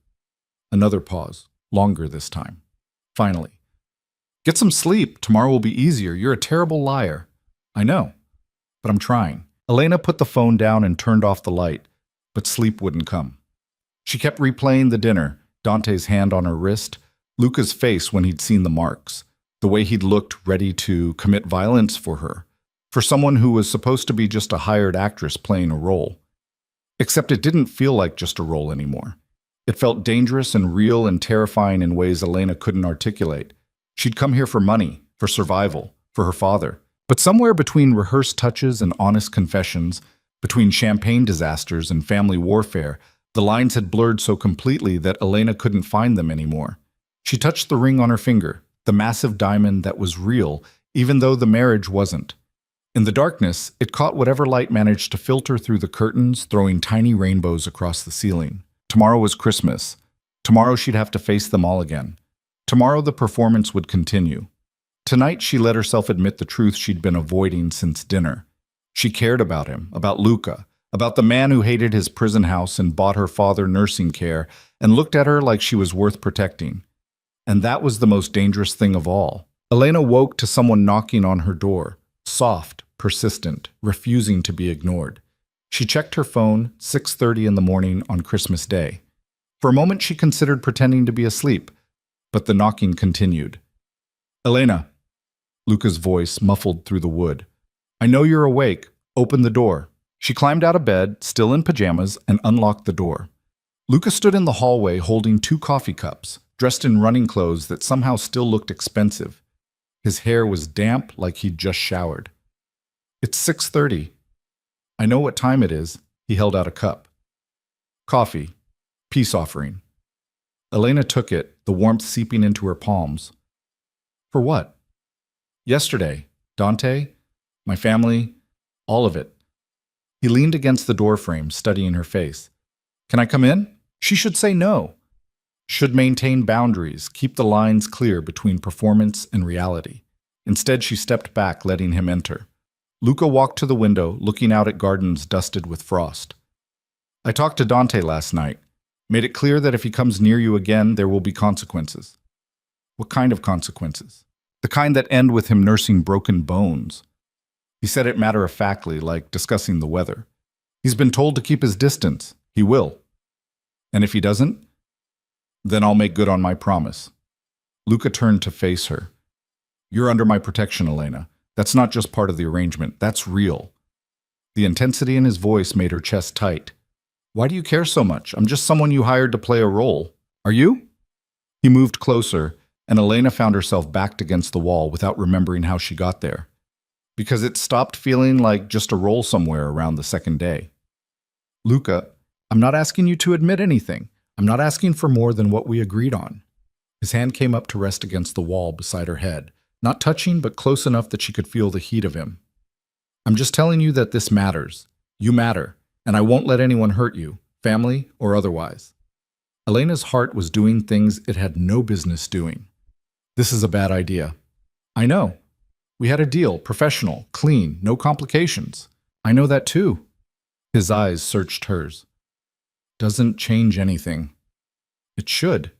Another pause, longer this time. Finally, get some sleep. Tomorrow will be easier. You're a terrible liar. I know, but I'm trying. Elena put the phone down and turned off the light, but sleep wouldn't come. She kept replaying the dinner, Dante's hand on her wrist, Luca's face when he'd seen the marks, the way he'd looked ready to commit violence for her, for someone who was supposed to be just a hired actress playing a role. Except it didn't feel like just a role anymore. It felt dangerous and real and terrifying in ways Elena couldn't articulate. She'd come here for money, for survival, for her father. But somewhere between rehearsed touches and honest confessions, between champagne disasters and family warfare, the lines had blurred so completely that Elena couldn't find them anymore. She touched the ring on her finger, the massive diamond that was real, even though the marriage wasn't. In the darkness, it caught whatever light managed to filter through the curtains, throwing tiny rainbows across the ceiling. Tomorrow was Christmas. Tomorrow she'd have to face them all again. Tomorrow the performance would continue. Tonight she let herself admit the truth she'd been avoiding since dinner. She cared about him, about Luca, about the man who hated his prison house and bought her father nursing care and looked at her like she was worth protecting. And that was the most dangerous thing of all. Elena woke to someone knocking on her door, soft, persistent, refusing to be ignored. She checked her phone, 6:30 in the morning on Christmas Day. For a moment she considered pretending to be asleep, but the knocking continued. "Elena," Luca's voice muffled through the wood. "I know you're awake. Open the door." She climbed out of bed, still in pajamas, and unlocked the door. Luca stood in the hallway holding 2 coffee cups, dressed in running clothes that somehow still looked expensive. His hair was damp like he'd just showered. "It's 6:30. I know what time it is." He held out a cup. "Coffee. Peace offering." Elena took it, the warmth seeping into her palms. "For what?" "Yesterday. Dante, my family, all of it." He leaned against the doorframe, studying her face. "Can I come in?" She should say no. Should maintain boundaries, keep the lines clear between performance and reality. Instead, she stepped back, letting him enter. Luca walked to the window, looking out at gardens dusted with frost. "I talked to Dante last night. Made it clear that if he comes near you again, there will be consequences." "What kind of consequences?" "The kind that end with him nursing broken bones." He said it matter-of-factly, like discussing the weather. "He's been told to keep his distance. He will. And if he doesn't, then I'll make good on my promise." Luca turned to face her. "You're under my protection, Elena. That's not just part of the arrangement. That's real." The intensity in his voice made her chest tight. "Why do you care so much? I'm just someone you hired to play a role. Are you?" He moved closer, and Elena found herself backed against the wall without remembering how she got there. Because it stopped feeling like just a role somewhere around the second day. "Luca, I'm not asking you to admit anything. I'm not asking for more than what we agreed on." His hand came up to rest against the wall beside her head, not touching but close enough that she could feel the heat of him. "I'm just telling you that this matters. You matter, and I won't let anyone hurt you, family or otherwise." Elena's heart was doing things it had no business doing. "This is a bad idea." "I know. We had a deal, professional, clean, no complications." "I know that too." His eyes searched hers. "Doesn't change anything." "It should."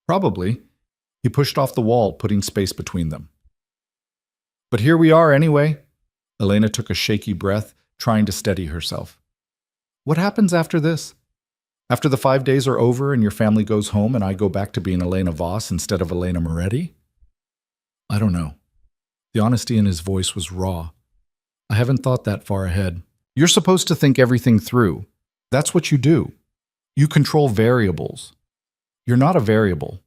"Probably." He pushed off the wall, putting space between them. "But here we are anyway." Elena took a shaky breath, trying to steady herself. "What happens after this? After the 5 days are over and your family goes home and I go back to being Elena Voss instead of Elena Moretti?" "I don't know." The honesty in his voice was raw. "I haven't thought that far ahead." "You're supposed to think everything through. That's what you do. You control variables." "You're not a variable."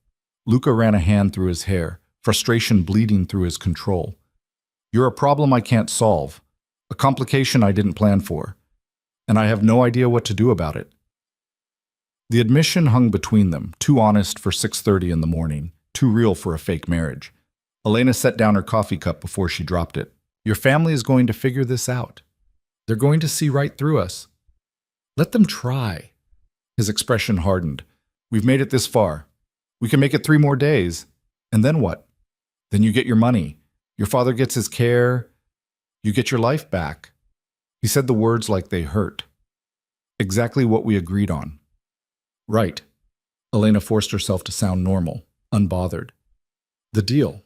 Luca ran a hand through his hair, frustration bleeding through his control. "You're a problem I can't solve, a complication I didn't plan for, and I have no idea what to do about it." The admission hung between them, too honest for 6:30 in the morning, too real for a fake marriage. Elena set down her coffee cup before she dropped it. "Your family is going to figure this out. They're going to see right through us. Let them try." His expression hardened. "We've made it this far. We can make it 3 more days. And then what? Then you get your money. Your father gets his care. You get your life back." He said the words like they hurt. "Exactly what we agreed on." "Right." Elena forced herself to sound normal, unbothered. "The deal."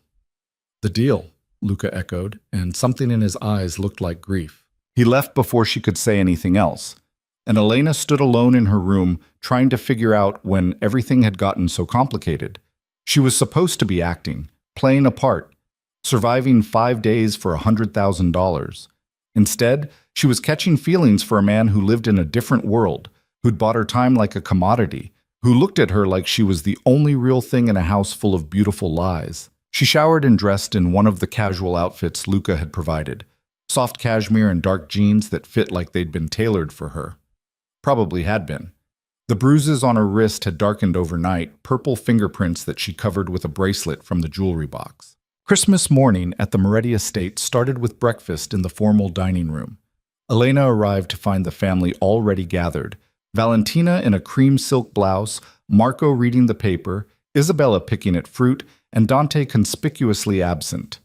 "The deal," Luca echoed, and something in his eyes looked like grief. He left before she could say anything else, and Elena stood alone in her room, trying to figure out when everything had gotten so complicated. She was supposed to be acting, playing a part, surviving 5 days for $100,000. Instead, she was catching feelings for a man who lived in a different world, who'd bought her time like a commodity, who looked at her like she was the only real thing in a house full of beautiful lies. She showered and dressed in one of the casual outfits Luca had provided, soft cashmere and dark jeans that fit like they'd been tailored for her. Probably had been. The bruises on her wrist had darkened overnight, purple fingerprints that she covered with a bracelet from the jewelry box. Christmas morning at the Moretti estate started with breakfast in the formal dining room. Elena arrived to find the family already gathered, Valentina in a cream silk blouse, Marco reading the paper, Isabella picking at fruit, and Dante conspicuously absent.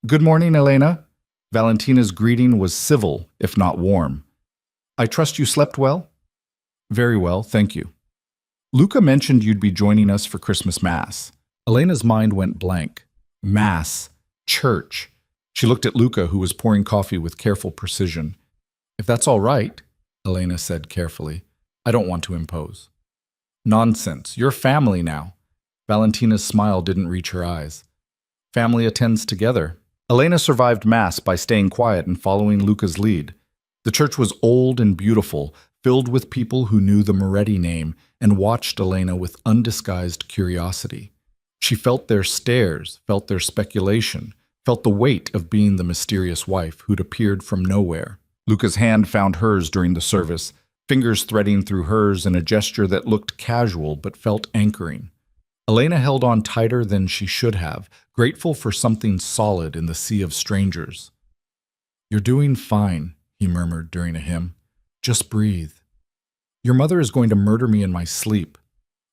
"Good morning, Elena." Valentina's greeting was civil, if not warm. "I trust you slept well?" "Very well, thank you." "Luca mentioned you'd be joining us for Christmas Mass." Elena's mind went blank. Mass. Church. She looked at Luca, who was pouring coffee with careful precision. "If that's all right," Elena said carefully. "I don't want to impose." "Nonsense. You're family now." Valentina's smile didn't reach her eyes. "Family attends together." Elena survived Mass by staying quiet and following Luca's lead. The church was old and beautiful, filled with people who knew the Moretti name and watched Elena with undisguised curiosity. She felt their stares, felt their speculation, felt the weight of being the mysterious wife who'd appeared from nowhere. Luca's hand found hers during the service, fingers threading through hers in a gesture that looked casual but felt anchoring. Elena held on tighter than she should have, grateful for something solid in the sea of strangers. "You're doing fine," he murmured during a hymn. "Just breathe. Your mother is going to murder me in my sleep.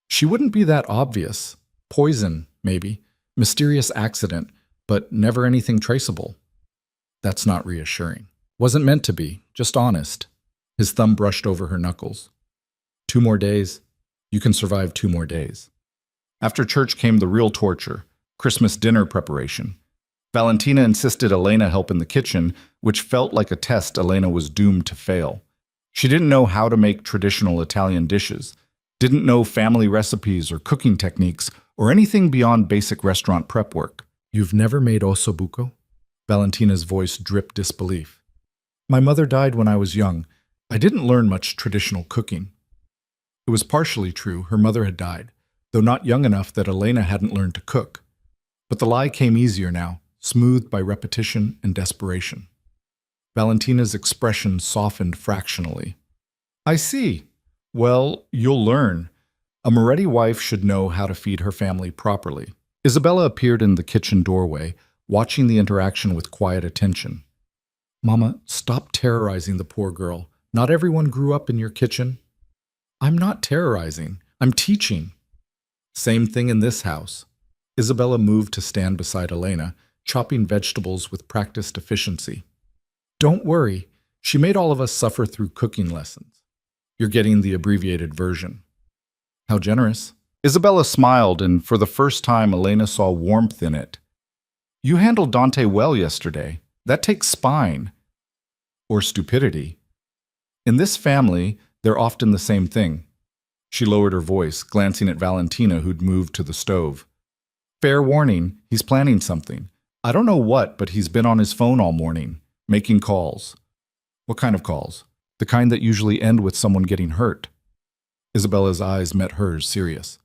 She wouldn't be that obvious. Poison, maybe. Mysterious accident, but never anything traceable." "That's not reassuring." "Wasn't meant to be, just honest." His thumb brushed over her knuckles. "2 more days. You can survive 2 more days." After church came the real torture, Christmas dinner preparation. Valentina insisted Elena help in the kitchen, which felt like a test Elena was doomed to fail. She didn't know how to make traditional Italian dishes, didn't know family recipes or cooking techniques, or anything beyond basic restaurant prep work. "You've never made ossobuco?" Valentina's voice dripped disbelief. "My mother died when I was young. I didn't learn much traditional cooking." It was partially true, her mother had died, though not young enough that Elena hadn't learned to cook. But the lie came easier now, smoothed by repetition and desperation. Valentina's expression softened fractionally. "I see. Well, you'll learn. A Moretti wife should know how to feed her family properly." Isabella appeared in the kitchen doorway, watching the interaction with quiet attention. "Mama, stop terrorizing the poor girl. Not everyone grew up in your kitchen." "I'm not terrorizing. I'm teaching." "Same thing in this house." Isabella moved to stand beside Elena, chopping vegetables with practiced efficiency. "Don't worry. She made all of us suffer through cooking lessons. You're getting the abbreviated version." "How generous." Isabella smiled, and for the first time Elena saw warmth in it. "You handled Dante well yesterday. That takes spine. Or stupidity. In this family, they're often the same thing." She lowered her voice, glancing at Valentina, who'd moved to the stove. "Fair warning, he's planning something. I don't know what, but he's been on his phone all morning, making calls." "What kind of calls?" "The kind that usually end with someone getting hurt." Isabella's eyes met hers, serious.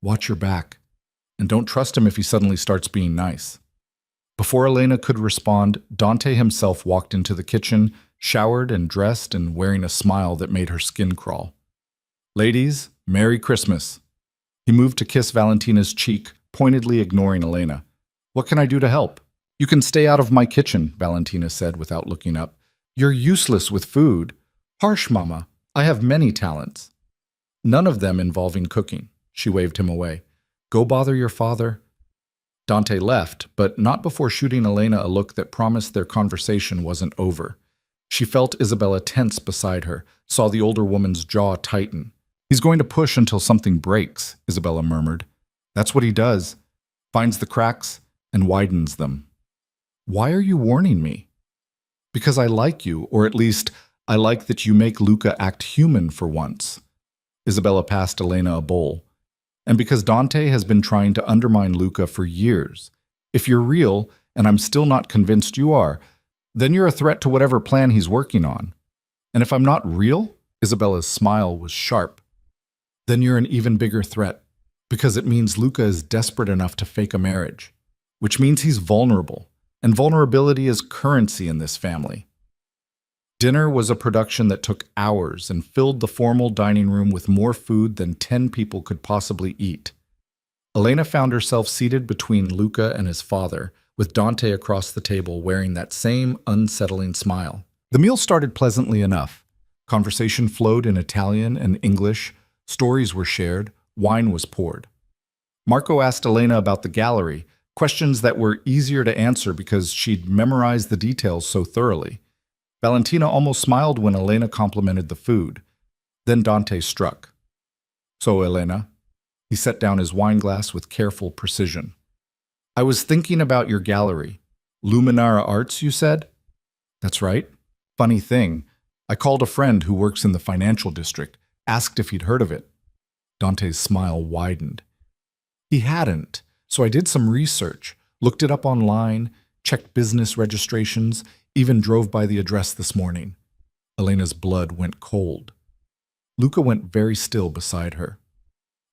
"Watch your back. And don't trust him if he suddenly starts being nice." Before Elena could respond, Dante himself walked into the kitchen, showered and dressed and wearing a smile that made her skin crawl. "Ladies, Merry Christmas." He moved to kiss Valentina's cheek, pointedly ignoring Elena. "What can I do to help?" "You can stay out of my kitchen," Valentina said without looking up. "You're useless with food." "Harsh, Mama. I have many talents." "None of them involving cooking." She waved him away. "Go bother your father." Dante left, but not before shooting Elena a look that promised their conversation wasn't over. She felt Isabella tense beside her, saw the older woman's jaw tighten. "He's going to push until something breaks," Isabella murmured. "That's what he does. Finds the cracks and widens them." "Why are you warning me?" "Because I like you, or at least I like that you make Luca act human for once." Isabella passed Elena a bowl. "And because Dante has been trying to undermine Luca for years. If you're real, and I'm still not convinced you are, then you're a threat to whatever plan he's working on. And if I'm not real," Isabella's smile was sharp, "then you're an even bigger threat, because it means Luca is desperate enough to fake a marriage, which means he's vulnerable, and vulnerability is currency in this family." Dinner was a production that took hours and filled the formal dining room with more food than 10 people could possibly eat. Elena found herself seated between Luca and his father, with Dante across the table wearing that same unsettling smile. The meal started pleasantly enough. Conversation flowed in Italian and English, stories were shared, wine was poured. Marco asked Elena about the gallery, questions that were easier to answer because she'd memorized the details so thoroughly. Valentina almost smiled when Elena complimented the food. Then Dante struck. So, Elena, he set down his wine glass with careful precision. I was thinking about your gallery. Luminara Arts, you said? That's right. Funny thing, I called a friend who works in the financial district, asked if he'd heard of it. Dante's smile widened. He hadn't, so I did some research, looked it up online, checked business registrations, even drove by the address this morning. Elena's blood went cold. Luca went very still beside her.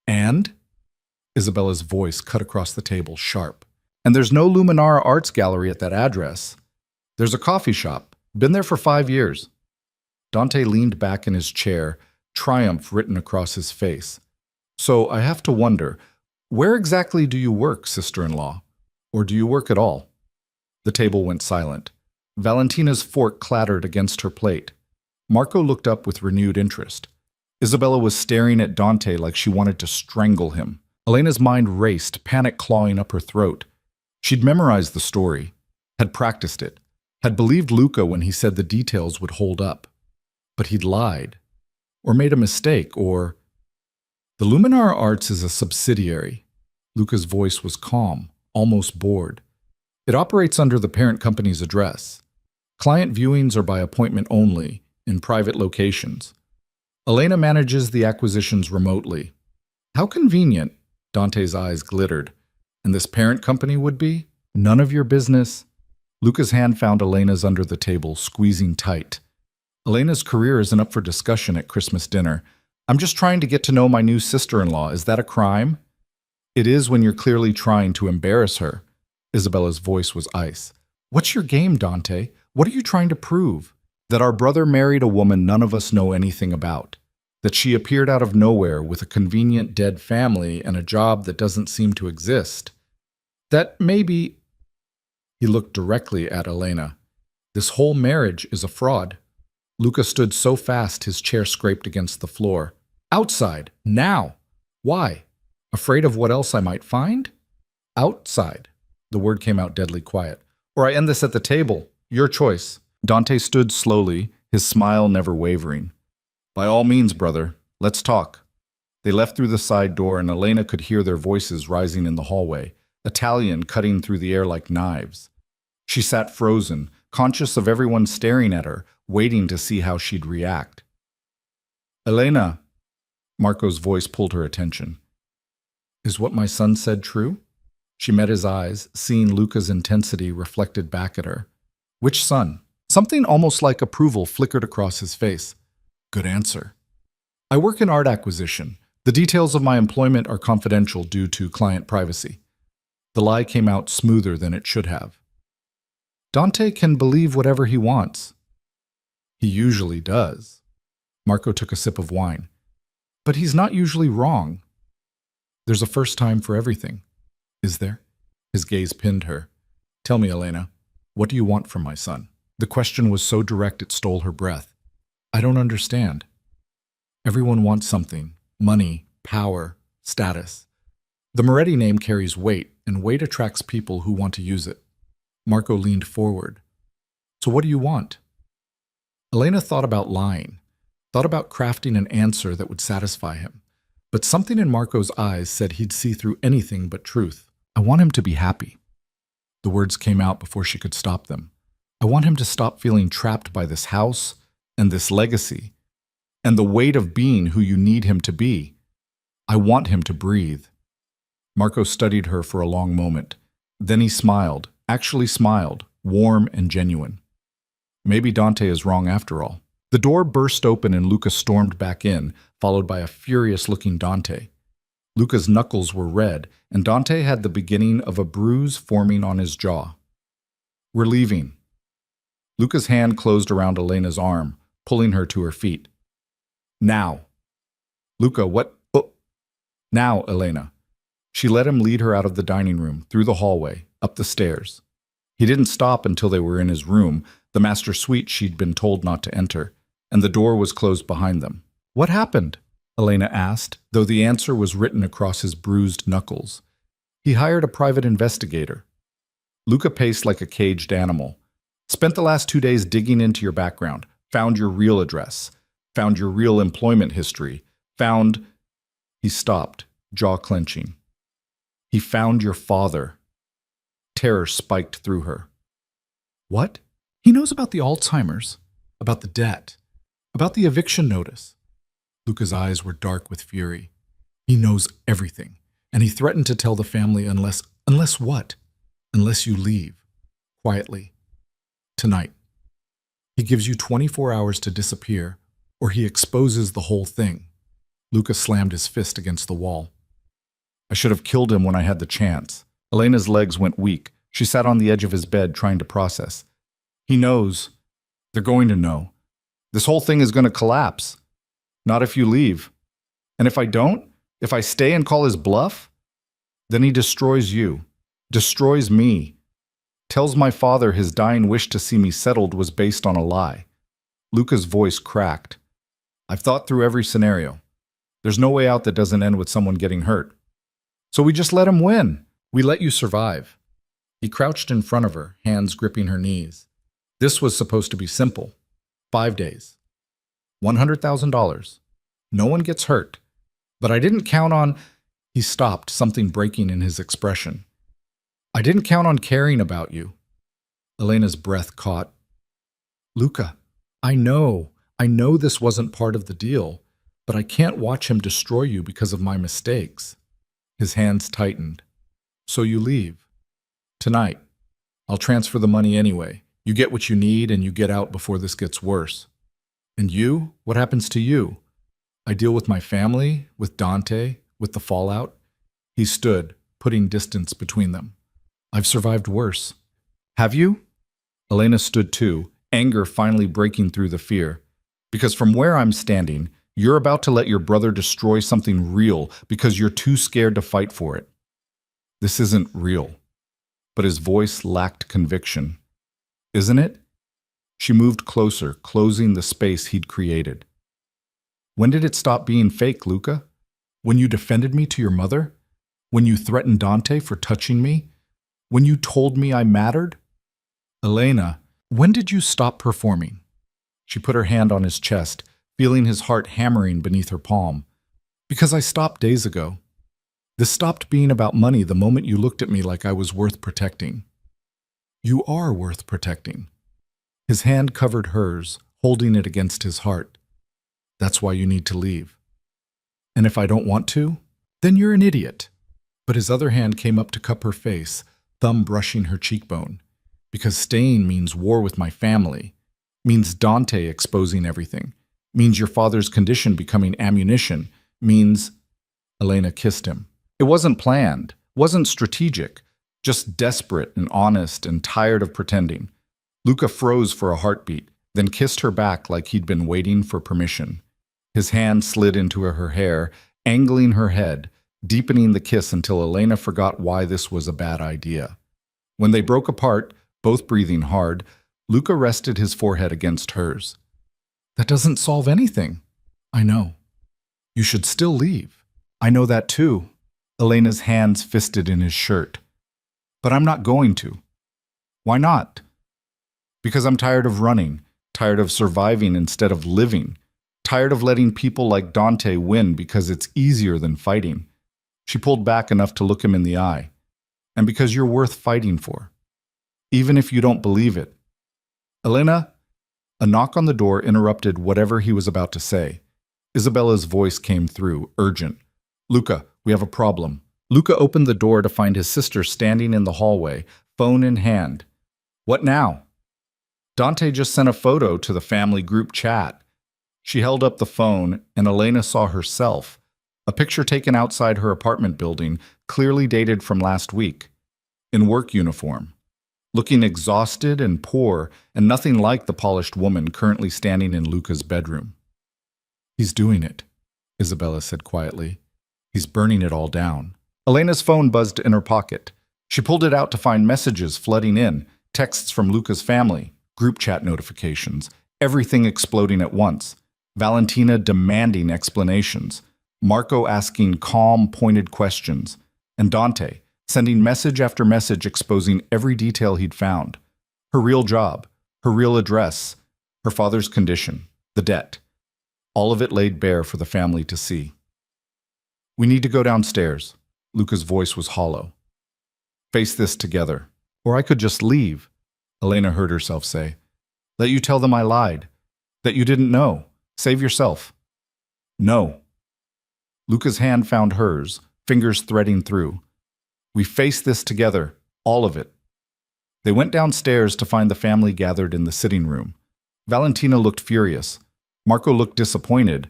And? Isabella's voice cut across the table sharp. And there's no Luminara Arts Gallery at that address. There's a coffee shop. Been there for 5 years. Dante leaned back in his chair, triumph written across his face. So I have to wonder, where exactly do you work, sister-in-law? Or do you work at all? The table went silent. Valentina's fork clattered against her plate. Marco looked up with renewed interest. Isabella was staring at Dante like she wanted to strangle him. Elena's mind raced, panic clawing up her throat. She'd memorized the story, had practiced it, had believed Luca when he said the details would hold up. But he'd lied, or made a mistake, or... The Luminara Arts is a subsidiary. Luca's voice was calm, almost bored. It operates under the parent company's address. Client viewings are by appointment only, in private locations. Elena manages the acquisitions remotely. How convenient, Dante's eyes glittered. And this parent company would be? None of your business. Luca's hand found Elena's under the table, squeezing tight. Elena's career isn't up for discussion at Christmas dinner. I'm just trying to get to know my new sister-in-law. Is that a crime? It is when you're clearly trying to embarrass her. Isabella's voice was ice. What's your game, Dante? What are you trying to prove? That our brother married a woman none of us know anything about. That she appeared out of nowhere with a convenient dead family and a job that doesn't seem to exist. That maybe... He looked directly at Elena. This whole marriage is a fraud. Luca stood so fast his chair scraped against the floor. Outside, now. Why? Afraid of what else I might find? Outside. The word came out deadly quiet. Or I end this at the table. Your choice. Dante stood slowly, his smile never wavering. By all means, brother, let's talk. They left through the side door and Elena could hear their voices rising in the hallway, Italian cutting through the air like knives. She sat frozen, conscious of everyone staring at her, waiting to see how she'd react. Elena, Marco's voice pulled her attention. Is what my son said true? She met his eyes, seeing Luca's intensity reflected back at her. Which son? Something almost like approval flickered across his face. Good answer. I work in art acquisition. The details of my employment are confidential due to client privacy. The lie came out smoother than it should have. Dante can believe whatever he wants. He usually does. Marco took a sip of wine. But he's not usually wrong. There's a first time for everything. Is there? His gaze pinned her. Tell me, Elena, what do you want from my son? The question was so direct it stole her breath. I don't understand. Everyone wants something. Money, power, status. The Moretti name carries weight, and weight attracts people who want to use it. Marco leaned forward. So what do you want? Elena thought about lying, thought about crafting an answer that would satisfy him. But something in Marco's eyes said he'd see through anything but truth. I want him to be happy. The words came out before she could stop them. I want him to stop feeling trapped by this house and this legacy and the weight of being who you need him to be. I want him to breathe. Marco studied her for a long moment. Then he smiled, actually smiled, warm and genuine. Maybe Dante is wrong after all. The door burst open and Luca stormed back in, followed by a furious-looking Dante. Luca's knuckles were red, and Dante had the beginning of a bruise forming on his jaw. We're leaving. Luca's hand closed around Elena's arm, pulling her to her feet. Now. Luca, what? Oh. Now, Elena. She let him lead her out of the dining room, through the hallway, up the stairs. He didn't stop until they were in his room, the master suite she'd been told not to enter, and the door was closed behind them. "What happened?" Elena asked, though the answer was written across his bruised knuckles. "He hired a private investigator." Luca paced like a caged animal. "Spent the last 2 days digging into your background, found your real address, found your real employment history, found—" He stopped, jaw clenching. "He found your father." Terror spiked through her. "What?" "He knows about the Alzheimer's, about the debt, about the eviction notice." Luca's eyes were dark with fury. "He knows everything, and he threatened to tell the family unless what? Unless you leave. Quietly. Tonight. He gives you 24 hours to disappear, or he exposes the whole thing." Luca slammed his fist against the wall. "I should have killed him when I had the chance." Elena's legs went weak. She sat on the edge of his bed, trying to process. "He knows. They're going to know. This whole thing is going to collapse. Not if you leave. And if I don't, if I stay and call his bluff, then he destroys you, destroys me, tells my father his dying wish to see me settled was based on a lie." Luca's voice cracked. "I've thought through every scenario. There's no way out that doesn't end with someone getting hurt. So we just let him win. We let you survive." He crouched in front of her, hands gripping her knees. This was supposed to be simple. 5 days. $100,000. No one gets hurt. But I didn't count on— He stopped, something breaking in his expression. "I didn't count on caring about you." Elena's breath caught. "Luca, I know this wasn't part of the deal, but I can't watch him destroy you because of my mistakes." His hands tightened. "So you leave. Tonight. I'll transfer the money anyway. You get what you need and you get out before this gets worse. And you? What happens to you? I deal with my family, with Dante, with the fallout." He stood, putting distance between them. "I've survived worse." "Have you?" Elena stood too, anger finally breaking through the fear. "Because from where I'm standing, you're about to let your brother destroy something real because you're too scared to fight for it." "This isn't real." But his voice lacked conviction. "Isn't it?" She moved closer, closing the space he'd created. "When did it stop being fake, Luca? When you defended me to your mother? When you threatened Dante for touching me? When you told me I mattered? Elena, when did you stop performing?" She put her hand on his chest, feeling his heart hammering beneath her palm. "Because I stopped days ago. This stopped being about money the moment you looked at me like I was worth protecting." "You are worth protecting." His hand covered hers, holding it against his heart. "That's why you need to leave. And if I don't want to, then you're an idiot." But his other hand came up to cup her face, thumb brushing her cheekbone. "Because staying means war with my family, means Dante exposing everything, means your father's condition becoming ammunition, means—" Elena kissed him. It wasn't planned, wasn't strategic, just desperate and honest and tired of pretending. Luca froze for a heartbeat, then kissed her back like he'd been waiting for permission. His hand slid into her hair, angling her head, deepening the kiss until Elena forgot why this was a bad idea. When they broke apart, both breathing hard, Luca rested his forehead against hers. "That doesn't solve anything." "I know. You should still leave." "I know that too." Elena's hands fisted in his shirt. "But I'm not going to." "Why not?" "Because I'm tired of running, tired of surviving instead of living, tired of letting people like Dante win because it's easier than fighting." She pulled back enough to look him in the eye. "And because you're worth fighting for. Even if you don't believe it." "Elena?" A knock on the door interrupted whatever he was about to say. Isabella's voice came through, urgent. "Luca, we have a problem." Luca opened the door to find his sister standing in the hallway, phone in hand. "What now?" "Dante just sent a photo to the family group chat." She held up the phone, and Elena saw herself, a picture taken outside her apartment building, clearly dated from last week, in work uniform, looking exhausted and poor, and nothing like the polished woman currently standing in Luca's bedroom. "He's doing it," Isabella said quietly. "He's burning it all down." Elena's phone buzzed in her pocket. She pulled it out to find messages flooding in, texts from Luca's family, group chat notifications, everything exploding at once. Valentina demanding explanations, Marco asking calm, pointed questions, and Dante sending message after message exposing every detail he'd found. Her real job, her real address, her father's condition, the debt. All of it laid bare for the family to see. "We need to go downstairs." Luca's voice was hollow. "Face this together. Or I could just leave," Elena heard herself say. "Let you tell them I lied. That you didn't know. Save yourself." "No." Luca's hand found hers, fingers threading through. "We face this together, all of it." They went downstairs to find the family gathered in the sitting room. Valentina looked furious. Marco looked disappointed.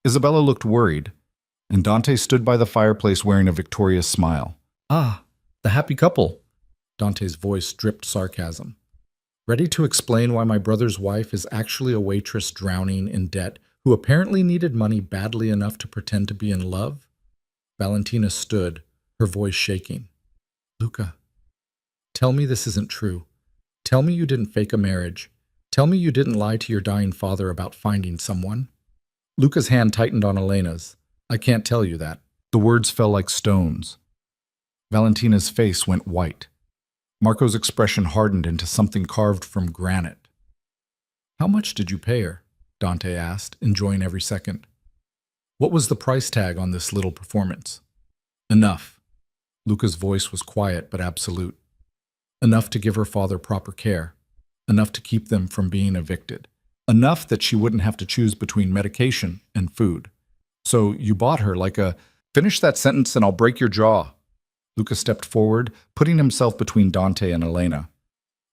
Isabella looked worried. And Dante stood by the fireplace wearing a victorious smile. "Ah, the happy couple." Dante's voice dripped sarcasm. "Ready to explain why my brother's wife is actually a waitress drowning in debt who apparently needed money badly enough to pretend to be in love?" Valentina stood, her voice shaking. "Luca, tell me this isn't true. Tell me you didn't fake a marriage. Tell me you didn't lie to your dying father about finding someone." Luca's hand tightened on Elena's. "I can't tell you that." The words fell like stones. Valentina's face went white. Marco's expression hardened into something carved from granite. "How much did you pay her?" Dante asked, enjoying every second. "What was the price tag on this little performance?" "Enough." Luca's voice was quiet but absolute. "Enough to give her father proper care. Enough to keep them from being evicted. Enough that she wouldn't have to choose between medication and food. So you bought her like a—" "Finish that sentence and I'll break your jaw." Luca stepped forward, putting himself between Dante and Elena.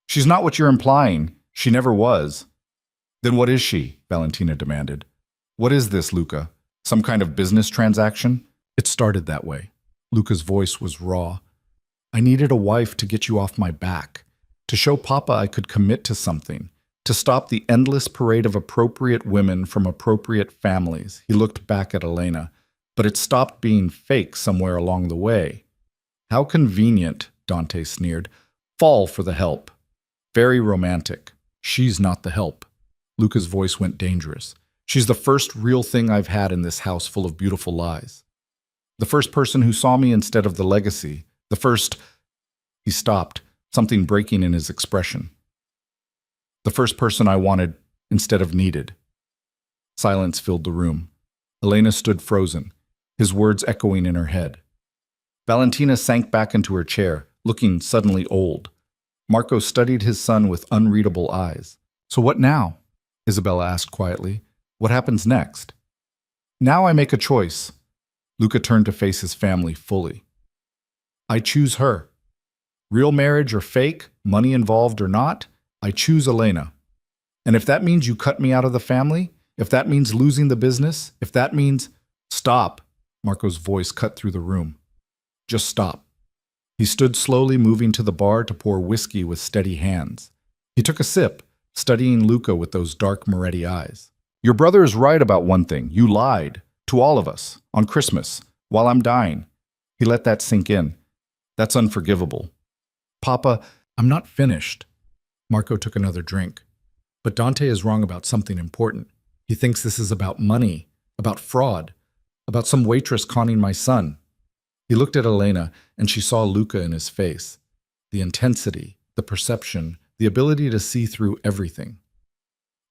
"She's not what you're implying. She never was." "Then what is she?" Valentina demanded. "What is this, Luca? Some kind of business transaction?" "It started that way." Luca's voice was raw. "I needed a wife to get you off my back, to show Papa I could commit to something, to stop the endless parade of appropriate women from appropriate families." He looked back at Elena, "but it stopped being fake somewhere along the way." "How convenient," Dante sneered. "Fall for the help. Very romantic. She's not the help." Luca's voice went dangerous. "She's the first real thing I've had in this house full of beautiful lies. The first person who saw me instead of the legacy. The first—" He stopped, something breaking in his expression. "The first person I wanted instead of needed." Silence filled the room. Elena stood frozen, his words echoing in her head. Valentina sank back into her chair, looking suddenly old. Marco studied his son with unreadable eyes. "So what now?" Isabella asked quietly. "What happens next?" "Now I make a choice." Luca turned to face his family fully. "I choose her. Real marriage or fake, money involved or not, I choose Elena. And if that means you cut me out of the family, if that means losing the business, if that means—" "Stop!" Marco's voice cut through the room. "Just stop." He stood slowly moving to the bar to pour whiskey with steady hands. He took a sip, studying Luca with those dark Moretti eyes. "Your brother is right about one thing. You lied. To all of us. On Christmas. While I'm dying." He let that sink in. "That's unforgivable." "Papa, I'm not finished." Marco took another drink. "But Dante is wrong about something important. He thinks this is about money, about fraud, about some waitress conning my son." He looked at Elena, and she saw Luca in his face. The intensity, the perception, the ability to see through everything.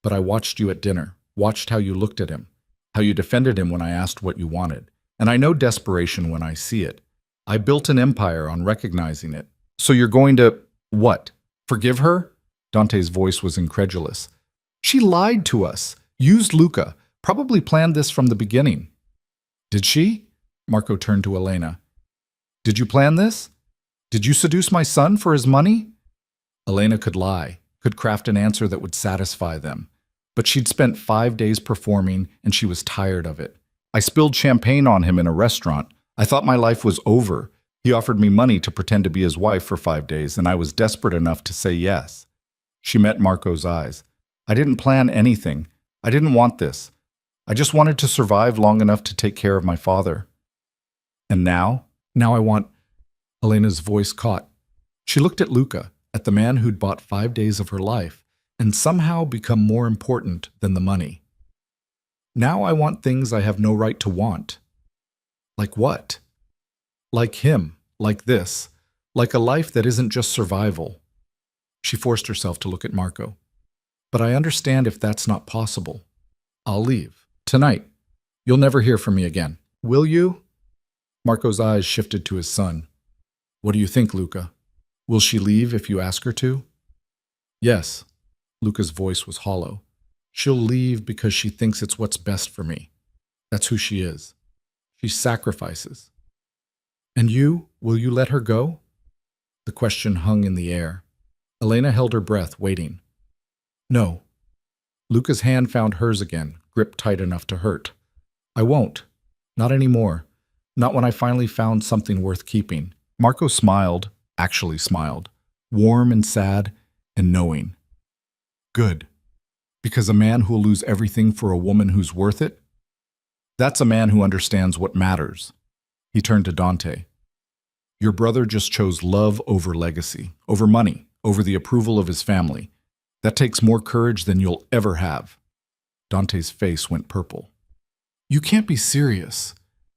"But I watched you at dinner, watched how you looked at him, how you defended him when I asked what you wanted. And I know desperation when I see it. I built an empire on recognizing it. So you're going to, what, forgive her?" Dante's voice was incredulous. "She lied to us, used Luca, probably planned this from the beginning." "Did she?" Marco turned to Elena. "Did you plan this? Did you seduce my son for his money?" Elena could lie, could craft an answer that would satisfy them. But she'd spent 5 days performing, and she was tired of it. "I spilled champagne on him in a restaurant. I thought my life was over. He offered me money to pretend to be his wife for 5 days, and I was desperate enough to say yes." She met Marco's eyes. "I didn't plan anything. I didn't want this. I just wanted to survive long enough to take care of my father. And now? Now I want—" Elena's voice caught. She looked at Luca, at the man who'd bought 5 days of her life, and somehow become more important than the money. Now I want things I have no right to want. Like what? Like him, like this, like a life that isn't just survival. She forced herself to look at Marco. But I understand if that's not possible. I'll leave. Tonight. You'll never hear from me again. Will you? Marco's eyes shifted to his son. What do you think, Luca? Will she leave if you ask her to? Yes. Luca's voice was hollow. She'll leave because she thinks it's what's best for me. That's who she is. She sacrifices. And you, will you let her go? The question hung in the air. Elena held her breath, waiting. No. Luca's hand found hers again, gripped tight enough to hurt. I won't. Not anymore. Not when I finally found something worth keeping. Marco smiled, actually smiled, warm and sad and knowing. Good. Because a man who'll lose everything for a woman who's worth it? That's a man who understands what matters. He turned to Dante. Your brother just chose love over legacy, over money, over the approval of his family. That takes more courage than you'll ever have. Dante's face went purple. You can't be serious.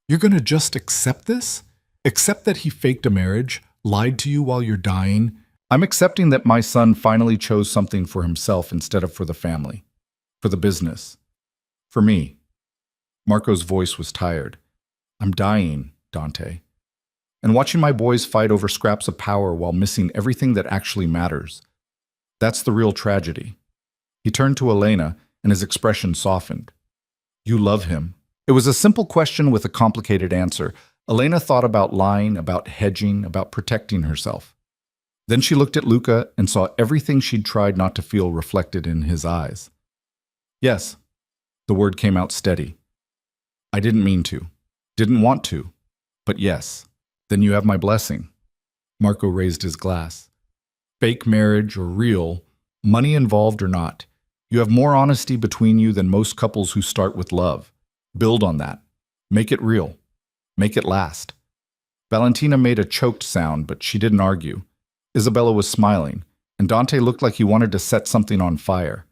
You're going to just accept this? Accept that he faked a marriage, lied to you while you're dying? I'm accepting that my son finally chose something for himself instead of for the family, for the business, for me. Marco's voice was tired. I'm dying, Dante. And watching my boys fight over scraps of power while missing everything that actually matters. That's the real tragedy. He turned to Elena, and his expression softened. You love him. It was a simple question with a complicated answer. Elena thought about lying, about hedging, about protecting herself. Then she looked at Luca and saw everything she'd tried not to feel reflected in his eyes. Yes, the word came out steady. I didn't mean to, didn't want to, but yes. Then you have my blessing. Marco raised his glass. Fake marriage or real, money involved or not, you have more honesty between you than most couples who start with love. Build on that. Make it real. Make it last. Valentina made a choked sound, but she didn't argue. Isabella was smiling, and Dante looked like he wanted to set something on fire.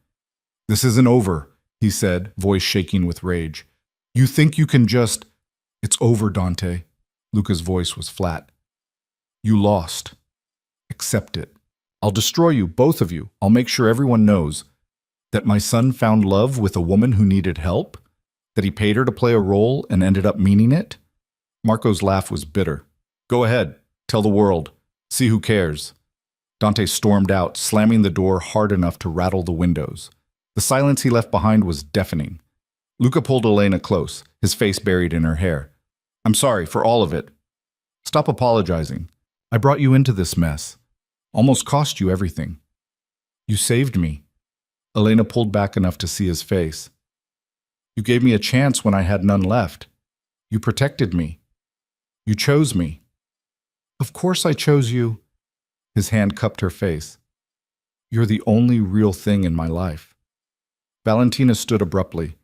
This isn't over, he said, voice shaking with rage. You think you can just... It's over, Dante. Luca's voice was flat. You lost. Accept it. I'll destroy you, both of you. I'll make sure everyone knows that my son found love with a woman who needed help, that he paid her to play a role and ended up meaning it. Marco's laugh was bitter. Go ahead. Tell the world. See who cares. Dante stormed out, slamming the door hard enough to rattle the windows. The silence he left behind was deafening. Luca pulled Elena close, his face buried in her hair. I'm sorry for all of it. Stop apologizing. I brought you into this mess. Almost cost you everything. You saved me. Elena pulled back enough to see his face. You gave me a chance when I had none left. You protected me. You chose me. Of course I chose you. His hand cupped her face. You're the only real thing in my life. Valentina stood abruptly.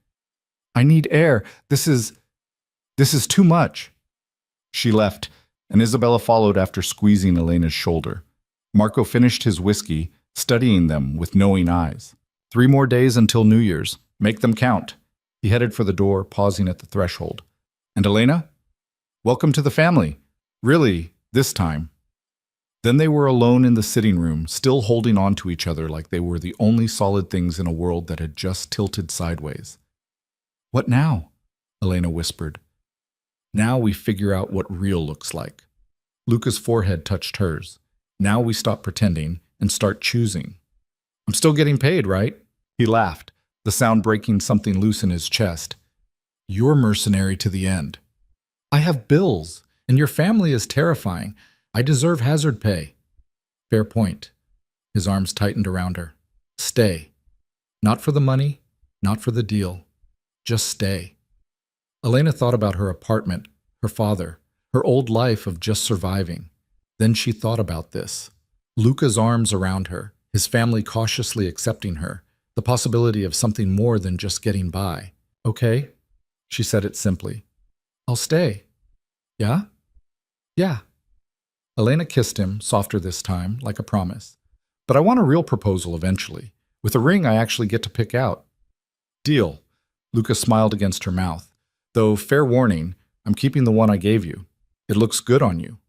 I need air. This is too much. She left, and Isabella followed after squeezing Elena's shoulder. Marco finished his whiskey, studying them with knowing eyes. 3 more days until New Year's. Make them count. He headed for the door, pausing at the threshold. And Elena? Welcome to the family. Really, this time. Then they were alone in the sitting room, still holding on to each other like they were the only solid things in a world that had just tilted sideways. What now? Elena whispered. Now we figure out what real looks like. Luca's forehead touched hers. Now we stop pretending and start choosing. I'm still getting paid, right? He laughed, the sound breaking something loose in his chest. You're mercenary to the end. I have bills, and your family is terrifying. I deserve hazard pay. Fair point. His arms tightened around her. Stay. Not for the money, not for the deal. Just stay. Elena thought about her apartment, her father, her old life of just surviving. Then she thought about this. Luca's arms around her, his family cautiously accepting her, the possibility of something more than just getting by. Okay, she said it simply. I'll stay. Yeah? Yeah. Elena kissed him, softer this time, like a promise. But I want a real proposal eventually. With a ring I actually get to pick out. Deal. Luca smiled against her mouth. Though, fair warning, I'm keeping the one I gave you. It looks good on you.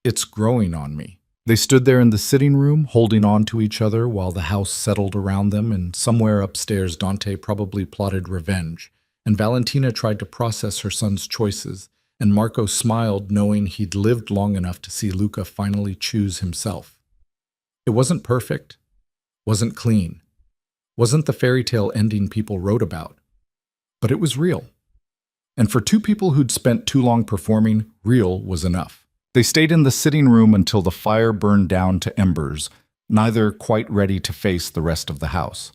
It's growing on me. They stood there in the sitting room, holding on to each other while the house settled around them, and somewhere upstairs Dante probably plotted revenge, and Valentina tried to process her son's choices, and Marco smiled knowing he'd lived long enough to see Luca finally choose himself. It wasn't perfect, wasn't clean, wasn't the fairy tale ending people wrote about, but it was real. And for two people who'd spent too long performing, real was enough. They stayed in the sitting room until the fire burned down to embers, neither quite ready to face the rest of the house.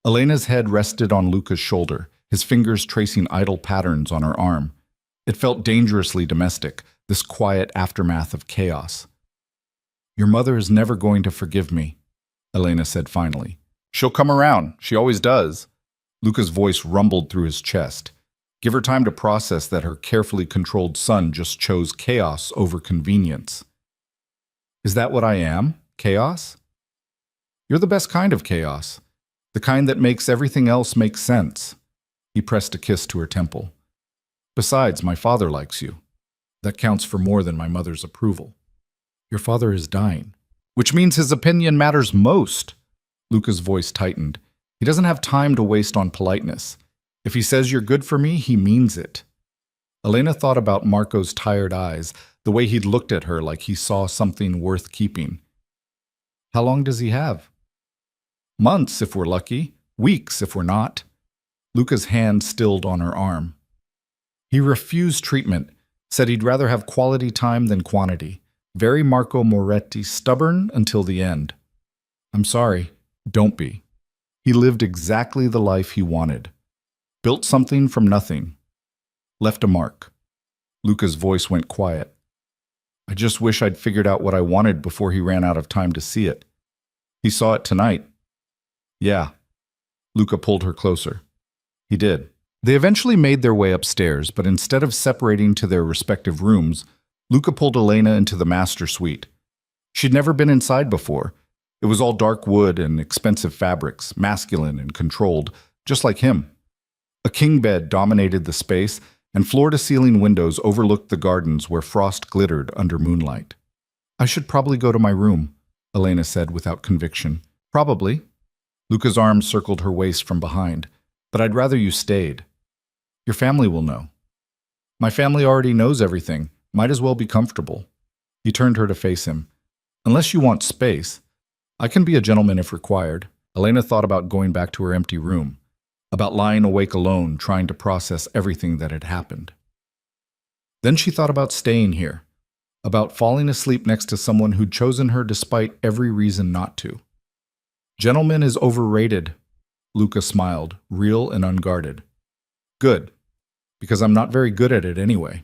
Elena's head rested on Luca's shoulder, his fingers tracing idle patterns on her arm. It felt dangerously domestic, this quiet aftermath of chaos. Your mother is never going to forgive me, Elena said finally. She'll come around. She always does. Luca's voice rumbled through his chest. Give her time to process that her carefully controlled son just chose chaos over convenience. Is that what I am? Chaos? You're the best kind of chaos. The kind that makes everything else make sense. He pressed a kiss to her temple. Besides, my father likes you. That counts for more than my mother's approval. Your father is dying, which means his opinion matters most. Luca's voice tightened. He doesn't have time to waste on politeness. If he says you're good for me, he means it. Elena thought about Marco's tired eyes, the way he'd looked at her like he saw something worth keeping. How long does he have? Months if we're lucky, weeks if we're not. Luca's hand stilled on her arm. He refused treatment, said he'd rather have quality time than quantity. Very Marco Moretti, stubborn until the end. I'm sorry, don't be. He lived exactly the life he wanted. Built something from nothing. Left a mark. Luca's voice went quiet. I just wish I'd figured out what I wanted before he ran out of time to see it. He saw it tonight. Yeah. Luca pulled her closer. He did. They eventually made their way upstairs, but instead of separating to their respective rooms, Luca pulled Elena into the master suite. She'd never been inside before. It was all dark wood and expensive fabrics, masculine and controlled, just like him. A king bed dominated the space, and floor-to-ceiling windows overlooked the gardens where frost glittered under moonlight. I should probably go to my room, Elena said without conviction. Probably. Luca's arm circled her waist from behind. But I'd rather you stayed. Your family will know. My family already knows everything. Might as well be comfortable. He turned her to face him. Unless you want space, I can be a gentleman if required. Elena thought about going back to her empty room, about lying awake alone, trying to process everything that had happened. Then she thought about staying here, about falling asleep next to someone who'd chosen her despite every reason not to. Gentleman is overrated, Luca smiled, real and unguarded. Good, because I'm not very good at it anyway.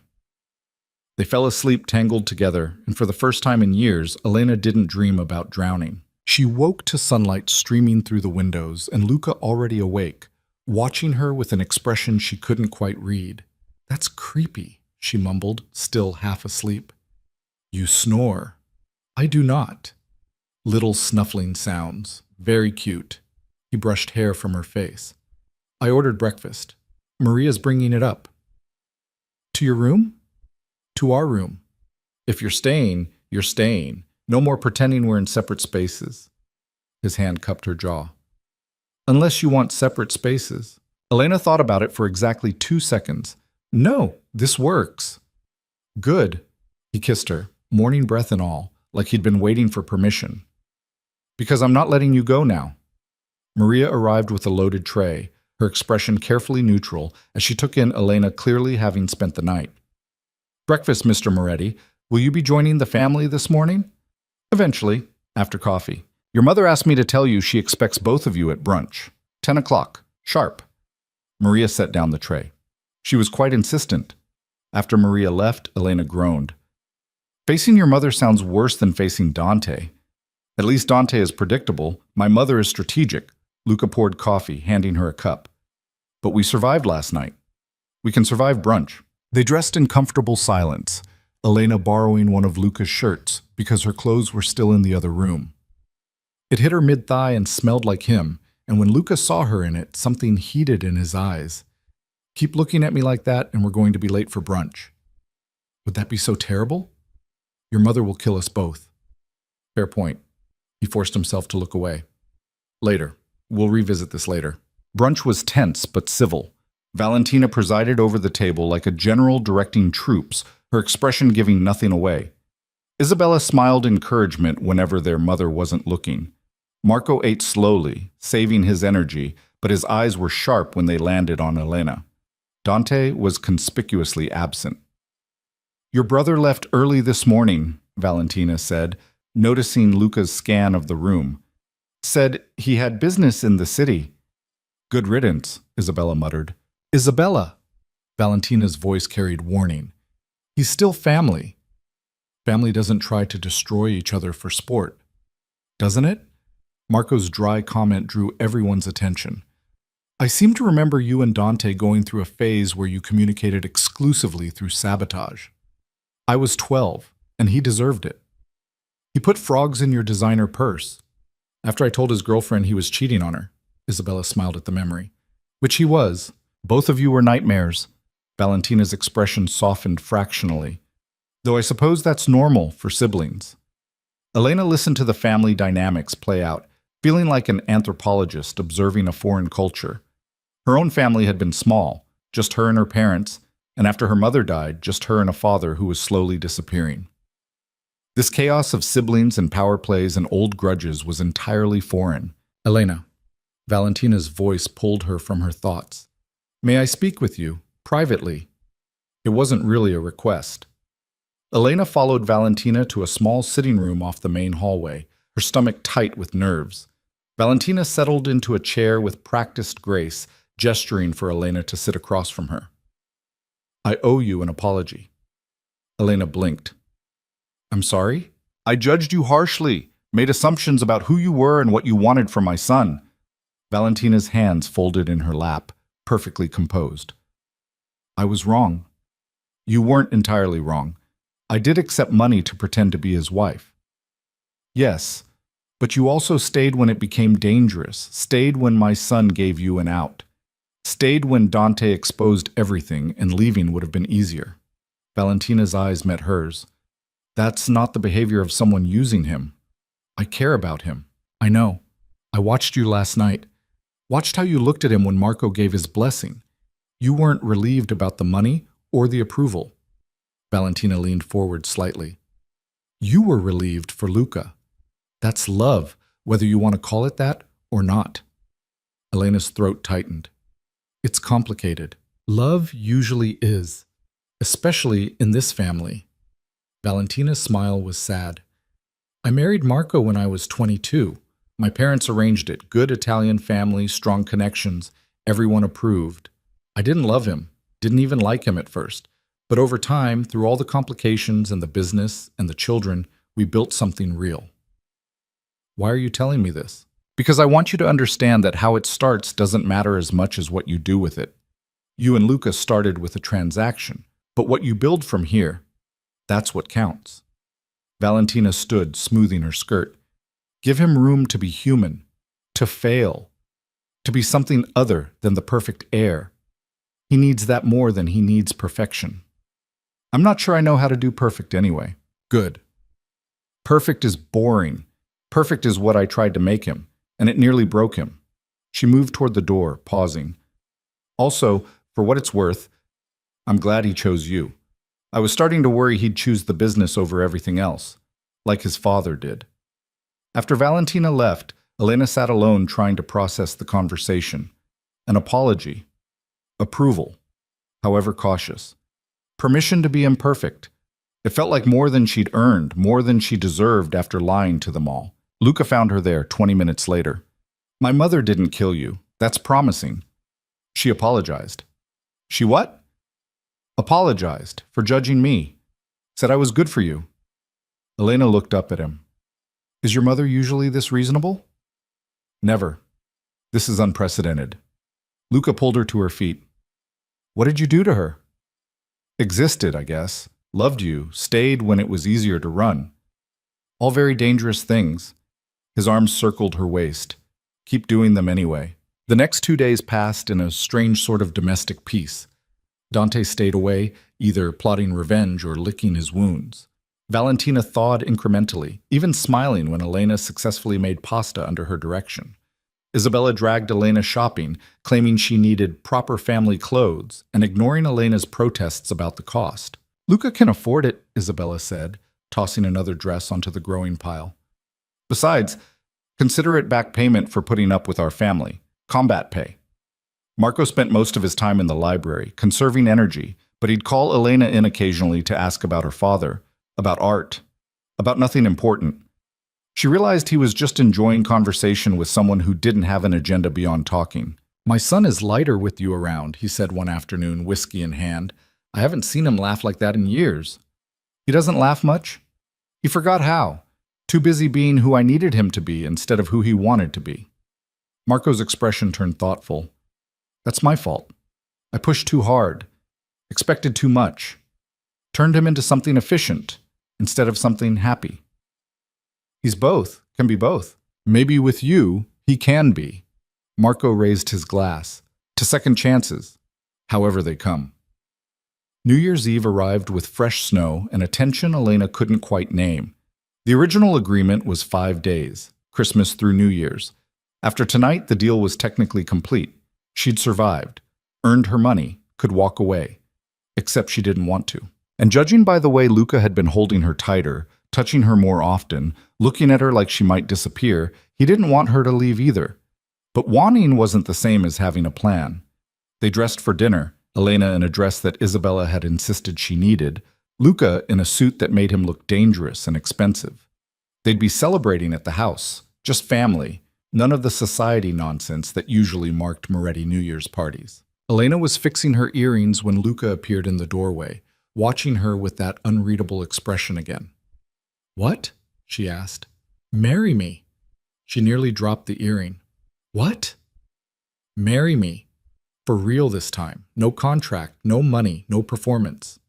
They fell asleep tangled together, and for the first time in years, Elena didn't dream about drowning. She woke to sunlight streaming through the windows, and Luca already awake, watching her with an expression she couldn't quite read. That's creepy, she mumbled, still half asleep. You snore. I do not. Little snuffling sounds, very cute. He brushed hair from her face. I ordered breakfast. Maria's bringing it up. To your room? To our room. If you're staying, you're staying. No more pretending we're in separate spaces. His hand cupped her jaw. Unless you want separate spaces. Elena thought about it for exactly 2 seconds. No, this works. Good. He kissed her, morning breath and all, like he'd been waiting for permission. Because I'm not letting you go now. Maria arrived with a loaded tray, her expression carefully neutral as she took in Elena clearly having spent the night. Breakfast, Mr. Moretti. Will you be joining the family this morning? Eventually, after coffee. Your mother asked me to tell you she expects both of you at brunch. 10 o'clock, sharp. Maria set down the tray. She was quite insistent. After Maria left, Elena groaned. Facing your mother sounds worse than facing Dante. At least Dante is predictable. My mother is strategic. Luca poured coffee, handing her a cup. But we survived last night. We can survive brunch. They dressed in comfortable silence, Elena borrowing one of Luca's shirts because her clothes were still in the other room. It hit her mid-thigh and smelled like him, and when Luca saw her in it, something heated in his eyes. Keep looking at me like that and we're going to be late for brunch. Would that be so terrible? Your mother will kill us both. Fair point. He forced himself to look away. Later. We'll revisit this later. Brunch was tense but civil. Valentina presided over the table like a general directing troops, her expression giving nothing away. Isabella smiled encouragement whenever their mother wasn't looking. Marco ate slowly, saving his energy, but his eyes were sharp when they landed on Elena. Dante was conspicuously absent. Your brother left early this morning, Valentina said, noticing Luca's scan of the room. Said he had business in the city. Good riddance, Isabella muttered. Isabella! Valentina's voice carried warning. He's still family. Family doesn't try to destroy each other for sport. Doesn't it? Marco's dry comment drew everyone's attention. I seem to remember you and Dante going through a phase where you communicated exclusively through sabotage. I was 12, and he deserved it. He put frogs in your designer purse. After I told his girlfriend he was cheating on her, Isabella smiled at the memory. Which he was. Both of you were nightmares. Valentina's expression softened fractionally. Though I suppose that's normal for siblings. Elena listened to the family dynamics play out, feeling like an anthropologist observing a foreign culture. Her own family had been small, just her and her parents, and after her mother died, just her and a father who was slowly disappearing. This chaos of siblings and power plays and old grudges was entirely foreign. Elena. Valentina's voice pulled her from her thoughts. May I speak with you, privately? It wasn't really a request. Elena followed Valentina to a small sitting room off the main hallway, her stomach tight with nerves. Valentina settled into a chair with practiced grace, gesturing for Elena to sit across from her. I owe you an apology. Elena blinked. I'm sorry? I judged you harshly, made assumptions about who you were and what you wanted from my son. Valentina's hands folded in her lap, perfectly composed. I was wrong. You weren't entirely wrong. I did accept money to pretend to be his wife. Yes, but you also stayed when it became dangerous, stayed when my son gave you an out, stayed when Dante exposed everything and leaving would have been easier. Valentina's eyes met hers. That's not the behavior of someone using him. I care about him. I know. I watched you last night. Watched how you looked at him when Marco gave his blessing. You weren't relieved about the money or the approval. Valentina leaned forward slightly. You were relieved for Luca. That's love, whether you want to call it that or not. Elena's throat tightened. It's complicated. Love usually is, especially in this family. Valentina's smile was sad. I married Marco when I was 22. My parents arranged it. Good Italian family, strong connections. Everyone approved. I didn't love him, didn't even like him at first. But over time, through all the complications and the business and the children, we built something real. Why are you telling me this? Because I want you to understand that how it starts doesn't matter as much as what you do with it. You and Luca started with a transaction, but what you build from here, that's what counts. Valentina stood, smoothing her skirt. Give him room to be human, to fail, to be something other than the perfect heir. He needs that more than he needs perfection. I'm not sure I know how to do perfect anyway. Good. Perfect is boring. Perfect is what I tried to make him, and it nearly broke him. She moved toward the door, pausing. Also, for what it's worth, I'm glad he chose you. I was starting to worry he'd choose the business over everything else, like his father did. After Valentina left, Elena sat alone trying to process the conversation. An apology. Approval, however cautious. Permission to be imperfect. It felt like more than she'd earned, more than she deserved after lying to them all. Luca found her there 20 minutes later. My mother didn't kill you. That's promising. She apologized. She what? Apologized for judging me. Said I was good for you. Elena looked up at him. Is your mother usually this reasonable? Never. This is unprecedented. Luca pulled her to her feet. What did you do to her? Existed, I guess. Loved you. Stayed when it was easier to run. All very dangerous things. His arms circled her waist. Keep doing them anyway. The next 2 days passed in a strange sort of domestic peace. Dante stayed away, either plotting revenge or licking his wounds. Valentina thawed incrementally, even smiling when Elena successfully made pasta under her direction. Isabella dragged Elena shopping, claiming she needed proper family clothes and ignoring Elena's protests about the cost. Luca can afford it, Isabella said, tossing another dress onto the growing pile. Besides, consider it back payment for putting up with our family. Combat pay. Marco spent most of his time in the library, conserving energy, but he'd call Elena in occasionally to ask about her father, about art, about nothing important. She realized he was just enjoying conversation with someone who didn't have an agenda beyond talking. "My son is lighter with you around," he said one afternoon, whiskey in hand. "I haven't seen him laugh like that in years." "He doesn't laugh much?" "He forgot how. Too busy being who I needed him to be instead of who he wanted to be." Marco's expression turned thoughtful. "That's my fault. I pushed too hard, expected too much, turned him into something efficient instead of something happy." "He's both, can be both. Maybe with you, he can be." Marco raised his glass. "To second chances, however they come." New Year's Eve arrived with fresh snow and a tension Elena couldn't quite name. The original agreement was 5 days, Christmas through New Year's. After tonight, the deal was technically complete. She'd survived, earned her money, could walk away. Except she didn't want to. And judging by the way Luca had been holding her tighter, touching her more often, looking at her like she might disappear, he didn't want her to leave either. But wanting wasn't the same as having a plan. They dressed for dinner, Elena in a dress that Isabella had insisted she needed, Luca in a suit that made him look dangerous and expensive. They'd be celebrating at the house, just family, none of the society nonsense that usually marked Moretti New Year's parties. Elena was fixing her earrings when Luca appeared in the doorway, watching her with that unreadable expression again. "What?" she asked. "Marry me." She nearly dropped the earring. "What?" "Marry me. For real this time. No contract, no money, no performance."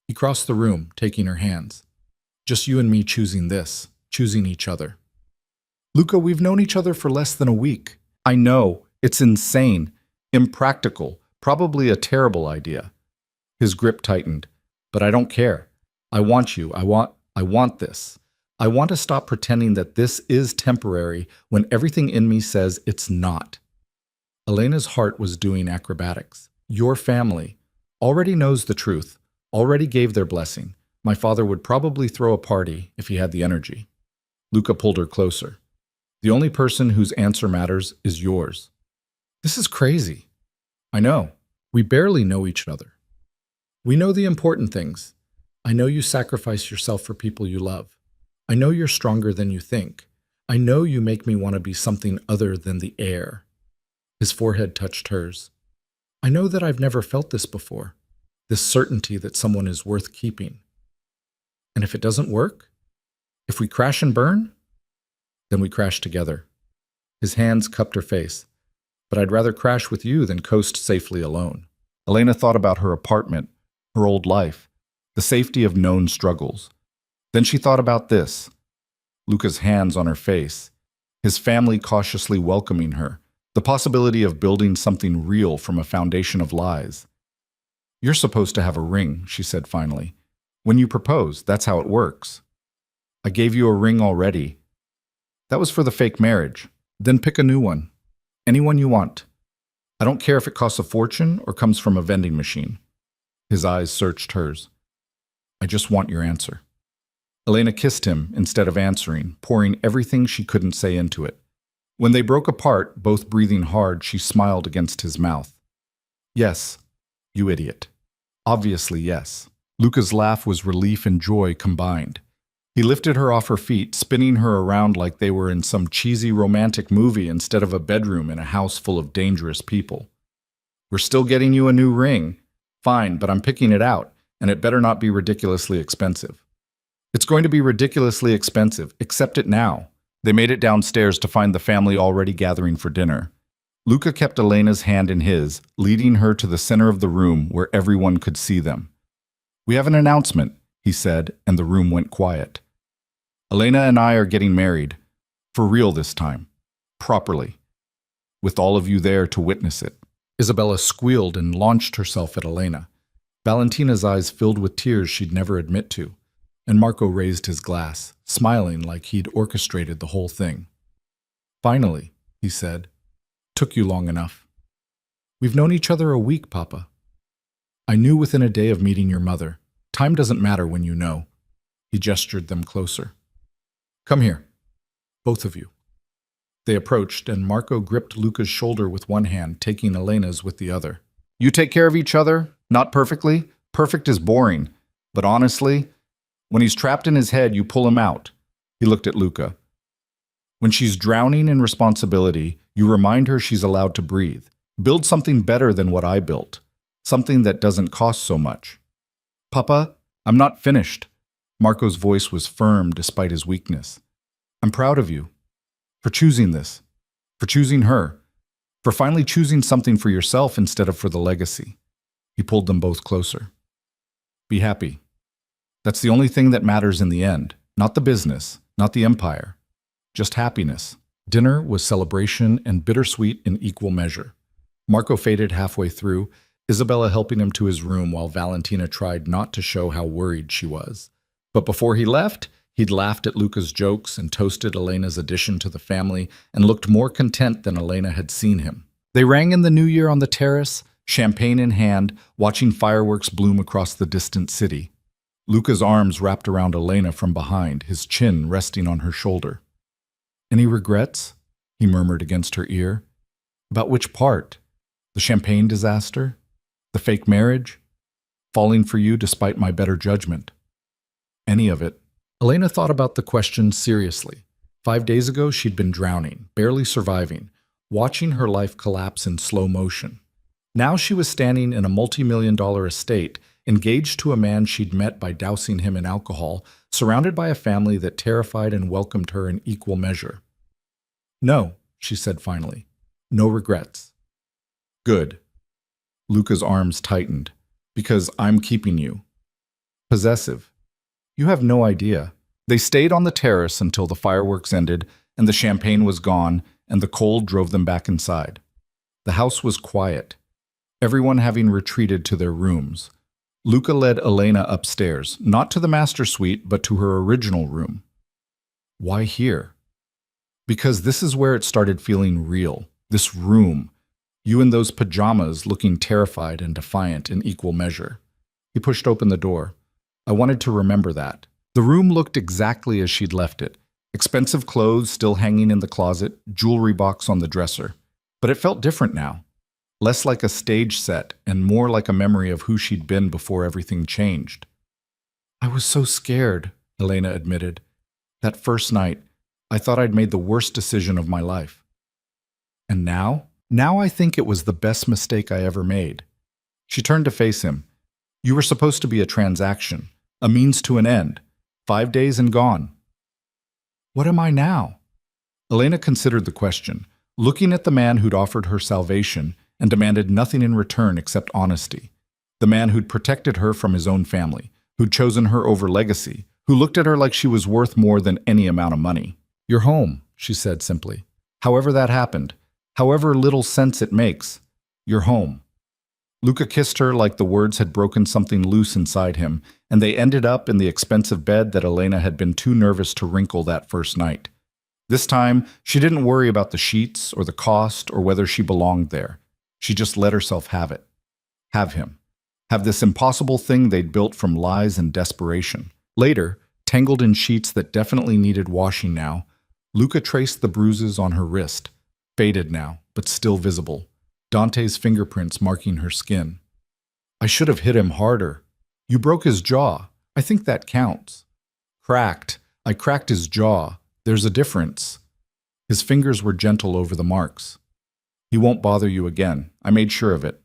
He crossed the room, taking her hands. "Just you and me choosing this, choosing each other." "Luca, we've known each other for less than a week." "I know. It's insane. Impractical. Probably a terrible idea." His grip tightened. "But I don't care. I want you. I want this. I want to stop pretending that this is temporary when everything in me says it's not." Elena's heart was doing acrobatics. "Your family already knows the truth, already gave their blessing. My father would probably throw a party if he had the energy." Luca pulled her closer. "The only person whose answer matters is yours." "This is crazy." "I know. We barely know each other. We know the important things. I know you sacrifice yourself for people you love. I know you're stronger than you think. I know you make me want to be something other than the air." His forehead touched hers. "I know that I've never felt this before, this certainty that someone is worth keeping. And if it doesn't work, if we crash and burn, then we crash together." His hands cupped her face. "But I'd rather crash with you than coast safely alone." Elena thought about her apartment, her old life, the safety of known struggles. Then she thought about this. Luca's hands on her face, his family cautiously welcoming her, the possibility of building something real from a foundation of lies. "You're supposed to have a ring," she said finally. "When you propose, that's how it works." "I gave you a ring already." "That was for the fake marriage. Then pick a new one. Anyone you want. I don't care if it costs a fortune or comes from a vending machine." His eyes searched hers. "I just want your answer." Elena kissed him instead of answering, pouring everything she couldn't say into it. When they broke apart, both breathing hard, she smiled against his mouth. "Yes, you idiot. Obviously, yes." Luca's laugh was relief and joy combined. He lifted her off her feet, spinning her around like they were in some cheesy romantic movie instead of a bedroom in a house full of dangerous people. "We're still getting you a new ring. Fine, but I'm picking it out, and it better not be ridiculously expensive." "It's going to be ridiculously expensive. Accept it now." They made it downstairs to find the family already gathering for dinner. Luca kept Elena's hand in his, leading her to the center of the room where everyone could see them. "We have an announcement," he said, and the room went quiet. "Elena and I are getting married. For real this time. Properly. With all of you there to witness it. Isabella squealed and launched herself at Elena. Valentina's eyes filled with tears she'd never admit to, and Marco raised his glass, smiling like he'd orchestrated the whole thing. Finally, he said, took you long enough. We've known each other a week, Papa. I knew within a day of meeting your mother. Time doesn't matter when you know. He gestured them closer. Come here, both of you. They approached, and Marco gripped Luca's shoulder with one hand, taking Elena's with the other. You take care of each other? Not perfectly. Perfect is boring. But honestly, when he's trapped in his head, you pull him out. He looked at Luca. When she's drowning in responsibility, you remind her she's allowed to breathe. Build something better than what I built. Something that doesn't cost so much. Papa, I'm not finished. Marco's voice was firm despite his weakness. I'm proud of you. For choosing this. For choosing her. For finally choosing something for yourself instead of for the legacy. He pulled them both closer. Be happy. That's the only thing that matters in the end. Not the business, not the empire. Just happiness. Dinner was celebration and bittersweet in equal measure. Marco faded halfway through, Isabella helping him to his room while Valentina tried not to show how worried she was. But before he left, he'd laughed at Luca's jokes and toasted Elena's addition to the family and looked more content than Elena had seen him. They rang in the new year on the terrace, champagne in hand, watching fireworks bloom across the distant city. Luca's arms wrapped around Elena from behind, his chin resting on her shoulder. Any regrets? He murmured against her ear. About which part? The champagne disaster? The fake marriage? Falling for you despite my better judgment? Any of it. Elena thought about the question seriously. 5 days ago, she'd been drowning, barely surviving, watching her life collapse in slow motion. Now she was standing in a multi-million-dollar estate, engaged to a man she'd met by dousing him in alcohol, surrounded by a family that terrified and welcomed her in equal measure. No, she said finally. No regrets. Good. Luca's arms tightened. Because I'm keeping you. Possessive. You have no idea. They stayed on the terrace until the fireworks ended and the champagne was gone and the cold drove them back inside. The house was quiet, everyone having retreated to their rooms. Luca led Elena upstairs, not to the master suite, but to her original room. Why here? Because this is where it started feeling real. This room. You in those pajamas looking terrified and defiant in equal measure. He pushed open the door. I wanted to remember that. The room looked exactly as she'd left it. Expensive clothes still hanging in the closet, jewelry box on the dresser. But it felt different now. Less like a stage set and more like a memory of who she'd been before everything changed. I was so scared, Elena admitted. That first night, I thought I'd made the worst decision of my life. And now? Now I think it was the best mistake I ever made. She turned to face him. You were supposed to be a transaction, a means to an end. 5 days and gone. What am I now? Elena considered the question, looking at the man who'd offered her salvation and demanded nothing in return except honesty. The man who'd protected her from his own family, who'd chosen her over legacy, who looked at her like she was worth more than any amount of money. You're home, she said simply. However that happened, however little sense it makes, you're home. Luca kissed her like the words had broken something loose inside him, and they ended up in the expensive bed that Elena had been too nervous to wrinkle that first night. This time, she didn't worry about the sheets or the cost or whether she belonged there. She just let herself have it. Have him. Have this impossible thing they'd built from lies and desperation. Later, tangled in sheets that definitely needed washing now, Luca traced the bruises on her wrist, faded now, but still visible. Dante's fingerprints marking her skin. I should have hit him harder. You broke his jaw. I think that counts. Cracked. I cracked his jaw. There's a difference. His fingers were gentle over the marks. He won't bother you again. I made sure of it.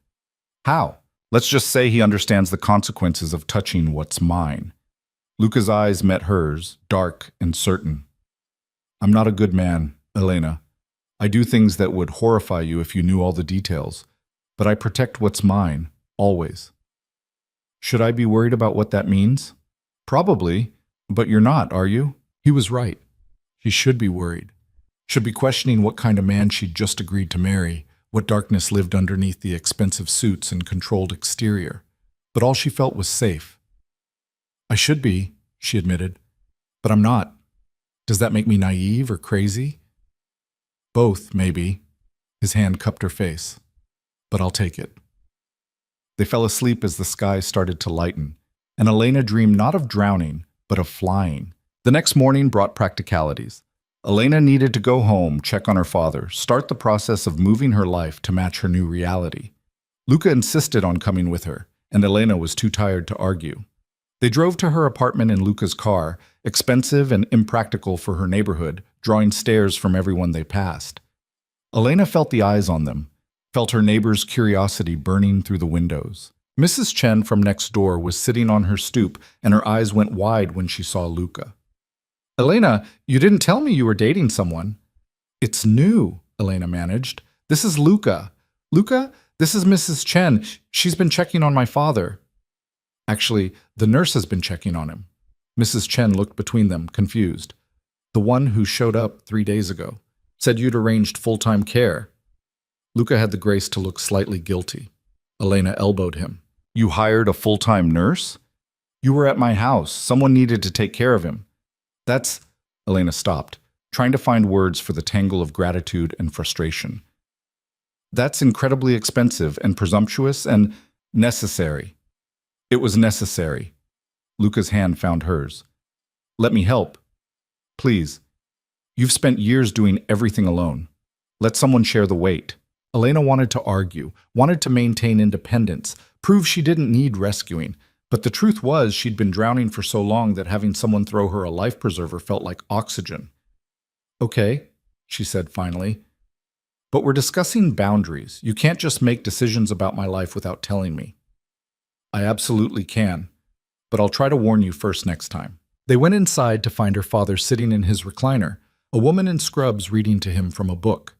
How? Let's just say he understands the consequences of touching what's mine. Luca's eyes met hers, dark and certain. I'm not a good man, Elena. I do things that would horrify you if you knew all the details, but I protect what's mine, always. Should I be worried about what that means? Probably, but you're not, are you? He was right. She should be worried. Should be questioning what kind of man she'd just agreed to marry, what darkness lived underneath the expensive suits and controlled exterior. But all she felt was safe. I should be, she admitted, but I'm not. Does that make me naive or crazy? Both, maybe. His hand cupped her face. But I'll take it. They fell asleep as the sky started to lighten, and Elena dreamed not of drowning, but of flying. The next morning brought practicalities. Elena needed to go home, check on her father, start the process of moving her life to match her new reality. Luca insisted on coming with her, and Elena was too tired to argue. They drove to her apartment in Luca's car, expensive and impractical for her neighborhood, drawing stares from everyone they passed. Elena felt the eyes on them, felt her neighbor's curiosity burning through the windows. Mrs. Chen from next door was sitting on her stoop, and her eyes went wide when she saw Luca. Elena, you didn't tell me you were dating someone. It's new, Elena managed. This is Luca. Luca, this is Mrs. Chen. She's been checking on my father. Actually, the nurse has been checking on him. Mrs. Chen looked between them, confused. The one who showed up 3 days ago. Said you'd arranged full-time care. Luca had the grace to look slightly guilty. Elena elbowed him. You hired a full-time nurse? You were at my house. Someone needed to take care of him. That's... Elena stopped, trying to find words for the tangle of gratitude and frustration. That's incredibly expensive and presumptuous and necessary. It was necessary. Luca's hand found hers. Let me help. Please. You've spent years doing everything alone. Let someone share the weight. Elena wanted to argue, wanted to maintain independence, prove she didn't need rescuing. But the truth was she'd been drowning for so long that having someone throw her a life preserver felt like oxygen. Okay, she said finally. But we're discussing boundaries. You can't just make decisions about my life without telling me. I absolutely can, but I'll try to warn you first next time. They went inside to find her father sitting in his recliner, a woman in scrubs reading to him from a book.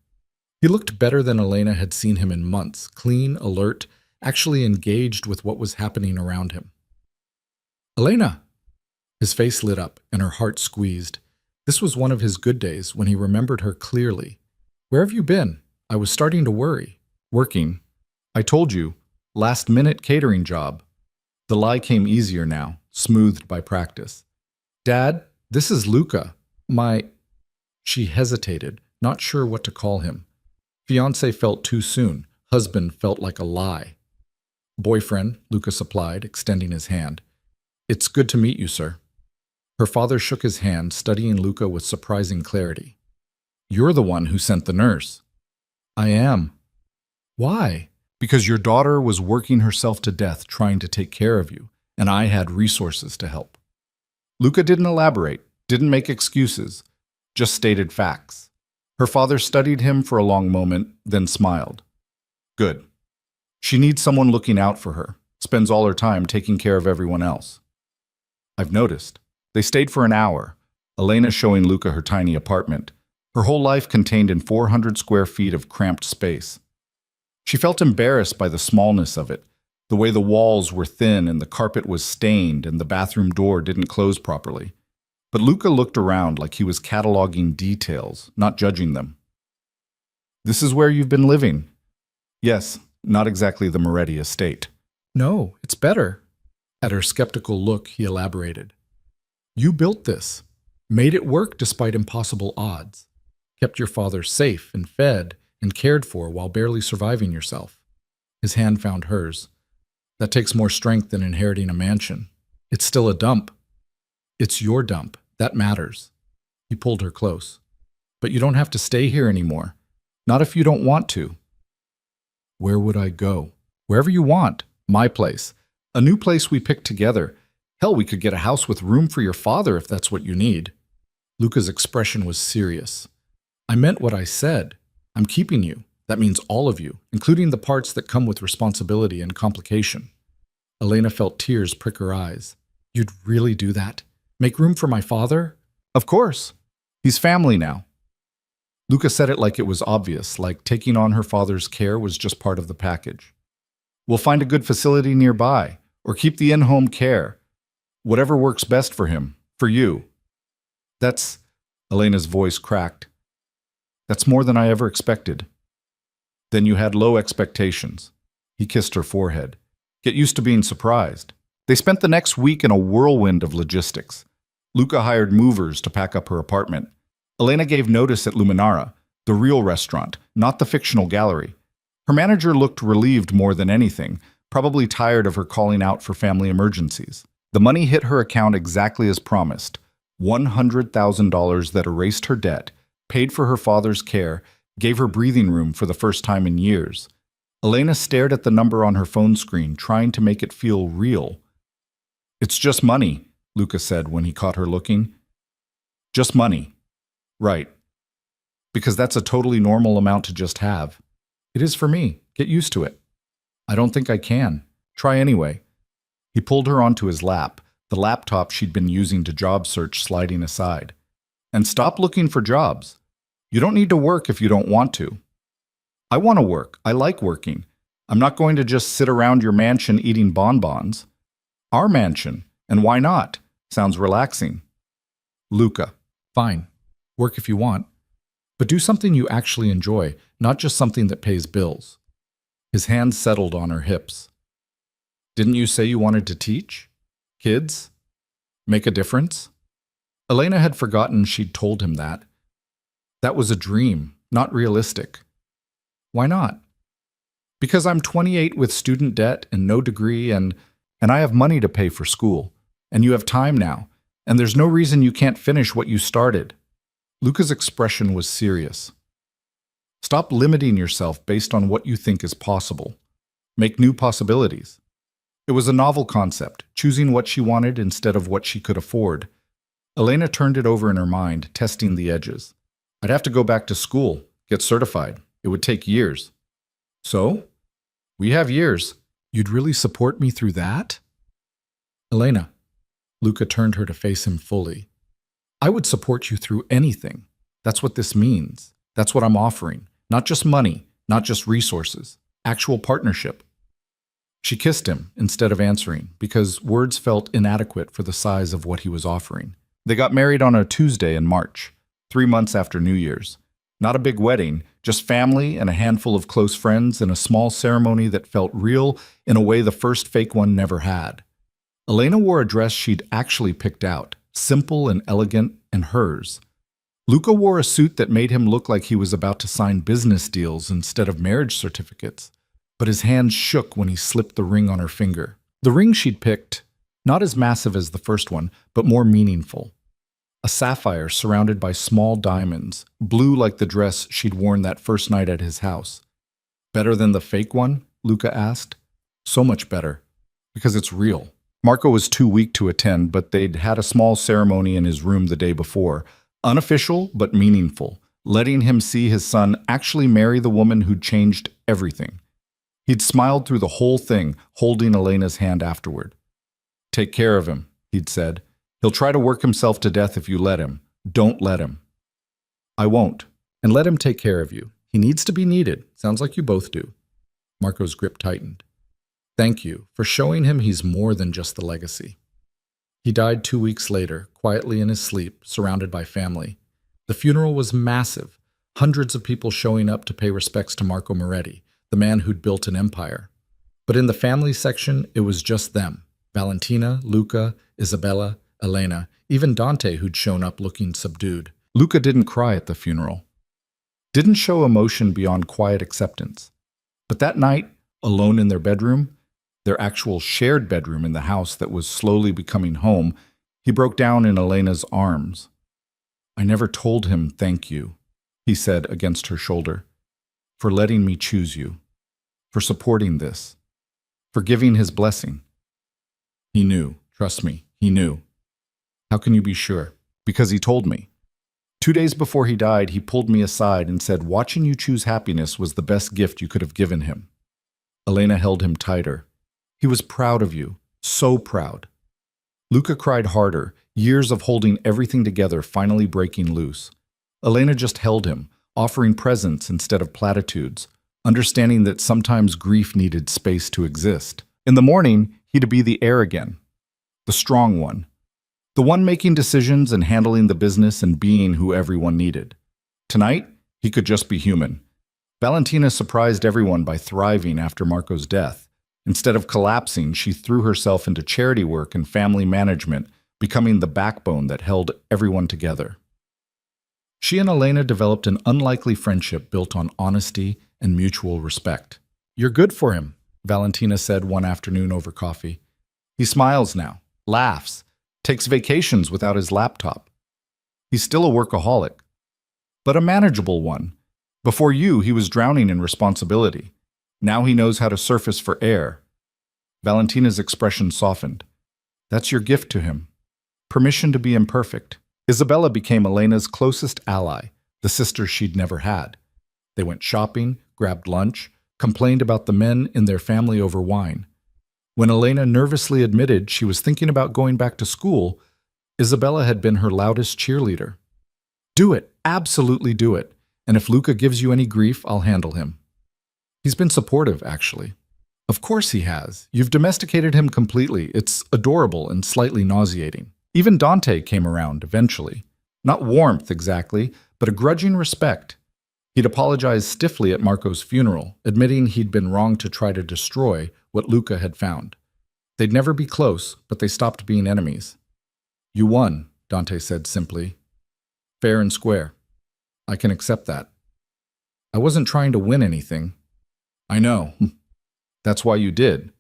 He looked better than Elena had seen him in months, clean, alert, actually engaged with what was happening around him. Elena! His face lit up and her heart squeezed. This was one of his good days when he remembered her clearly. Where have you been? I was starting to worry. Working. I told you. Last-minute catering job. The lie came easier now, smoothed by practice. Dad, this is Luca. She hesitated, not sure what to call him. Fiancé felt too soon. Husband felt like a lie. Boyfriend, Luca supplied, extending his hand. It's good to meet you, sir. Her father shook his hand, studying Luca with surprising clarity. You're the one who sent the nurse. I am. Why? Because your daughter was working herself to death trying to take care of you, and I had resources to help. Luca didn't elaborate, didn't make excuses, just stated facts. Her father studied him for a long moment, then smiled. Good. She needs someone looking out for her, spends all her time taking care of everyone else. I've noticed. They stayed for an hour, Elena showing Luca her tiny apartment, her whole life contained in 400 square feet of cramped space. She felt embarrassed by the smallness of it, the way the walls were thin and the carpet was stained and the bathroom door didn't close properly. But Luca looked around like he was cataloging details, not judging them. This is where you've been living? Yes, not exactly the Moretti estate. No, it's better. At her skeptical look, he elaborated. You built this, made it work despite impossible odds, kept your father safe and fed and cared for while barely surviving yourself. His hand found hers. That takes more strength than inheriting a mansion. It's still a dump. It's your dump. That matters. He pulled her close. But you don't have to stay here anymore. Not if you don't want to. Where would I go? Wherever you want. My place. A new place we picked together. Hell, we could get a house with room for your father if that's what you need. Luca's expression was serious. I meant what I said. I'm keeping you. That means all of you, including the parts that come with responsibility and complication. Elena felt tears prick her eyes. You'd really do that? Make room for my father? Of course. He's family now. Luca said it like it was obvious, like taking on her father's care was just part of the package. We'll find a good facility nearby, or keep the in-home care. Whatever works best for him, for you. That's... Elena's voice cracked. That's more than I ever expected. Then you had low expectations. He kissed her forehead. Get used to being surprised. They spent the next week in a whirlwind of logistics. Luca hired movers to pack up her apartment. Elena gave notice at Luminara, the real restaurant, not the fictional gallery. Her manager looked relieved more than anything, probably tired of her calling out for family emergencies. The money hit her account exactly as promised, $100,000 that erased her debt, paid for her father's care, gave her breathing room for the first time in years. Elena stared at the number on her phone screen, trying to make it feel real. It's just money, Luca said when he caught her looking. Just money. Right. Because that's a totally normal amount to just have. It is for me. Get used to it. I don't think I can. Try anyway. He pulled her onto his lap, the laptop she'd been using to job search sliding aside. And stop looking for jobs. You don't need to work if you don't want to. I want to work. I like working. I'm not going to just sit around your mansion eating bonbons. Our mansion, and why not? Sounds relaxing. Luca, fine. Work if you want. But do something you actually enjoy, not just something that pays bills. His hands settled on her hips. Didn't you say you wanted to teach? Kids? Make a difference? Elena had forgotten she'd told him that. That was a dream, not realistic. Why not? Because I'm 28 with student debt and no degree and I have money to pay for school. And you have time now. And there's no reason you can't finish what you started. Luca's expression was serious. Stop limiting yourself based on what you think is possible. Make new possibilities. It was a novel concept, choosing what she wanted instead of what she could afford. Elena turned it over in her mind, testing the edges. I'd have to go back to school, get certified. It would take years. So? We have years. You'd really support me through that? Elena. Luca turned her to face him fully. I would support you through anything. That's what this means. That's what I'm offering. Not just money, not just resources. Actual partnership. She kissed him instead of answering because words felt inadequate for the size of what he was offering. They got married on a Tuesday in March, 3 months after New Year's. Not a big wedding, just family and a handful of close friends in a small ceremony that felt real in a way the first fake one never had. Elena wore a dress she'd actually picked out, simple and elegant and hers. Luca wore a suit that made him look like he was about to sign business deals instead of marriage certificates. But his hands shook when he slipped the ring on her finger. The ring she'd picked, not as massive as the first one, but more meaningful. A sapphire surrounded by small diamonds, blue like the dress she'd worn that first night at his house. Better than the fake one? Luca asked. So much better, because it's real. Marco was too weak to attend, but they'd had a small ceremony in his room the day before. Unofficial, but meaningful, letting him see his son actually marry the woman who'd changed everything. He'd smiled through the whole thing, holding Elena's hand afterward. Take care of him, he'd said. He'll try to work himself to death if you let him. Don't let him. I won't. And let him take care of you. He needs to be needed. Sounds like you both do. Marco's grip tightened. Thank you for showing him he's more than just the legacy. He died 2 weeks later, quietly in his sleep, surrounded by family. The funeral was massive, hundreds of people showing up to pay respects to Marco Moretti, the man who'd built an empire. But in the family section, it was just them. Valentina, Luca, Isabella, Elena, even Dante, who'd shown up looking subdued. Luca didn't cry at the funeral. Didn't show emotion beyond quiet acceptance. But that night, alone in their bedroom, their actual shared bedroom in the house that was slowly becoming home, he broke down in Elena's arms. I never told him thank you, he said against her shoulder, for letting me choose you, for supporting this, for giving his blessing. He knew, trust me, he knew. How can you be sure? Because he told me. 2 days before he died, he pulled me aside and said watching you choose happiness was the best gift you could have given him. Elena held him tighter. He was proud of you, so proud. Luca cried harder, years of holding everything together finally breaking loose. Elena just held him, offering presents instead of platitudes, understanding that sometimes grief needed space to exist. In the morning, he'd be the heir again, the strong one, the one making decisions and handling the business and being who everyone needed. Tonight, He could just be human. Valentina surprised everyone by thriving after Marco's death. Instead of collapsing, she threw herself into charity work and family management, becoming the backbone that held everyone together. She and Elena developed an unlikely friendship built on honesty and mutual respect. "You're good for him," Valentina said one afternoon over coffee. "He smiles now, laughs, takes vacations without his laptop. He's still a workaholic, but a manageable one. Before you, he was drowning in responsibility. Now he knows how to surface for air." Valentina's expression softened. "That's your gift to him. Permission to be imperfect." Isabella became Elena's closest ally, the sister she'd never had. They went shopping, grabbed lunch, complained about the men in their family over wine. When Elena nervously admitted she was thinking about going back to school, Isabella had been her loudest cheerleader. "Do it, absolutely do it. And if Luca gives you any grief, I'll handle him." He's been supportive, actually. "Of course he has. You've domesticated him completely. It's adorable and slightly nauseating." Even Dante came around eventually. Not warmth exactly, but a grudging respect. He'd apologized stiffly at Marco's funeral, admitting he'd been wrong to try to destroy what Luca had found. They'd never be close, but they stopped being enemies. "You won," Dante said simply. "Fair and square. I can accept that. I wasn't trying to win anything." "I know. That's why you did."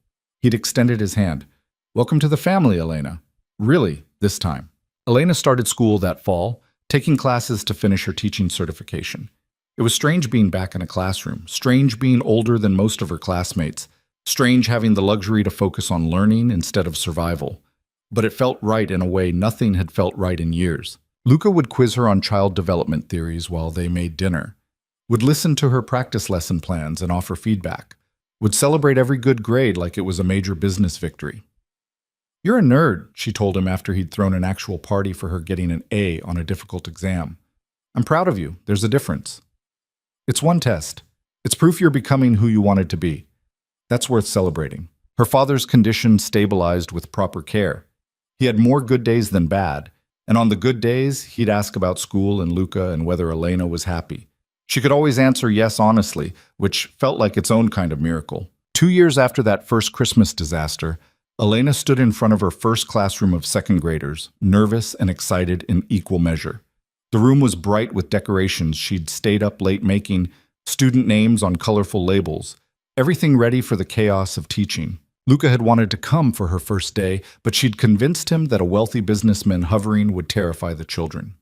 He'd extended his hand. "Welcome to the family, Elena. Really, this time." Elena started school that fall, taking classes to finish her teaching certification. It was strange being back in a classroom, strange being older than most of her classmates, strange having the luxury to focus on learning instead of survival. But it felt right in a way nothing had felt right in years. Luca would quiz her on child development theories while they made dinner, would listen to her practice lesson plans and offer feedback, would celebrate every good grade like it was a major business victory. "You're a nerd," she told him after he'd thrown an actual party for her getting an A on a difficult exam. "I'm proud of you. There's a difference. It's one test. It's proof you're becoming who you wanted to be. That's worth celebrating." Her father's condition stabilized with proper care. He had more good days than bad, and on the good days, he'd ask about school and Luca and whether Elena was happy. She could always answer yes honestly, which felt like its own kind of miracle. 2 years after that first Christmas disaster, Elena stood in front of her first classroom of second graders, nervous and excited in equal measure. The room was bright with decorations she'd stayed up late making, student names on colorful labels, everything ready for the chaos of teaching. Luca had wanted to come for her first day, but she'd convinced him that a wealthy businessman hovering would terrify the children.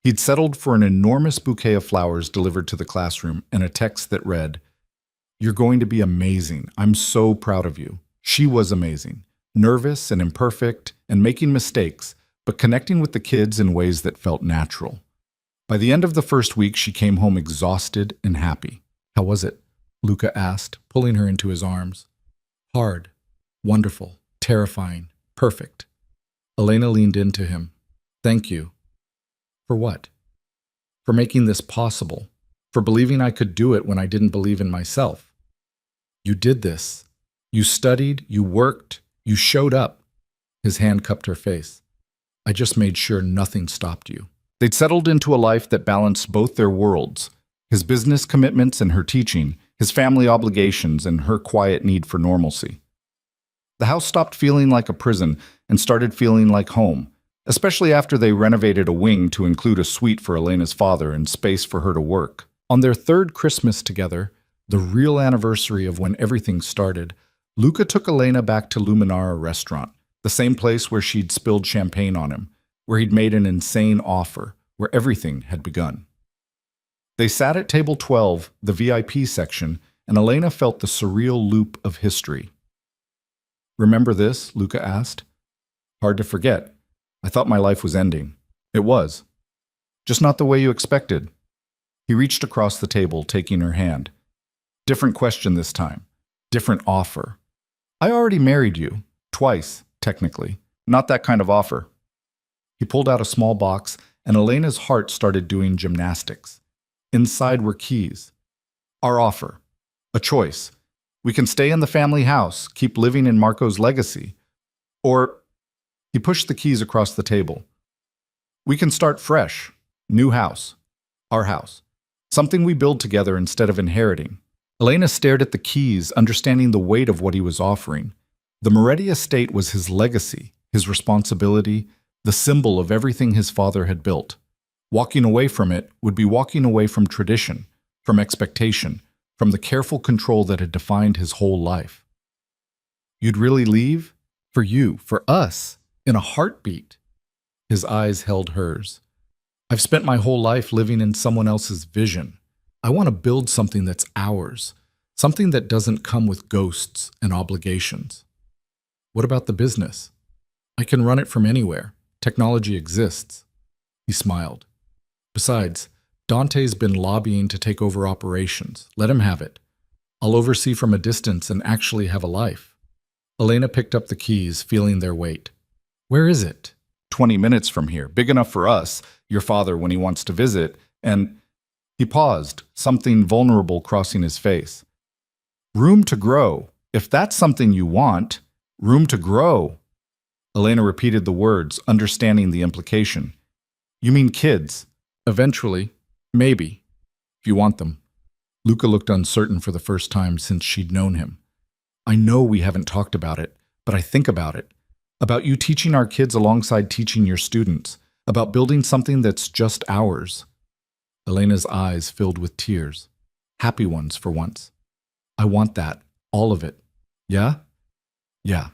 He'd settled for an enormous bouquet of flowers delivered to the classroom and a text that read, "You're going to be amazing. I'm so proud of you." She was amazing, nervous and imperfect and making mistakes, but connecting with the kids in ways that felt natural. By the end of the first week, she came home exhausted and happy. "How was it?" Luca asked, pulling her into his arms. "Hard, wonderful, terrifying, perfect." Elena leaned into him. "Thank you." "For what?" "For making this possible. For believing I could do it when I didn't believe in myself. You did this. You studied, you worked, you showed up." His hand cupped her face. "I just made sure nothing stopped you." They'd settled into a life that balanced both their worlds, his business commitments and her teaching, his family obligations and her quiet need for normalcy. The house stopped feeling like a prison and started feeling like home, especially after they renovated a wing to include a suite for Elena's father and space for her to work. On their third Christmas together, the real anniversary of when everything started, Luca took Elena back to Luminara restaurant, the same place where she'd spilled champagne on him, where he'd made an insane offer, where everything had begun. They sat at table 12, the VIP section, and Elena felt the surreal loop of history. "Remember this?" Luca asked. "Hard to forget. I thought my life was ending." "It was. Just not the way you expected." He reached across the table, taking her hand. "Different question this time. Different offer. I already married you. Twice, technically. Not that kind of offer." He pulled out a small box, and Elena's heart started doing gymnastics. Inside were keys. "Our offer. A choice. We can stay in the family house, keep living in Marco's legacy. Or," he pushed the keys across the table, "we can start fresh. New house. Our house. something we build together instead of inheriting. Elena stared at the keys, understanding the weight of what he was offering. The Moretti estate was his legacy, his responsibility, the symbol of everything his father had built. Walking away from it would be walking away from tradition, from expectation, from the careful control that had defined his whole life. You'd really leave? For you, for us, in a heartbeat. His eyes held hers. I've spent my whole life living in someone else's vision. I want to build something that's ours, something that doesn't come with ghosts and obligations. What about the business? I can run it from anywhere. Technology exists. He smiled. Besides, Dante's been lobbying to take over operations. Let him have it. I'll oversee from a distance and actually have a life. Elena picked up the keys, feeling their weight. Where is it? 20 minutes from here, big enough for us, your father when he wants to visit, and he paused, something vulnerable crossing his face. Room to grow. If that's something you want, room to grow. Elena repeated the words, understanding the implication. You mean kids? Eventually. Maybe. If you want them. Luca looked uncertain for the first time since she'd known him. I know we haven't talked about it, but I think about it. About you teaching our kids alongside teaching your students. About building something that's just ours. Elena's eyes filled with tears. Happy ones for once. I want that. All of it. Yeah? Yeah.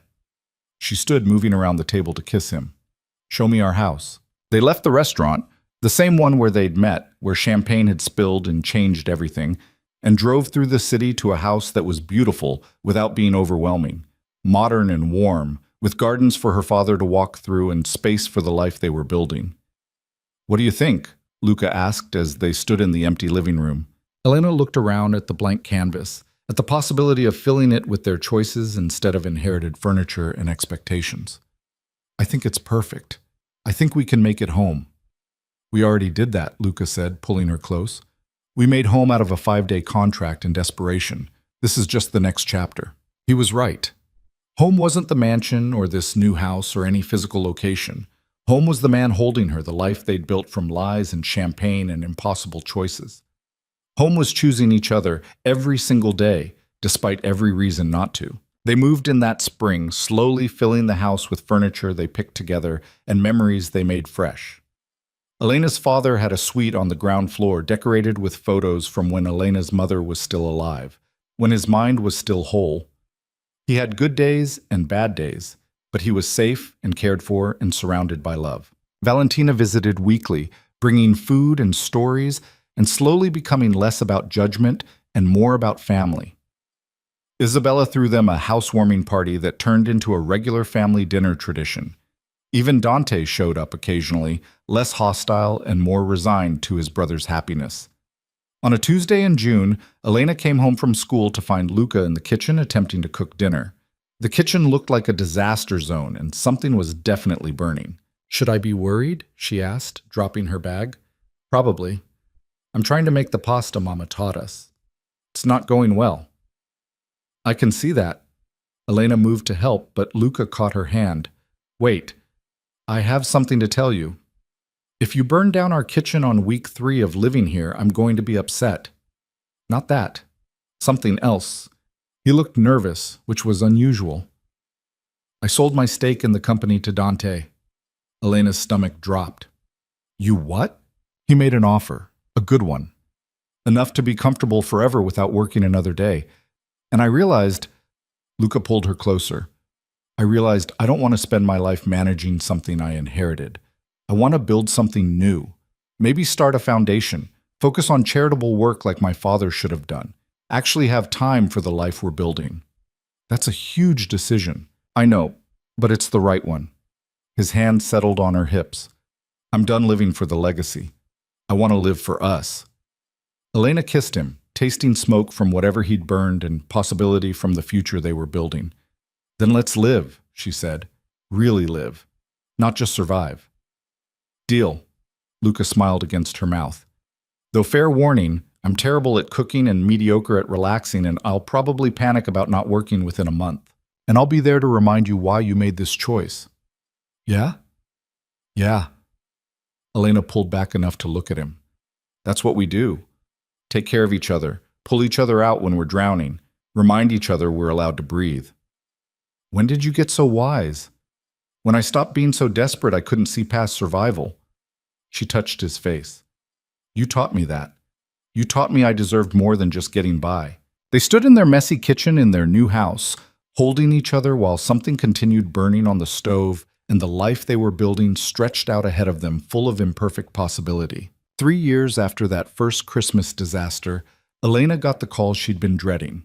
She stood moving around the table to kiss him. Show me our house. They left the restaurant, the same one where they'd met, where champagne had spilled and changed everything, and drove through the city to a house that was beautiful without being overwhelming, modern and warm, with gardens for her father to walk through and space for the life they were building. What do you think? Luca asked as they stood in the empty living room. Elena looked around at the blank canvas, at the possibility of filling it with their choices instead of inherited furniture and expectations. I think it's perfect. I think we can make it home. We already did that, Luca said, pulling her close. We made home out of a 5-day contract in desperation. This is just the next chapter. He was right. Home wasn't the mansion or this new house or any physical location. Home was the man holding her, the life they'd built from lies and champagne and impossible choices. Home was choosing each other every single day, despite every reason not to. They moved in that spring, slowly filling the house with furniture they picked together and memories they made fresh. Elena's father had a suite on the ground floor decorated with photos from when Elena's mother was still alive, when his mind was still whole. He had good days and bad days, but he was safe and cared for and surrounded by love. Valentina visited weekly, bringing food and stories and slowly becoming less about judgment and more about family. Isabella threw them a housewarming party that turned into a regular family dinner tradition. Even Dante showed up occasionally, less hostile and more resigned to his brother's happiness. On a Tuesday in June, Elena came home from school to find Luca in the kitchen attempting to cook dinner. The kitchen looked like a disaster zone, and something was definitely burning. Should I be worried? She asked, dropping her bag. Probably. I'm trying to make the pasta Mama taught us. It's not going well. I can see that. Elena moved to help, but Luca caught her hand. Wait. I have something to tell you. If you burn down our kitchen on week 3 of living here, I'm going to be upset. Not that. Something else. He looked nervous, which was unusual. I sold my stake in the company to Dante. Elena's stomach dropped. You what? He made an offer, a good one. Enough to be comfortable forever without working another day. And I realized, Luca pulled her closer. I realized I don't want to spend my life managing something I inherited. I want to build something new. Maybe start a foundation, focus on charitable work like my father should have done. Actually have time for the life we're building. That's a huge decision. I know, but it's the right one. His hand settled on her hips. I'm done living for the legacy. I want to live for us. Elena kissed him, tasting smoke from whatever he'd burned and possibility from the future they were building. Then let's live, she said. Really live. Not just survive. Deal. Luca smiled against her mouth. Though fair warning, I'm terrible at cooking and mediocre at relaxing, and I'll probably panic about not working within a month. And I'll be there to remind you why you made this choice. Yeah? Yeah. Elena pulled back enough to look at him. That's what we do. take care of each other, pull each other out when we're drowning, remind each other we're allowed to breathe. When did you get so wise? When I stopped being so desperate I couldn't see past survival. She touched his face. You taught me that. You taught me I deserved more than just getting by. They stood in their messy kitchen in their new house, holding each other while something continued burning on the stove, and the life they were building stretched out ahead of them, full of imperfect possibility. 3 years after that first Christmas disaster, Elena got the call she'd been dreading.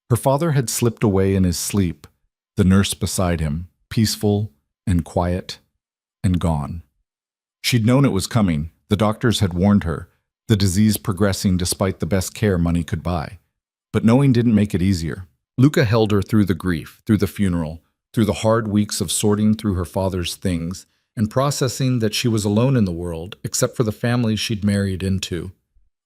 Her father had slipped away in his sleep, the nurse beside him, peaceful and quiet and gone. She'd known it was coming. The doctors had warned her, the disease progressing despite the best care money could buy. But knowing didn't make it easier. Luca held her through the grief, through the funeral, through the hard weeks of sorting through her father's things and processing that she was alone in the world except for the family she'd married into.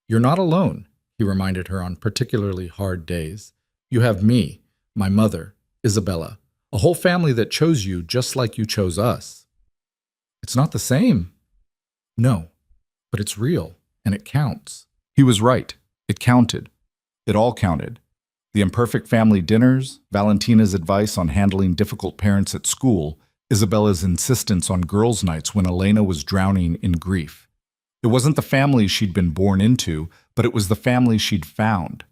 You're not alone, he reminded her on particularly hard days. You have me, my mother, Isabella, a whole family that chose you just like you chose us. It's not the same. No, but it's real, and it counts. He was right. It counted. It all counted. The imperfect family dinners, Valentina's advice on handling difficult parents at school, Isabella's insistence on girls' nights when Elena was drowning in grief. It wasn't the family she'd been born into, but it was the family she'd found.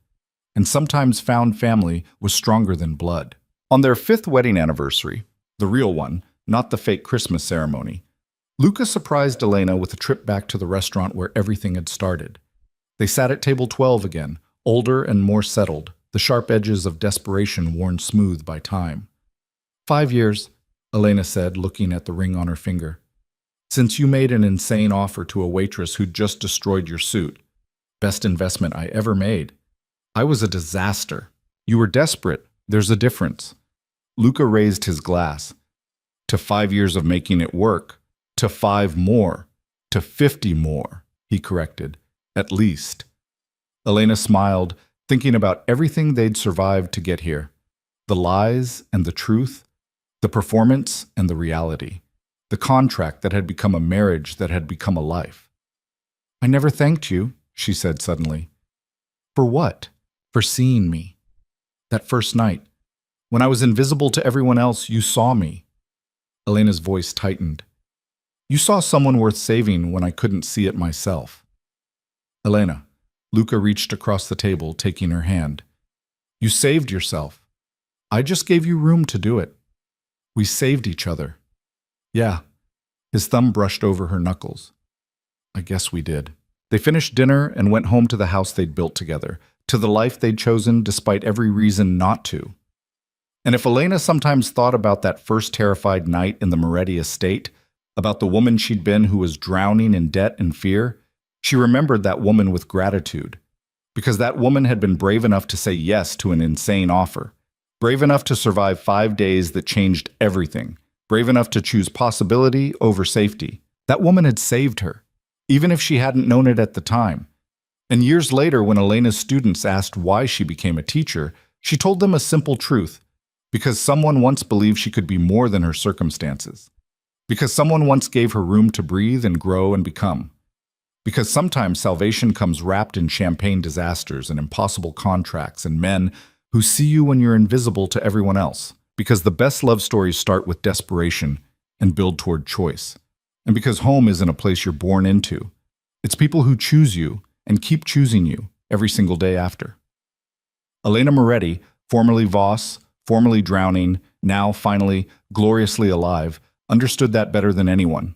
And sometimes found family was stronger than blood. On their 5th wedding anniversary, the real one, not the fake Christmas ceremony, Luca surprised Elena with a trip back to the restaurant where everything had started. They sat at table 12 again, older and more settled, the sharp edges of desperation worn smooth by time. 5 years, Elena said, looking at the ring on her finger. Since you made an insane offer to a waitress who'd just destroyed your suit. Best investment I ever made. I was a disaster. You were desperate. There's a difference. Luca raised his glass. To 5 years of making it work. To 5 more. To 50 more, he corrected. At least. Elena smiled, thinking about everything they'd survived to get here. The lies and the truth. The performance and the reality. The contract that had become a marriage that had become a life. I never thanked you, she said suddenly. For what? For seeing me. That first night. When I was invisible to everyone else, you saw me. Elena's voice tightened. You saw someone worth saving when I couldn't see it myself. Elena, Luca reached across the table, taking her hand. You saved yourself. I just gave you room to do it. We saved each other. Yeah. His thumb brushed over her knuckles. I guess we did. They finished dinner and went home to the house they'd built together, to the life they'd chosen despite every reason not to. And if Elena sometimes thought about that first terrified night in the Moretti estate, about the woman she'd been who was drowning in debt and fear, she remembered that woman with gratitude. Because that woman had been brave enough to say yes to an insane offer. Brave enough to survive 5 days that changed everything. Brave enough to choose possibility over safety. That woman had saved her, even if she hadn't known it at the time. And years later, when Elena's students asked why she became a teacher, she told them a simple truth. Because someone once believed she could be more than her circumstances. Because someone once gave her room to breathe and grow and become. Because sometimes salvation comes wrapped in champagne disasters and impossible contracts and men who see you when you're invisible to everyone else. Because the best love stories start with desperation and build toward choice. And because home isn't a place you're born into. It's people who choose you and keep choosing you every single day after. Elena Moretti, formerly Voss, formerly drowning, now finally gloriously alive, understood that better than anyone.